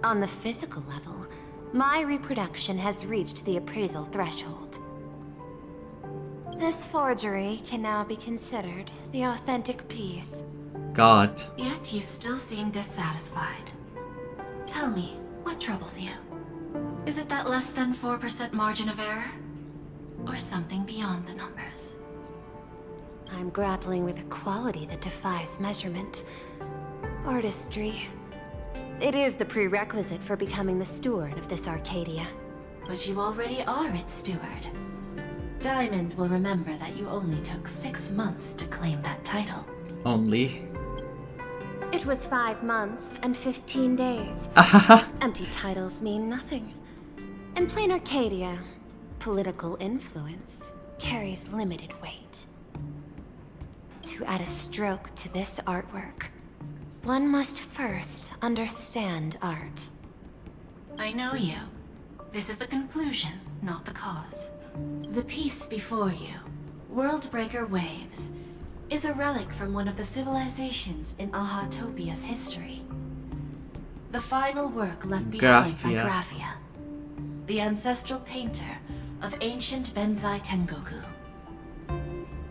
On the physical level, my reproduction has reached the appraisal threshold. This forgery can now be considered the authentic piece. God. Yet you still seem dissatisfied. Tell me, what troubles you? Is it that less than 4% margin of error? Or something beyond the numbers? I'm grappling with a quality that defies measurement. Artistry. It is the prerequisite for becoming the steward of this Arcadia. But you already are its steward. Diamond will remember that you only took 6 months to claim that title. Only. It was 5 months and 15 days. Empty titles mean nothing. In Planarcadia, political influence carries limited weight. To add a stroke to this artwork, one must first understand art. I know you. This is the conclusion, not the cause. The piece before you, Worldbreaker Waves, is a relic from one of the civilizations in Ahatopia's history. The final work left behind by Graphia, the ancestral painter of ancient Benzai Tengoku.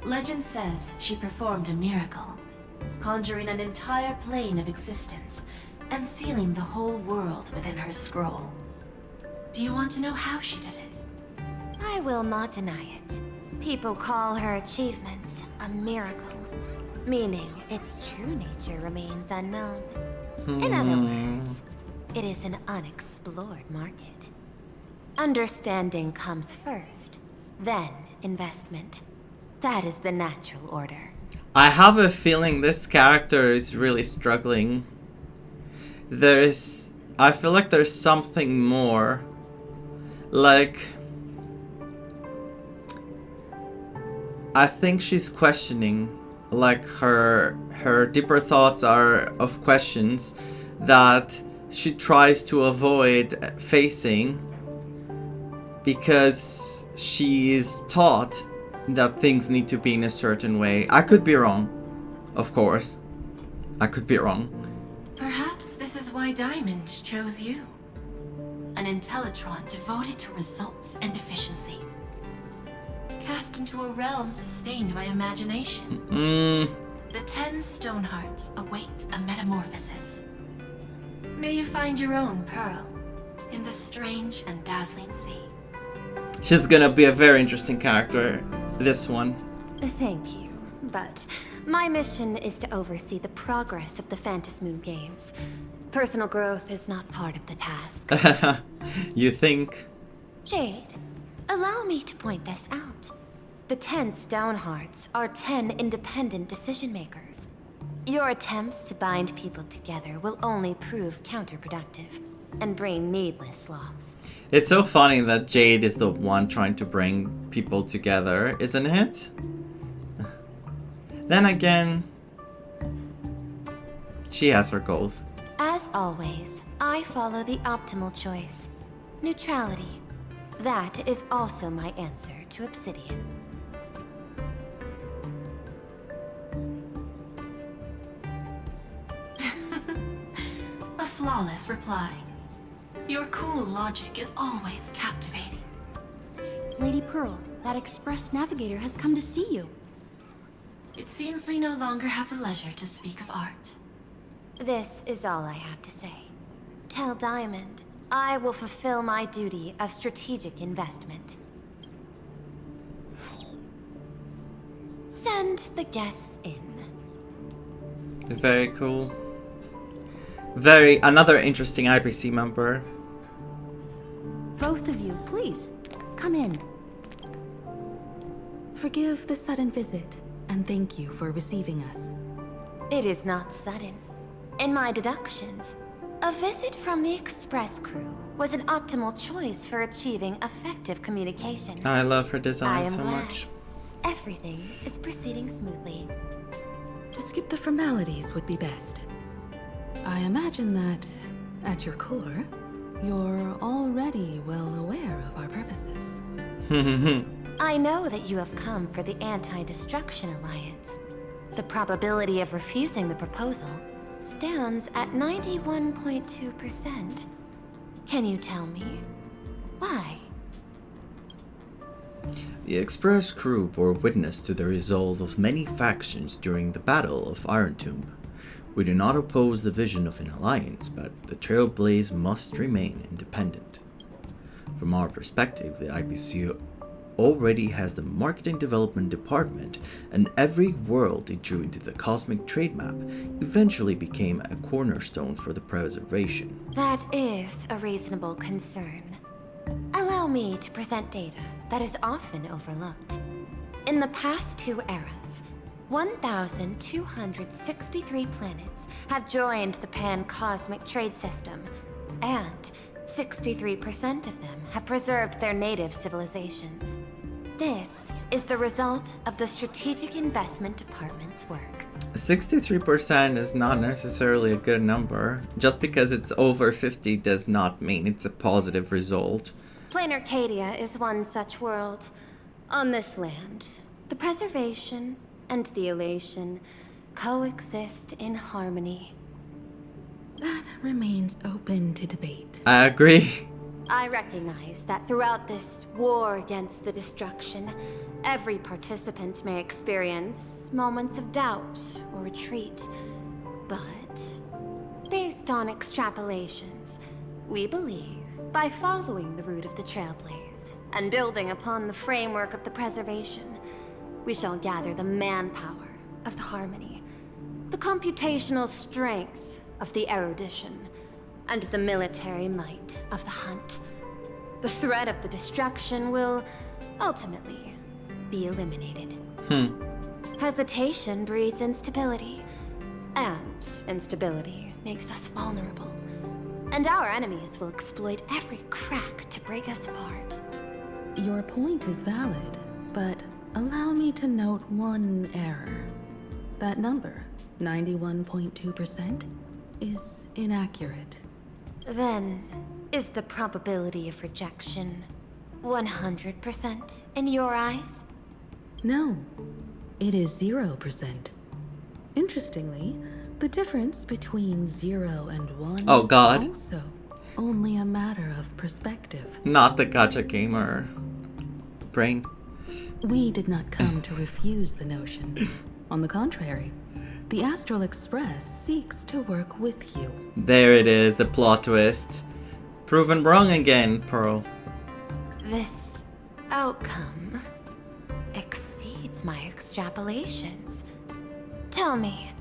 Legend says she performed a miracle, conjuring an entire plane of existence and sealing the whole world within her scroll. Do you want to know how she did it? I will not deny it. People call her achievements a miracle, meaning its true nature remains unknown. In other words, it is an unexplored market. Understanding comes first, then investment. That is the natural order. I have a feeling this character is really struggling. I feel like there's something more. Like, I think she's questioning, like her deeper thoughts are of questions that she tries to avoid facing because she is taught that things need to be in a certain way. I could be wrong, of course. I could be wrong. Perhaps this is why Diamond chose you. An Intellitron devoted to results and efficiency. cast into a realm sustained by imagination. The 10 stone hearts await a metamorphosis. May you find your own pearl in the strange and dazzling sea. She's gonna be a very interesting character, this one. Thank you, but my mission is to oversee the progress of the Phantasmoon Games. Personal growth is not part of the task. You think? Jade, allow me to point this out. The 10 stone hearts are 10 independent decision makers. Your attempts to bind people together will only prove counterproductive and bring needless loss. It's so funny that Jade is the one trying to bring people together, isn't it? Then again, she has her goals. As always, I follow the optimal choice. Neutrality. That is also my answer to Obsidian. A flawless reply. Your cool logic is always captivating. Lady Pearl, that Express Navigator has come to see you. It seems we no longer have the leisure to speak of art. This is all I have to say. Tell Diamond, I will fulfill my duty of strategic investment. Send the guests in. Very cool. Another interesting IPC member. Both of you, please, come in. Forgive the sudden visit, and thank you for receiving us. It is not sudden. In my deductions, a visit from the Express crew was an optimal choice for achieving effective communication. I love her design so glad. much. Everything is proceeding smoothly. To skip the formalities would be best. I imagine that, at your core, you're already well aware of our purposes. I know that you have come for the Anti-Destruction Alliance. The probability of refusing the proposal stands at 91.2%. Can you tell me why? The Express crew bore witness to the resolve of many factions during the Battle of Iron Tomb. We do not oppose the vision of an alliance, but the Trailblaze must remain independent. From our perspective, the IPC already has the marketing development department, and every world it drew into the cosmic trade map eventually became a cornerstone for the preservation. That is a reasonable concern. Allow me to present data that is often overlooked. In the past 2 eras, 1,263 planets have joined the pan-cosmic trade system, and 63% of them have preserved their native civilizations. This is the result of the Strategic Investment Department's work. 63% is not necessarily a good number. Just because it's over 50 does not mean it's a positive result. Planarcadia is one such world. On this land, the preservation and the elation coexist in harmony. That remains open to debate. I agree. I recognize that throughout this war against the destruction, every participant may experience moments of doubt or retreat. But, based on extrapolations, we believe by following the route of the Trailblaze and building upon the framework of the preservation, we shall gather the manpower of the harmony, the computational strength of the erudition, and the military might of the hunt. The threat of the destruction will ultimately be eliminated. Hesitation breeds instability, and instability makes us vulnerable. And our enemies will exploit every crack to break us apart. Your point is valid, but allow me to note one error. That number, 91.2%, is inaccurate. Then, is the probability of rejection 100% in your eyes? No, it is 0%. Interestingly, the difference between 0 and 1 Oh God. is also only a matter of perspective. Not the gacha gamer brain. We did not come to refuse the notion. On the contrary, the Astral Express seeks to work with you. There it is, the plot twist. Proven wrong again, Pearl. This outcome exceeds my extrapolations. Tell me,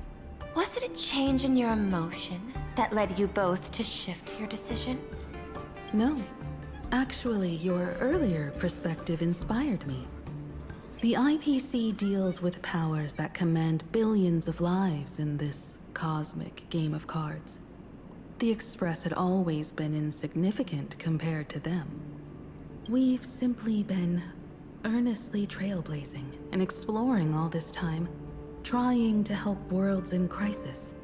was it a change in your emotion that led you both to shift your decision? No. Actually, your earlier perspective inspired me. The IPC deals with powers that command billions of lives in this cosmic game of cards. The Express had always been insignificant compared to them. We've simply been earnestly trailblazing and exploring all this time, trying to help worlds in crisis.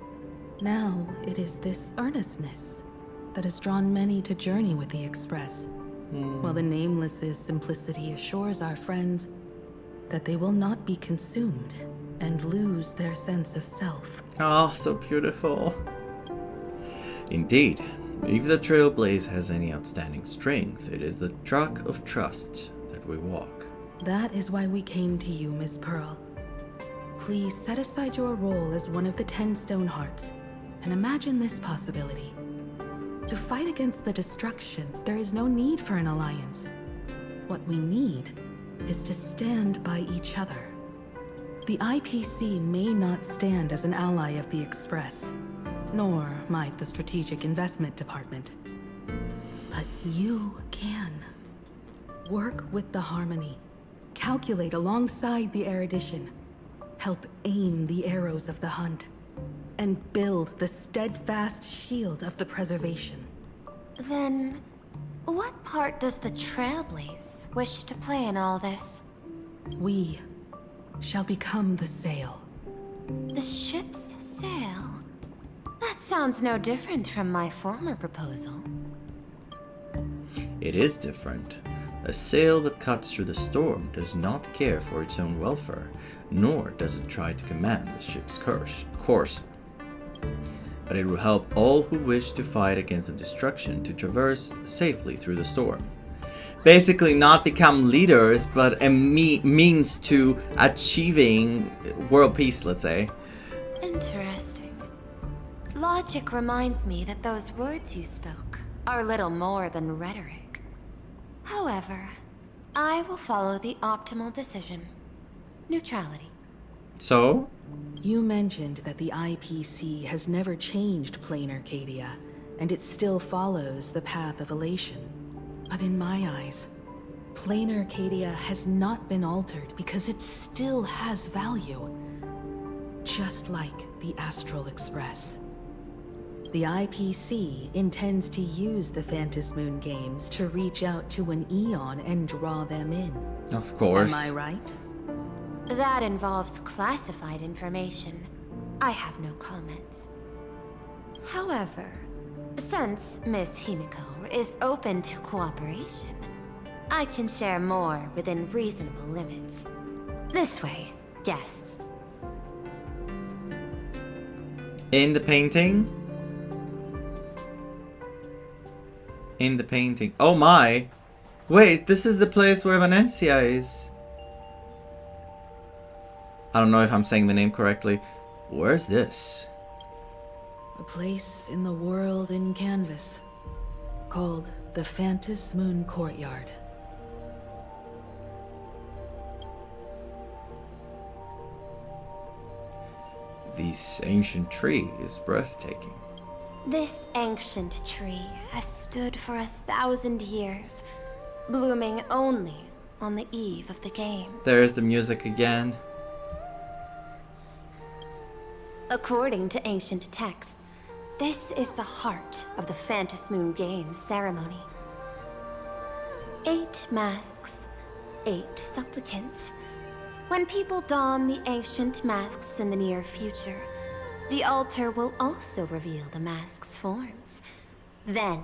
Now it is this earnestness that has drawn many to journey with the Express, while the Nameless's simplicity assures our friends that they will not be consumed and lose their sense of self. Oh, so beautiful. Indeed, if the Trailblaze has any outstanding strength, it is the track of trust that we walk. That is why we came to you, Miss Pearl. Please set aside your role as one of the 10 Stonehearts and imagine this possibility. To fight against the destruction, there is no need for an alliance. What we need is to stand by each other. The IPC may not stand as an ally of the Express, nor might the Strategic Investment Department. But you can. Work with the Harmony. Calculate alongside the Erudition. Help aim the arrows of the hunt. And build the steadfast shield of the preservation. Then, what part does the Trailblaze wish to play in all this? We shall become the sail. The ship's sail? That sounds no different from my former proposal. It is different. A sail that cuts through the storm does not care for its own welfare, nor does it try to command the ship's course. But it will help all who wish to fight against the destruction to traverse safely through the storm. Basically not become leaders, but a means to achieving world peace, let's say. Interesting. Logic reminds me that those words you spoke are little more than rhetoric. However, I will follow the optimal decision. Neutrality. So? You mentioned that the IPC has never changed Planarcadia, and it still follows the path of elation. But in my eyes, Planarcadia has not been altered because it still has value. Just like the Astral Express. The IPC intends to use the Phantasmoon games to reach out to an Eon and draw them in. Of course. Am I right? That involves classified information. I have no comments. However, since Miss Himiko is open to cooperation, I can share more within reasonable limits. This way, guests. In the painting? In the painting. Oh my! Wait, this is the place where Venetia is. I don't know if I'm saying the name correctly. Where's this? A place in the world in canvas, called the Phantasmoon Courtyard. This ancient tree is breathtaking. This ancient tree has stood for 1,000 years, blooming only on the eve of the game. There's the music again. According to ancient texts, this is the heart of the Phantasmoon Games ceremony. 8 masks, 8 supplicants. When people don the ancient masks in the near future, the altar will also reveal the masks' forms. Then,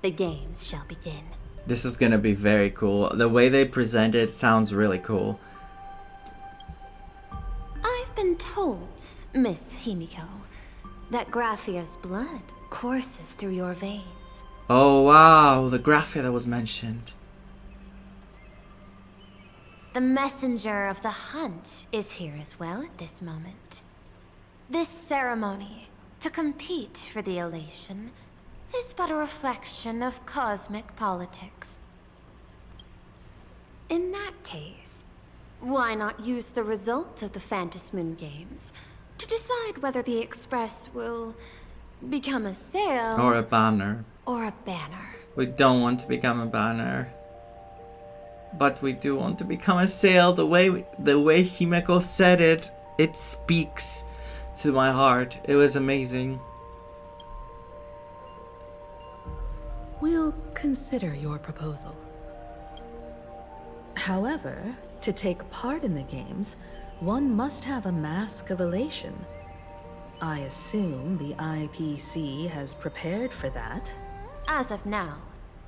the games shall begin. This is gonna be very cool. The way they present it sounds really cool. I've been told, Miss Himiko, that Graphia's blood courses through your veins. Oh wow, the Graphia that was mentioned. The messenger of the hunt is here as well at this moment. This ceremony, to compete for the elation, is but a reflection of cosmic politics. In that case, why not use the result of the Phantasmoon Games to decide whether the Express will become a sail Or a banner. or a banner? We don't want to become a banner. But we do want to become a sail. The way Himeko said it, it speaks to my heart. It was amazing. We'll consider your proposal. However, to take part in the games, one must have a mask of elation. I assume the IPC has prepared for that. As of now,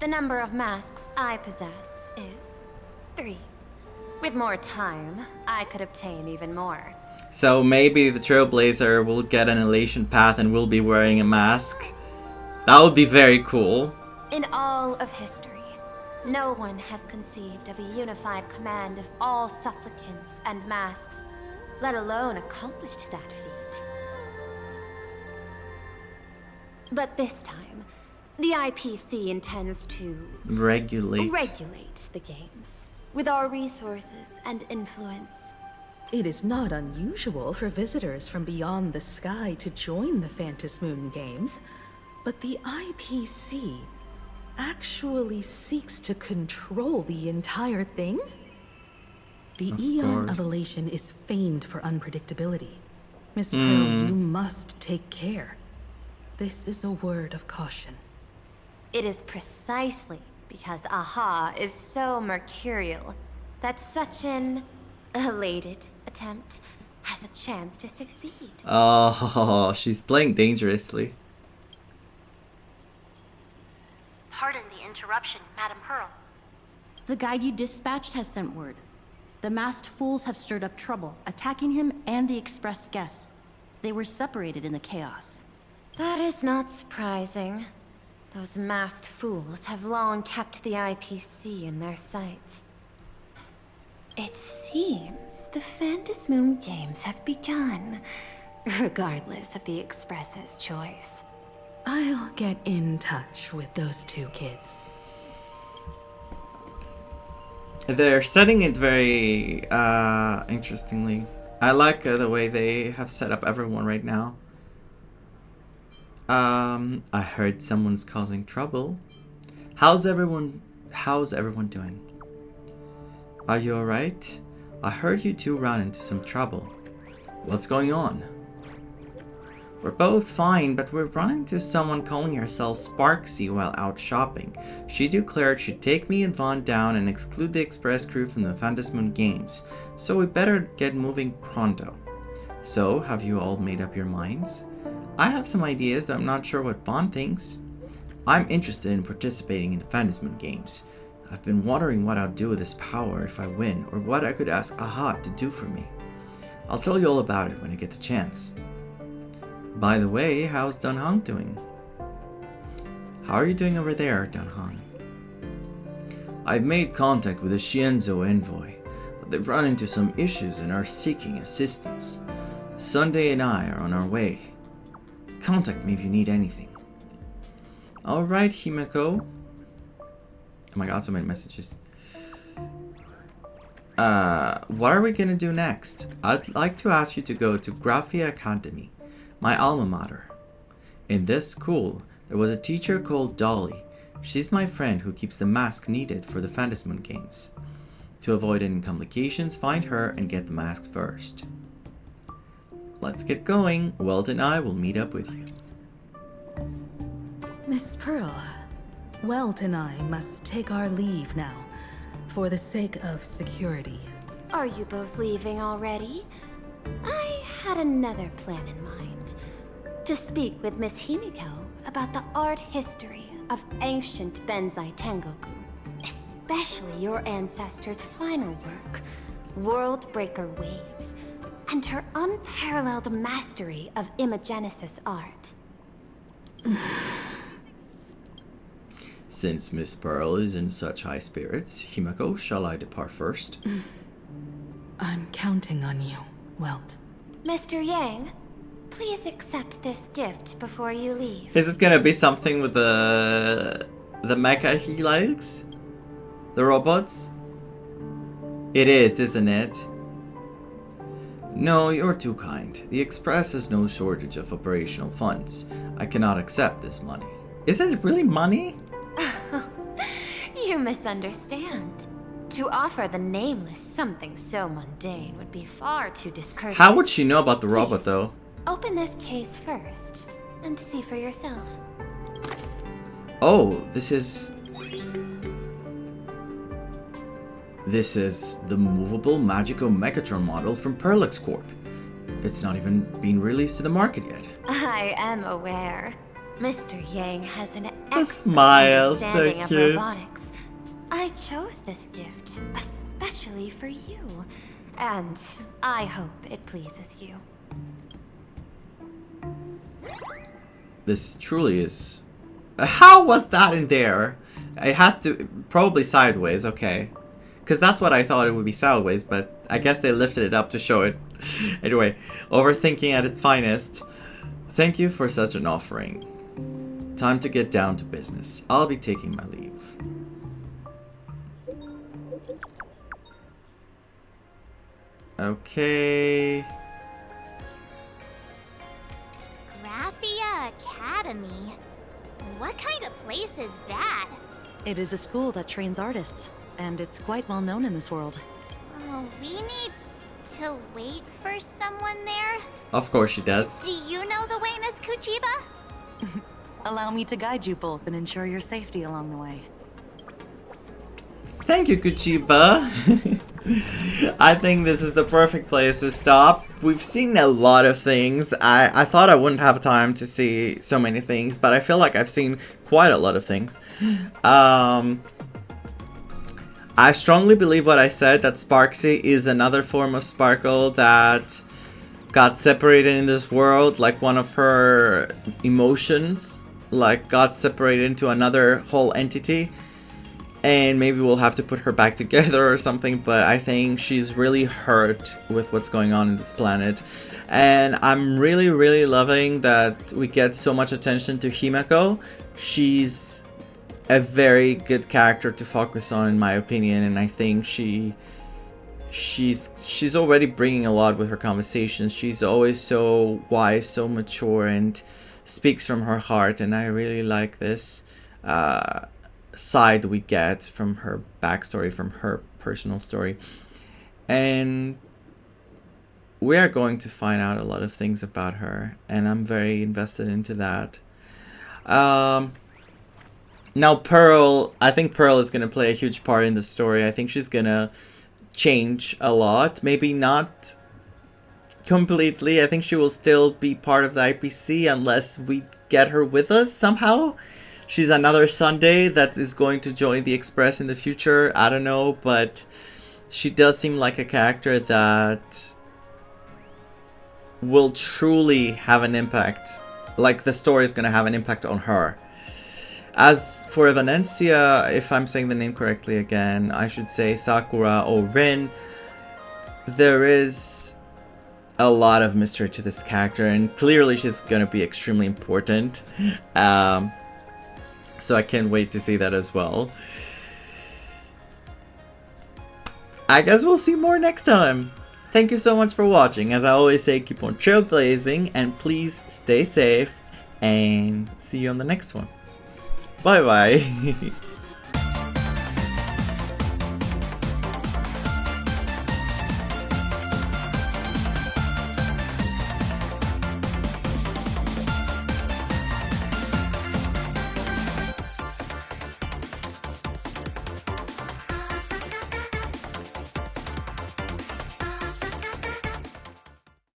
the number of masks I possess is 3. With more time, I could obtain even more. So maybe the Trailblazer will get an elation path and will be wearing a mask. That would be very cool. In all of history, no one has conceived of a unified command of all supplicants and masks, let alone accomplished that feat. But this time, the IPC intends to regulate the games with our resources and influence. It is not unusual for visitors from beyond the sky to join the Phantasmoon Games, but the IPC actually seeks to control the entire thing? The Eon of Elation is famed for unpredictability. Miss Pearl, you must take care. This is a word of caution. It is precisely because Aha is so mercurial that such an elated attempt has a chance to succeed. Oh, she's playing dangerously. Pardon the interruption, Madam Pearl. The guide you dispatched has sent word. The masked fools have stirred up trouble, attacking him and the express guests. They were separated in the chaos. That is not surprising. Those masked fools have long kept the IPC in their sights. It seems the Phantasmoon Games have begun, regardless of the Express's choice. I'll get in touch with those two kids. They're setting it very interestingly. I like the way they have set up everyone right now. I heard someone's causing trouble. How's everyone doing? Are you alright? I heard you two ran into some trouble. What's going on? We're both fine, but we're running into someone calling herself Sparksy while out shopping. She declared she'd take me and Vaughn down and exclude the Express crew from the Phantasmoon Games, so we better get moving pronto. So, have you all made up your minds? I have some ideas, though I'm not sure what Vaughn thinks. I'm interested in participating in the Phantasmoon Games. I've been wondering what I'll do with this power if I win, or what I could ask Aha to do for me. I'll tell you all about it when I get the chance. By the way, how's Dunhong doing? How are you doing over there, Dunhong? I've made contact with the Xianzhou envoy, but they've run into some issues and are seeking assistance. Sunday and I are on our way. Contact me if you need anything. Alright, Himeko. Oh my god, so many messages. What are we gonna do next? I'd like to ask you to go to Graphia Academy, my alma mater. In this school, there was a teacher called Dolly. She's my friend who keeps the mask needed for the Phantasmoon Games. To avoid any complications, find her and get the masks first. Let's get going. Welt and I will meet up with you. Miss Pearl, Welt and I must take our leave now, for the sake of security. Are you both leaving already? I had another plan in mind. To speak with Miss Himiko about the art history of ancient Benzai Tengoku, especially your ancestors' final work, World Breaker Waves, and her unparalleled mastery of imagenesis art. Since Miss Pearl is in such high spirits, Himiko, shall I depart first? counting on you, Welt. Mr. Yang, please accept this gift before you leave. Is it gonna be something with the mecha he likes? The robots? It is, isn't it? No, you're too kind. The Express has no shortage of operational funds. I cannot accept this money. Isn't it really money? You misunderstand. To offer the Nameless something so mundane would be far too discourteous. How would she know about the robot, though? Open this case first, and see for yourself. Oh, this is the movable Magico Mechatron model from Perlix Corp. It's not even been released to the market yet. I am aware. Mr. Yang has an A excellent smile, so understanding of cute. robotics. I chose this gift especially for you, and I hope it pleases you. This truly is... How was that in there? It has to... Probably sideways, okay. Because that's what I thought it would be sideways, but I guess they lifted it up to show it. Anyway, overthinking at its finest. Thank you for such an offering. Time to get down to business. I'll be taking my leave. Okay... Graphia Academy? What kind of place is that? It is a school that trains artists, and it's quite well known in this world. Oh, we need to wait for someone there? Of course she does. Do you know the way, Miss Kuchiba? Allow me to guide you both and ensure your safety along the way. Thank you, Kuchiba. I think this is the perfect place to stop. We've seen a lot of things. I thought I wouldn't have time to see so many things, but I feel like I've seen quite a lot of things. I strongly believe what I said, that Sparksy is another form of Sparkle that got separated in this world, like one of her emotions, like got separated into another whole entity. And maybe we'll have to put her back together or something, but I think she's really hurt with what's going on in this planet. And I'm really, really loving that we get so much attention to Himeko. She's a very good character to focus on, in my opinion, and I think she's already bringing a lot with her conversations. She's always so wise, so mature, and speaks from her heart, and I really like this side we get from her backstory, from her personal story. And we are going to find out a lot of things about her, and I'm very invested into that. Now Pearl, I think Pearl is going to play a huge part in the story. I think she's going to change a lot, maybe not completely. I think she will still be part of the IPC unless we get her with us somehow. She's another Sunday that is going to join the Express in the future. I don't know, but she does seem like a character that will truly have an impact. Like, the story is going to have an impact on her. As for Evanencia, if I'm saying the name correctly again, I should say Sakura or Rin. There is a lot of mystery to this character, and clearly she's going to be extremely important. So I can't wait to see that as well. I guess we'll see more next time. Thank you so much for watching. As I always say, keep on trailblazing, and please stay safe, and see you on the next one. Bye bye.